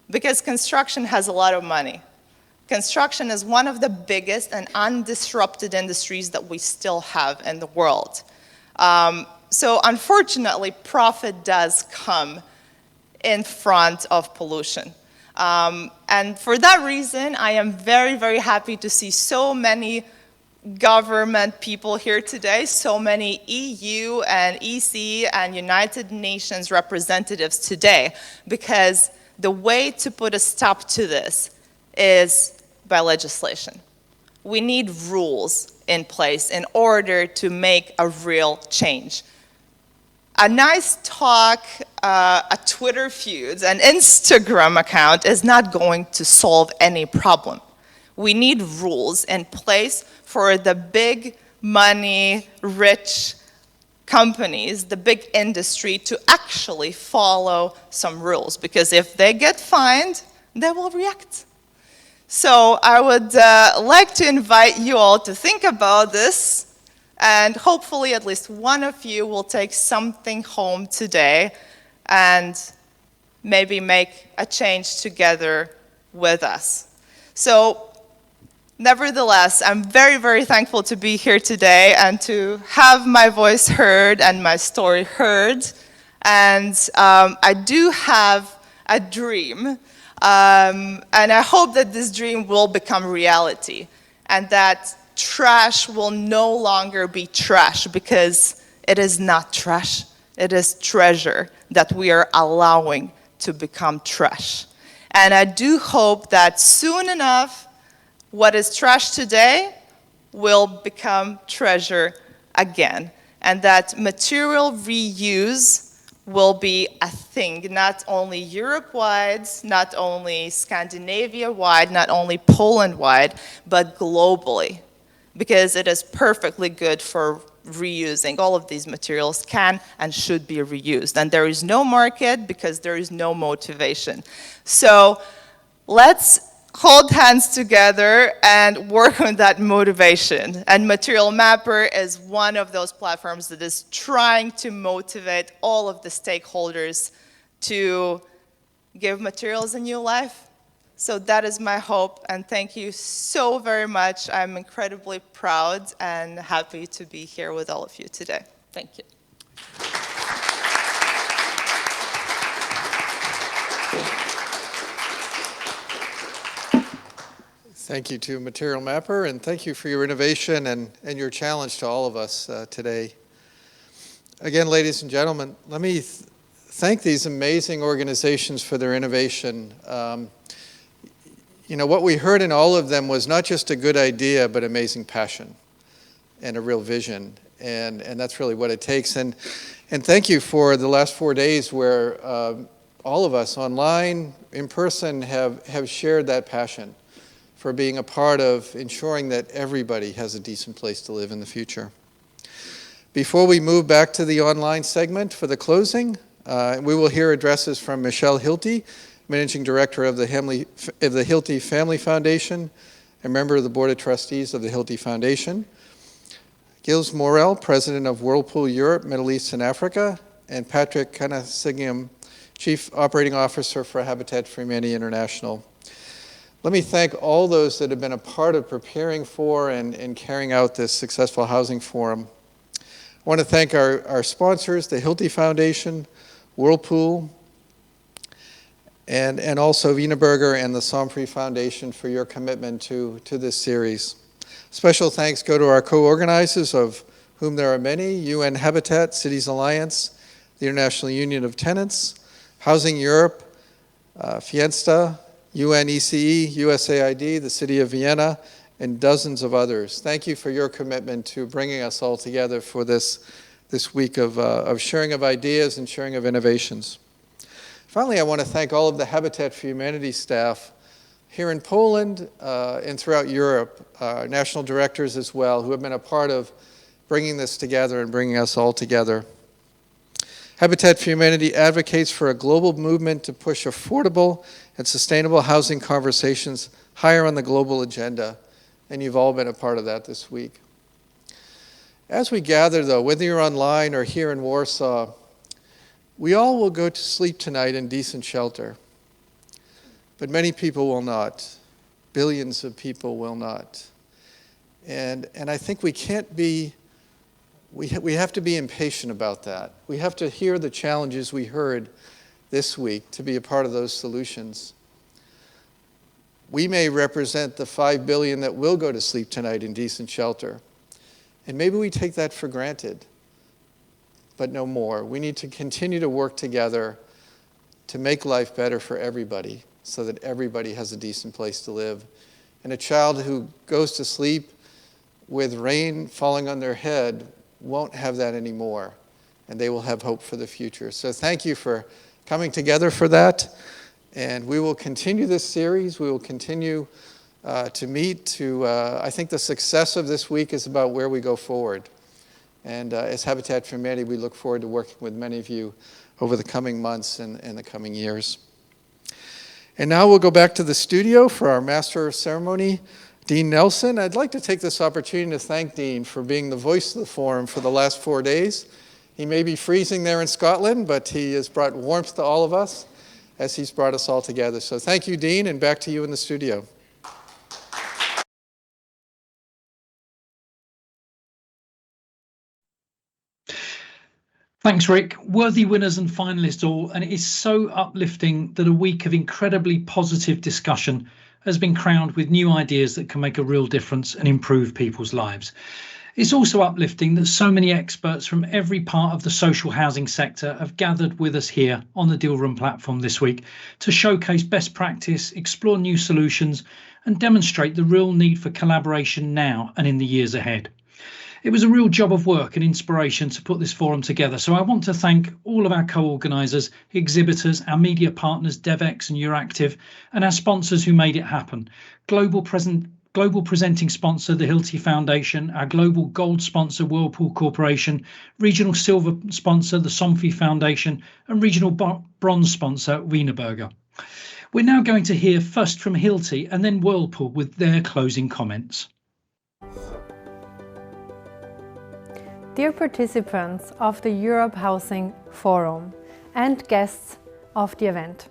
Because construction has a lot of money. Construction is one of the biggest and undisrupted industries that we still have in the world. So unfortunately, profit does come in front of pollution. And for that reason, I am very, very happy to see so many government people here today, so many EU and EC and United Nations representatives today, because the way to put a stop to this is by legislation. We need rules in place in order to make a real change. A nice talk, a Twitter feud, an Instagram account is not going to solve any problem. We need rules in place for the big money, rich companies, the big industry, to actually follow some rules, because if they get fined, they will react. So I would like to invite you all to think about this, and hopefully at least one of you will take something home today and maybe make a change together with us. So nevertheless, I'm very, very thankful to be here today and to have my voice heard and my story heard. And I do have a dream, and I hope that this dream will become reality, and that trash will no longer be trash, because it is not trash. It is treasure that we are allowing to become trash. And I do hope that soon enough, what is trash today will become treasure again, and that material reuse will be a thing, not only Europe-wide, not only Scandinavia-wide, not only Poland-wide, but globally, because it is perfectly good for reusing. All of these materials can and should be reused. And there is no market because there is no motivation. So let's hold hands together and work on that motivation. And Material Mapper is one of those platforms that is trying to motivate all of the stakeholders to give materials a new life. So that is my hope, and thank you so very much. I'm incredibly proud and happy to be here with all of you today. Thank you. Thank you to Material Mapper, and thank you for your innovation and your challenge to all of us today. Again, ladies and gentlemen, let me thank these amazing organizations for their innovation. You know, what we heard in all of them was not just a good idea, but amazing passion and a real vision. And that's really what it takes. And thank you for the last 4 days where all of us online, in person, have shared that passion for being a part of ensuring that everybody has a decent place to live in the future. Before we move back to the online segment for the closing, we will hear addresses from Michelle Hilty, Managing Director of the Hilty Family Foundation, a member of the Board of Trustees of the Hilty Foundation, Gilles Morel, President of Whirlpool Europe, Middle East and Africa, and Patrick Kanasigiam, Chief Operating Officer for Habitat for Humanity International. Let me thank all those that have been a part of preparing for and carrying out this successful housing forum. I want to thank our sponsors, the Hilty Foundation, Whirlpool, and also Wienerberger and the Somfrey Foundation for your commitment to this series. Special thanks go to our co-organizers, of whom there are many: UN Habitat, Cities Alliance, the International Union of Tenants, Housing Europe, Fiesta, UN ECE, USAID, the City of Vienna, and dozens of others. Thank you for your commitment to bringing us all together for this week of sharing of ideas and sharing of innovations. Finally, I want to thank all of the Habitat for Humanity staff here in Poland and throughout Europe, national directors as well, who have been a part of bringing this together and bringing us all together. Habitat for Humanity advocates for a global movement to push affordable and sustainable housing conversations higher on the global agenda, and you've all been a part of that this week. As we gather, though, whether you're online or here in Warsaw, we all will go to sleep tonight in decent shelter, but many people will not. Billions of people will not. And I think we can't be, we have to be impatient about that. We have to hear the challenges we heard this week to be a part of those solutions. We may represent the 5 billion that will go to sleep tonight in decent shelter. And maybe we take that for granted, but no more. We need to continue to work together to make life better for everybody so that everybody has a decent place to live. And a child who goes to sleep with rain falling on their head won't have that anymore, and they will have hope for the future. So thank you for coming together for that. And we will continue this series. We will continue to meet. I think the success of this week is about where we go forward. And as Habitat for Humanity, we look forward to working with many of you over the coming months and the coming years. And now we'll go back to the studio for our Master of Ceremony, Dean Nelson. I'd like to take this opportunity to thank Dean for being the voice of the forum for the last 4 days. He may be freezing there in Scotland, but he has brought warmth to all of us as he's brought us all together. So thank you, Dean, and back to you in the studio. Thanks, Rick. Worthy winners and finalists all, and it is so uplifting that a week of incredibly positive discussion has been crowned with new ideas that can make a real difference and improve people's lives. It's also uplifting that so many experts from every part of the social housing sector have gathered with us here on the Deal Room platform this week to showcase best practice, explore new solutions, and demonstrate the real need for collaboration now and in the years ahead. It was a real job of work and inspiration to put this forum together, so I want to thank all of our co-organisers, exhibitors, our media partners, DevX and Euractiv, and our sponsors who made it happen. Global global presenting sponsor, the Hilti Foundation, our global gold sponsor, Whirlpool Corporation, regional silver sponsor, the Somfy Foundation, and regional bronze sponsor, Wienerberger. We're now going to hear first from Hilti and then Whirlpool with their closing comments. Dear participants of the Europe Housing Forum and guests of the event,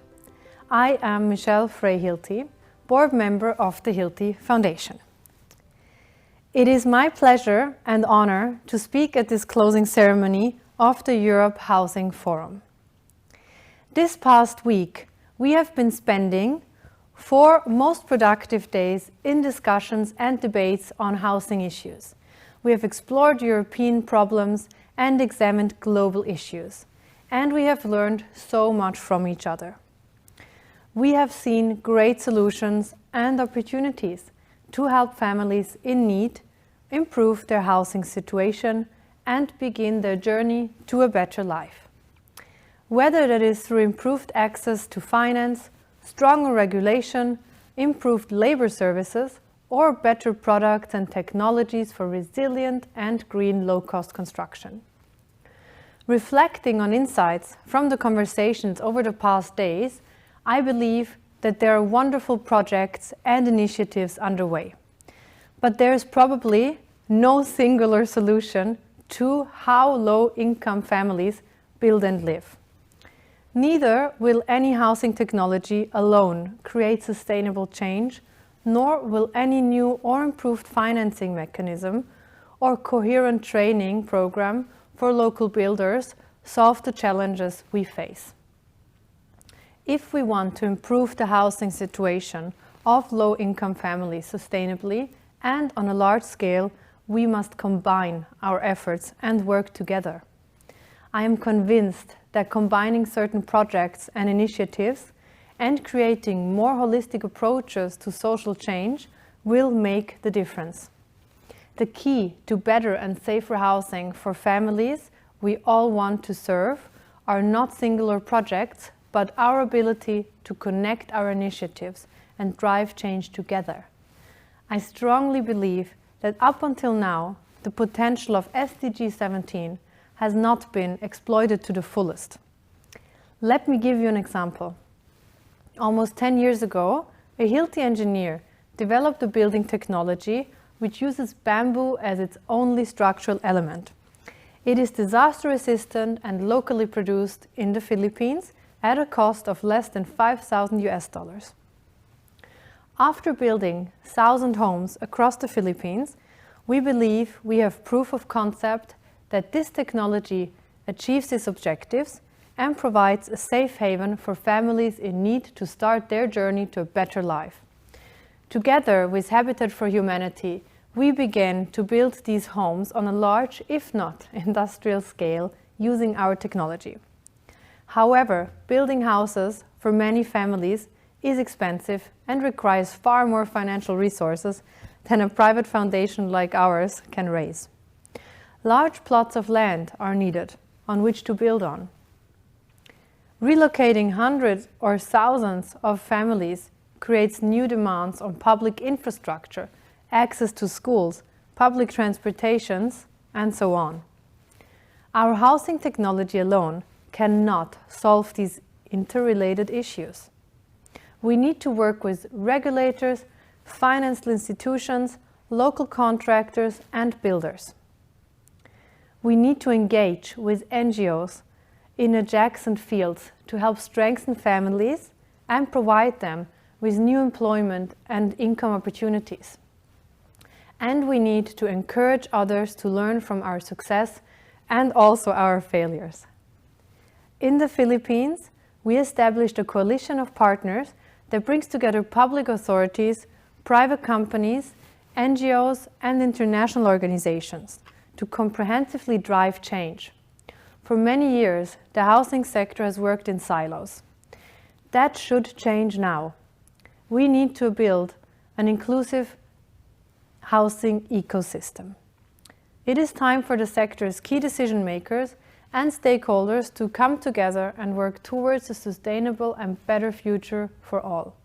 I am Michelle Frey-Hilti, board member of the Hilti Foundation. It is my pleasure and honor to speak at this closing ceremony of the Europe Housing Forum. This past week, we have been spending 4 most productive days in discussions and debates on housing issues. We have explored European problems and examined global issues, and we have learned so much from each other. We have seen great solutions and opportunities to help families in need improve their housing situation and begin their journey to a better life. Whether that is through improved access to finance, stronger regulation, improved labor services, or better products and technologies for resilient and green low-cost construction. Reflecting on insights from the conversations over the past days, I believe that there are wonderful projects and initiatives underway. But there is probably no singular solution to how low-income families build and live. Neither will any housing technology alone create sustainable change, nor will any new or improved financing mechanism or coherent training program for local builders solve the challenges we face. If we want to improve the housing situation of low-income families sustainably and on a large scale, we must combine our efforts and work together. I am convinced that combining certain projects and initiatives and creating more holistic approaches to social change will make the difference. The key to better and safer housing for families we all want to serve are not singular projects, but our ability to connect our initiatives and drive change together. I strongly believe that up until now, the potential of SDG 17 has not been exploited to the fullest. Let me give you an example. Almost 10 years ago, a Hilti engineer developed a building technology which uses bamboo as its only structural element. It is disaster resistant and locally produced in the Philippines at a cost of less than $5,000. After building 1,000 homes across the Philippines, we believe we have proof of concept that this technology achieves its objectives and provides a safe haven for families in need to start their journey to a better life. Together with Habitat for Humanity, we began to build these homes on a large, if not industrial scale, using our technology. However, building houses for many families is expensive and requires far more financial resources than a private foundation like ours can raise. Large plots of land are needed on which to build on. Relocating hundreds or thousands of families creates new demands on public infrastructure, access to schools, public transportations, and so on. Our housing technology alone cannot solve these interrelated issues. We need to work with regulators, financial institutions, local contractors, and builders. We need to engage with NGOs in adjacent fields to help strengthen families and provide them with new employment and income opportunities. And we need to encourage others to learn from our success and also our failures. In the Philippines, we established a coalition of partners that brings together public authorities, private companies, NGOs, and international organizations to comprehensively drive change. For many years, the housing sector has worked in silos. That should change now. We need to build an inclusive housing ecosystem. It is time for the sector's key decision makers and stakeholders to come together and work towards a sustainable and better future for all.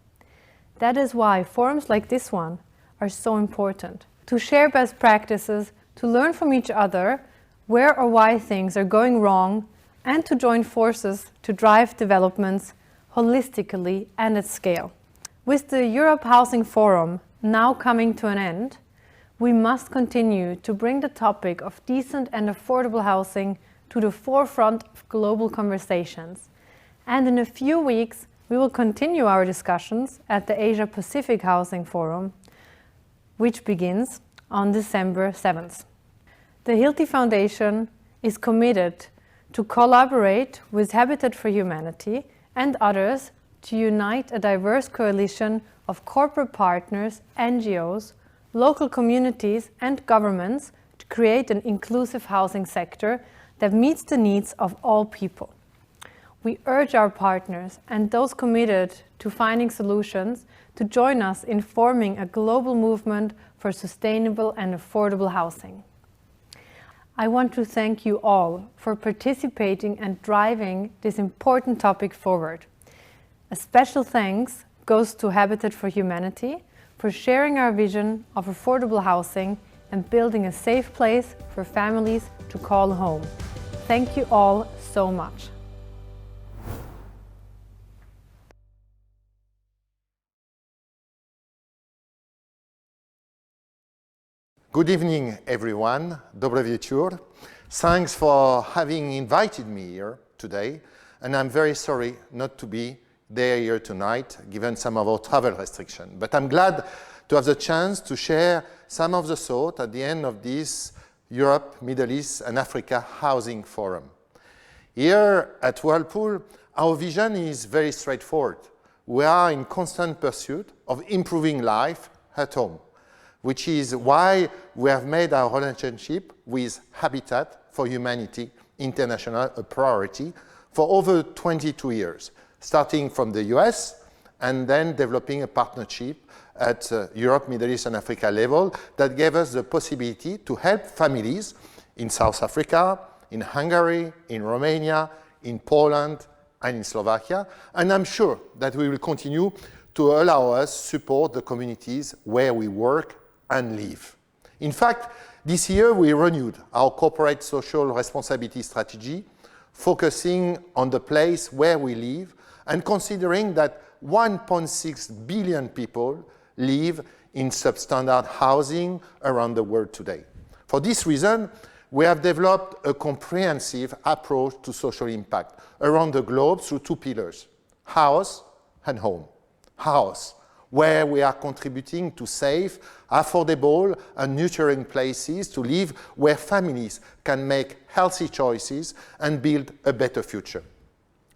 That is why forums like this one are so important. To share best practices, to learn from each other where or why things are going wrong, and to join forces to drive developments holistically and at scale. With the Europe Housing Forum now coming to an end, we must continue to bring the topic of decent and affordable housing to the forefront of global conversations. And in a few weeks, we will continue our discussions at the Asia Pacific Housing Forum, which begins on December 7th. The Hilti Foundation is committed to collaborate with Habitat for Humanity and others to unite a diverse coalition of corporate partners, NGOs, local communities and governments to create an inclusive housing sector that meets the needs of all people. We urge our partners and those committed to finding solutions to join us in forming a global movement for sustainable and affordable housing. I want to thank you all for participating and driving this important topic forward. A special thanks goes to Habitat for Humanity for sharing our vision of affordable housing and building a safe place for families to call home. Thank you all so much. Good evening, everyone. Dobry wieczór. Thanks for having invited me here today, and I'm very sorry not to be there here tonight, given some of our travel restrictions. But I'm glad to have the chance to share some of the thought at the end of this Europe, Middle East, and Africa Housing Forum. Here at Whirlpool, our vision is very straightforward. We are in constant pursuit of improving life at home, which is why we have made our relationship with Habitat for Humanity International a priority for over 22 years, starting from the US and then developing a partnership at Europe, Middle East and Africa level that gave us the possibility to help families in South Africa, in Hungary, in Romania, in Poland and in Slovakia. And I'm sure that we will continue to allow us support the communities where we work and live. In fact, this year we renewed our corporate social responsibility strategy, focusing on the place where we live and considering that 1.6 billion people live in substandard housing around the world today. For this reason, we have developed a comprehensive approach to social impact around the globe through two pillars: house and home. House, where we are contributing to safe, affordable and nurturing places to live where families can make healthy choices and build a better future.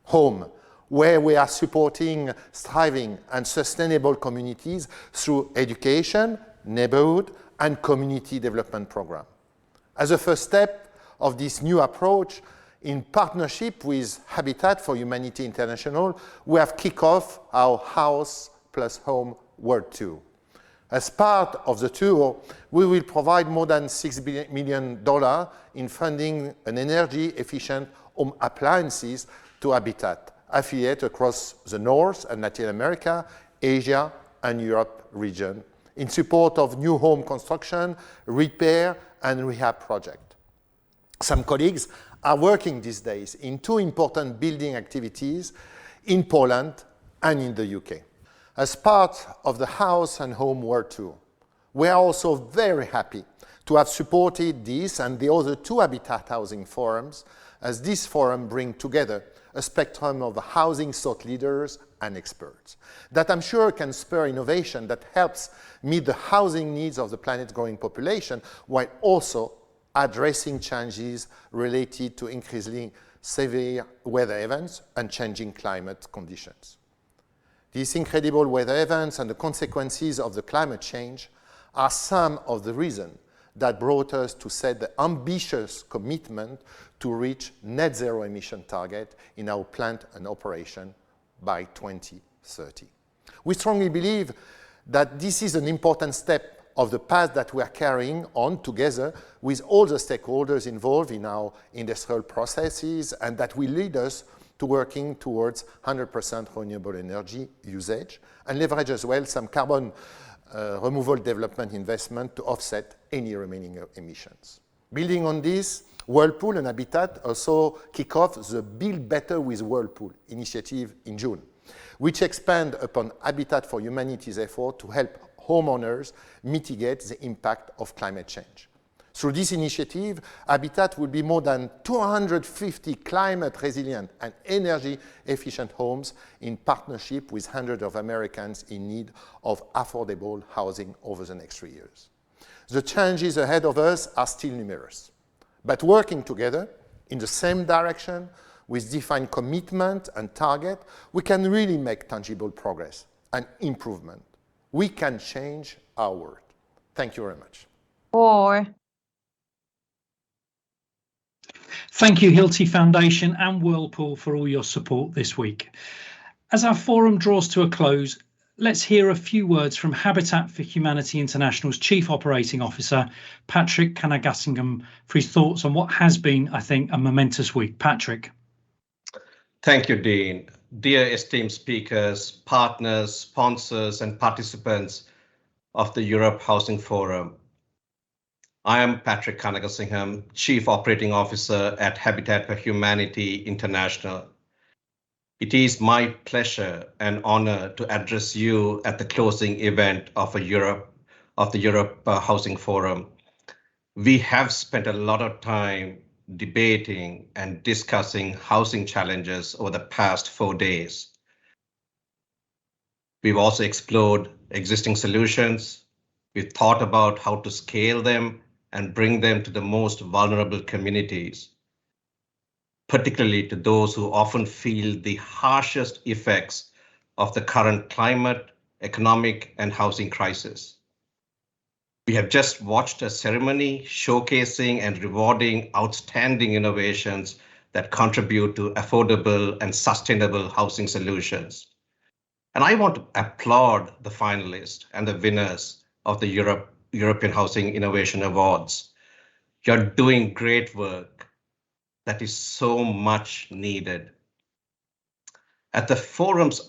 Home, where we are supporting thriving and sustainable communities through education, neighborhood and community development programs. As a first step of this new approach, in partnership with Habitat for Humanity International, we have kicked off our House plus Home World Tour. As part of the tour, we will provide more than $6 million in funding an energy-efficient home appliances to Habitat affiliate across the North and Latin America, Asia and Europe region in support of new home construction, repair and rehab projects. Some colleagues are working these days in two important building activities in Poland and in the UK. As part of the House and Home World Tour, we are also very happy to have supported this and the other two Habitat Housing Forums, as this forum brings together a spectrum of housing thought leaders and experts that I'm sure can spur innovation that helps meet the housing needs of the planet's growing population while also addressing challenges related to increasingly severe weather events and changing climate conditions. These incredible weather events and the consequences of the climate change are some of the reasons that brought us to set the ambitious commitment to reach net zero emission target in our plant and operation by 2030. We strongly believe that this is an important step of the path that we are carrying on together with all the stakeholders involved in our industrial processes, and that will lead us to working towards 100% renewable energy usage and leverage as well some carbon removal development investment to offset any remaining emissions. Building on this, Whirlpool and Habitat also kick off the Build Better with Whirlpool initiative in June, which expand upon Habitat for Humanity's effort to help homeowners mitigate the impact of climate change. Through this initiative, Habitat will be more than 250 climate-resilient and energy-efficient homes in partnership with hundreds of Americans in need of affordable housing over the next 3 years. The challenges ahead of us are still numerous, but working together in the same direction with defined commitment and target, we can really make tangible progress and improvement. We can change our world. Thank you very much. Thank you, Hilti Foundation and Whirlpool, for all your support this week. As our forum draws to a close, let's hear a few words from Habitat for Humanity International's Chief Operating Officer, Patrick Kanagasingham, for his thoughts on what has been, I think, a momentous week. Patrick. Thank you, Dean. Dear esteemed speakers, partners, sponsors, and participants of the Europe Housing Forum. I am Patrick Kanagasingham, Chief Operating Officer at Habitat for Humanity International. It is my pleasure and honor to address you at the closing event of the Europe Housing Forum. We have spent a lot of time debating and discussing housing challenges over the past 4 days. We've also explored existing solutions. We've thought about how to scale them and bring them to the most vulnerable communities, particularly to those who often feel the harshest effects of the current climate, economic, and housing crisis. We have just watched a ceremony showcasing and rewarding outstanding innovations that contribute to affordable and sustainable housing solutions. And I want to applaud the finalists and the winners of the European Housing Innovation Awards. You're doing great work that is so much needed. At the forum's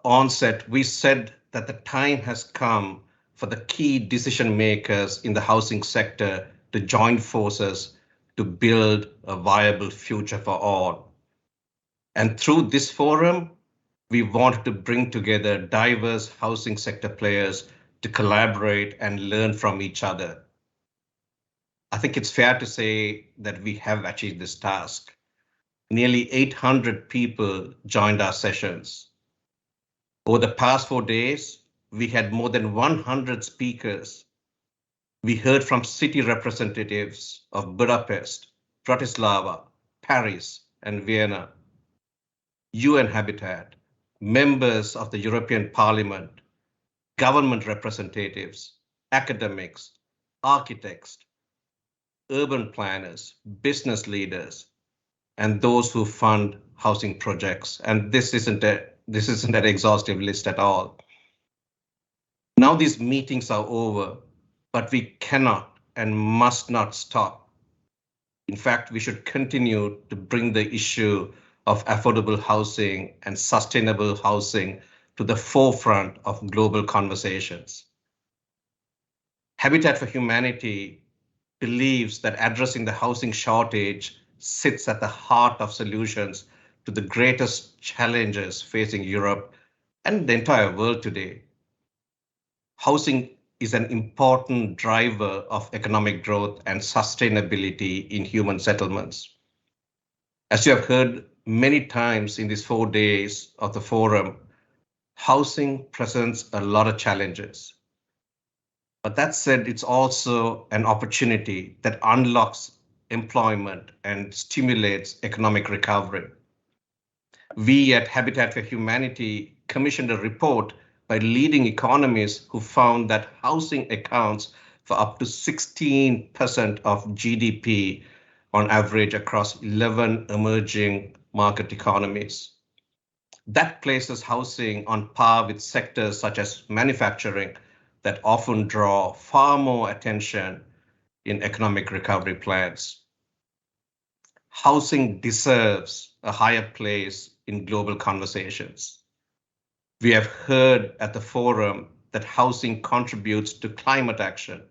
onset, we said that the time has come for the key decision makers in the housing sector to join forces to build a viable future for all. And through this forum, we wanted to bring together diverse housing sector players to collaborate and learn from each other. I think it's fair to say that we have achieved this task. Nearly 800 people joined our sessions. Over the past 4 days, we had more than 100 speakers. We heard from city representatives of Budapest, Bratislava, Paris, and Vienna, UN Habitat, members of the European Parliament, government representatives, academics, architects, urban planners, business leaders, and those who fund housing projects. And this isn't an exhaustive list at all. Now these meetings are over, but we cannot and must not stop. In fact, we should continue to bring the issue of affordable housing and sustainable housing to the forefront of global conversations. Habitat for Humanity believes that addressing the housing shortage sits at the heart of solutions to the greatest challenges facing Europe and the entire world today. Housing is an important driver of economic growth and sustainability in human settlements. As you have heard many times in these 4 days of the forum, housing presents a lot of challenges. But that said, it's also an opportunity that unlocks employment and stimulates economic recovery. We at Habitat for Humanity commissioned a report by leading economists who found that housing accounts for up to 16% of GDP on average across 11 emerging market economies. That places housing on par with sectors such as manufacturing that often draw far more attention in economic recovery plans. Housing deserves a higher place in global conversations. We have heard at the forum that housing contributes to climate action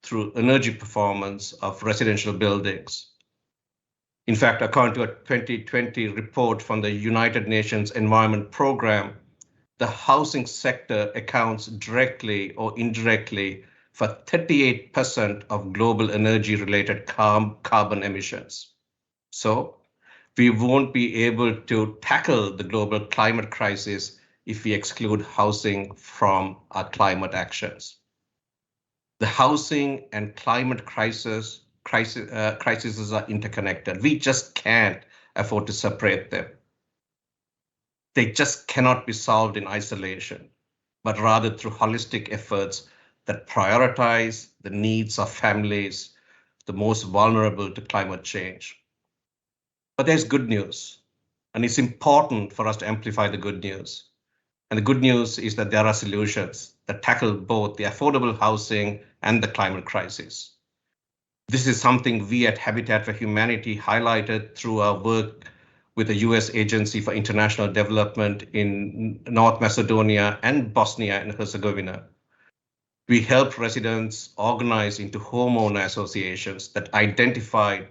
through energy performance of residential buildings. In fact, according to a 2020 report from the United Nations Environment Programme, the housing sector accounts directly or indirectly for 38% of global energy-related carbon emissions. So we won't be able to tackle the global climate crisis if we exclude housing from our climate actions. The housing and climate crises are interconnected. We just can't afford to separate them. They just cannot be solved in isolation, but rather through holistic efforts that prioritize the needs of families, the most vulnerable to climate change. But there's good news, and it's important for us to amplify the good news. And the good news is that there are solutions that tackle both the affordable housing and the climate crisis. This is something we at Habitat for Humanity highlighted through our work with the US Agency for International Development in North Macedonia and Bosnia and Herzegovina. We helped residents organize into homeowner associations that identified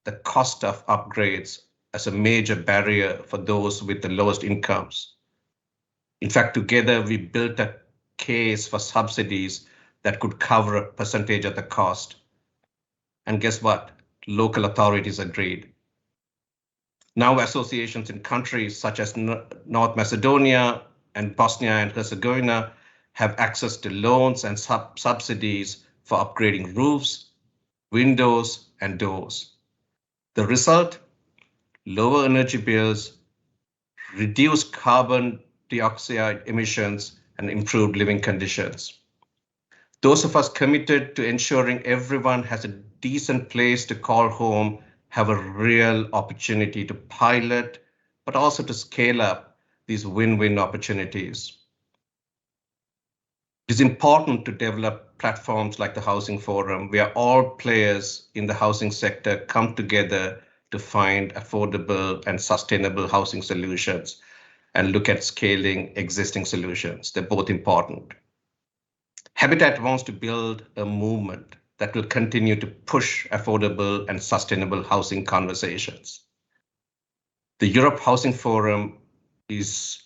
the cost of upgrades as a major barrier for those with the lowest incomes. In fact, together we built a case for subsidies that could cover a percentage of the cost. And guess what? Local authorities agreed. Now associations in countries such as North Macedonia and Bosnia and Herzegovina have access to loans and subsidies for upgrading roofs, windows, and doors. The result? Lower energy bills, reduced carbon dioxide emissions, and improved living conditions. Those of us committed to ensuring everyone has a decent place to call home have a real opportunity to pilot, but also to scale up these win-win opportunities. It is important to develop platforms like the Housing Forum, where all players in the housing sector come together to find affordable and sustainable housing solutions and look at scaling existing solutions. They're both important. Habitat wants to build a movement that will continue to push affordable and sustainable housing conversations. The Europe Housing Forum is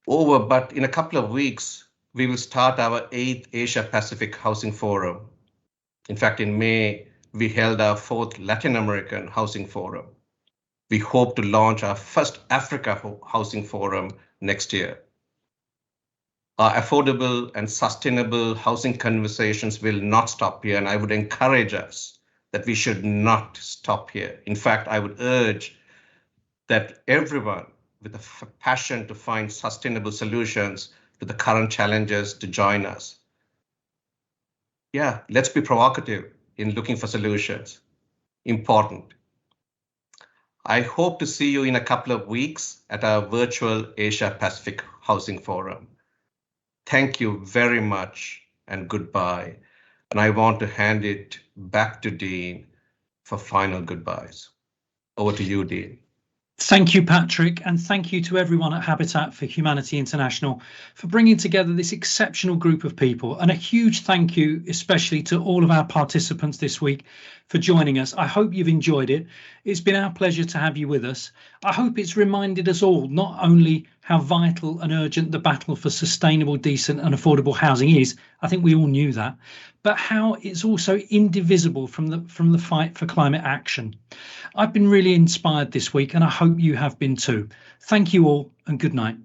over, but in a couple of weeks, we will start our 8th Asia Pacific Housing Forum. In fact, in May, we held our 4th Latin American Housing Forum. We hope to launch our first Africa Housing Forum next year. Our affordable and sustainable housing conversations will not stop here, and I would encourage us that we should not stop here. In fact, I would urge that everyone with a passion to find sustainable solutions to the current challenges to join us. Yeah, let's be provocative in looking for solutions. Important. I hope to see you in a couple of weeks at our virtual Asia Pacific Housing Forum. Thank you very much and goodbye. And I want to hand it back to Dean for final goodbyes. Over to you, Dean. Thank you, Patrick, and thank you to everyone at Habitat for Humanity International for bringing together this exceptional group of people. And a huge thank you, especially to all of our participants this week for joining us. I hope you've enjoyed it. It's been our pleasure to have you with us. I hope it's reminded us all not only how vital and urgent the battle for sustainable, decent and affordable housing is, I think we all knew that, but how it's also indivisible from the fight for climate action. I've been really inspired this week and I hope you have been too. Thank you all and good night.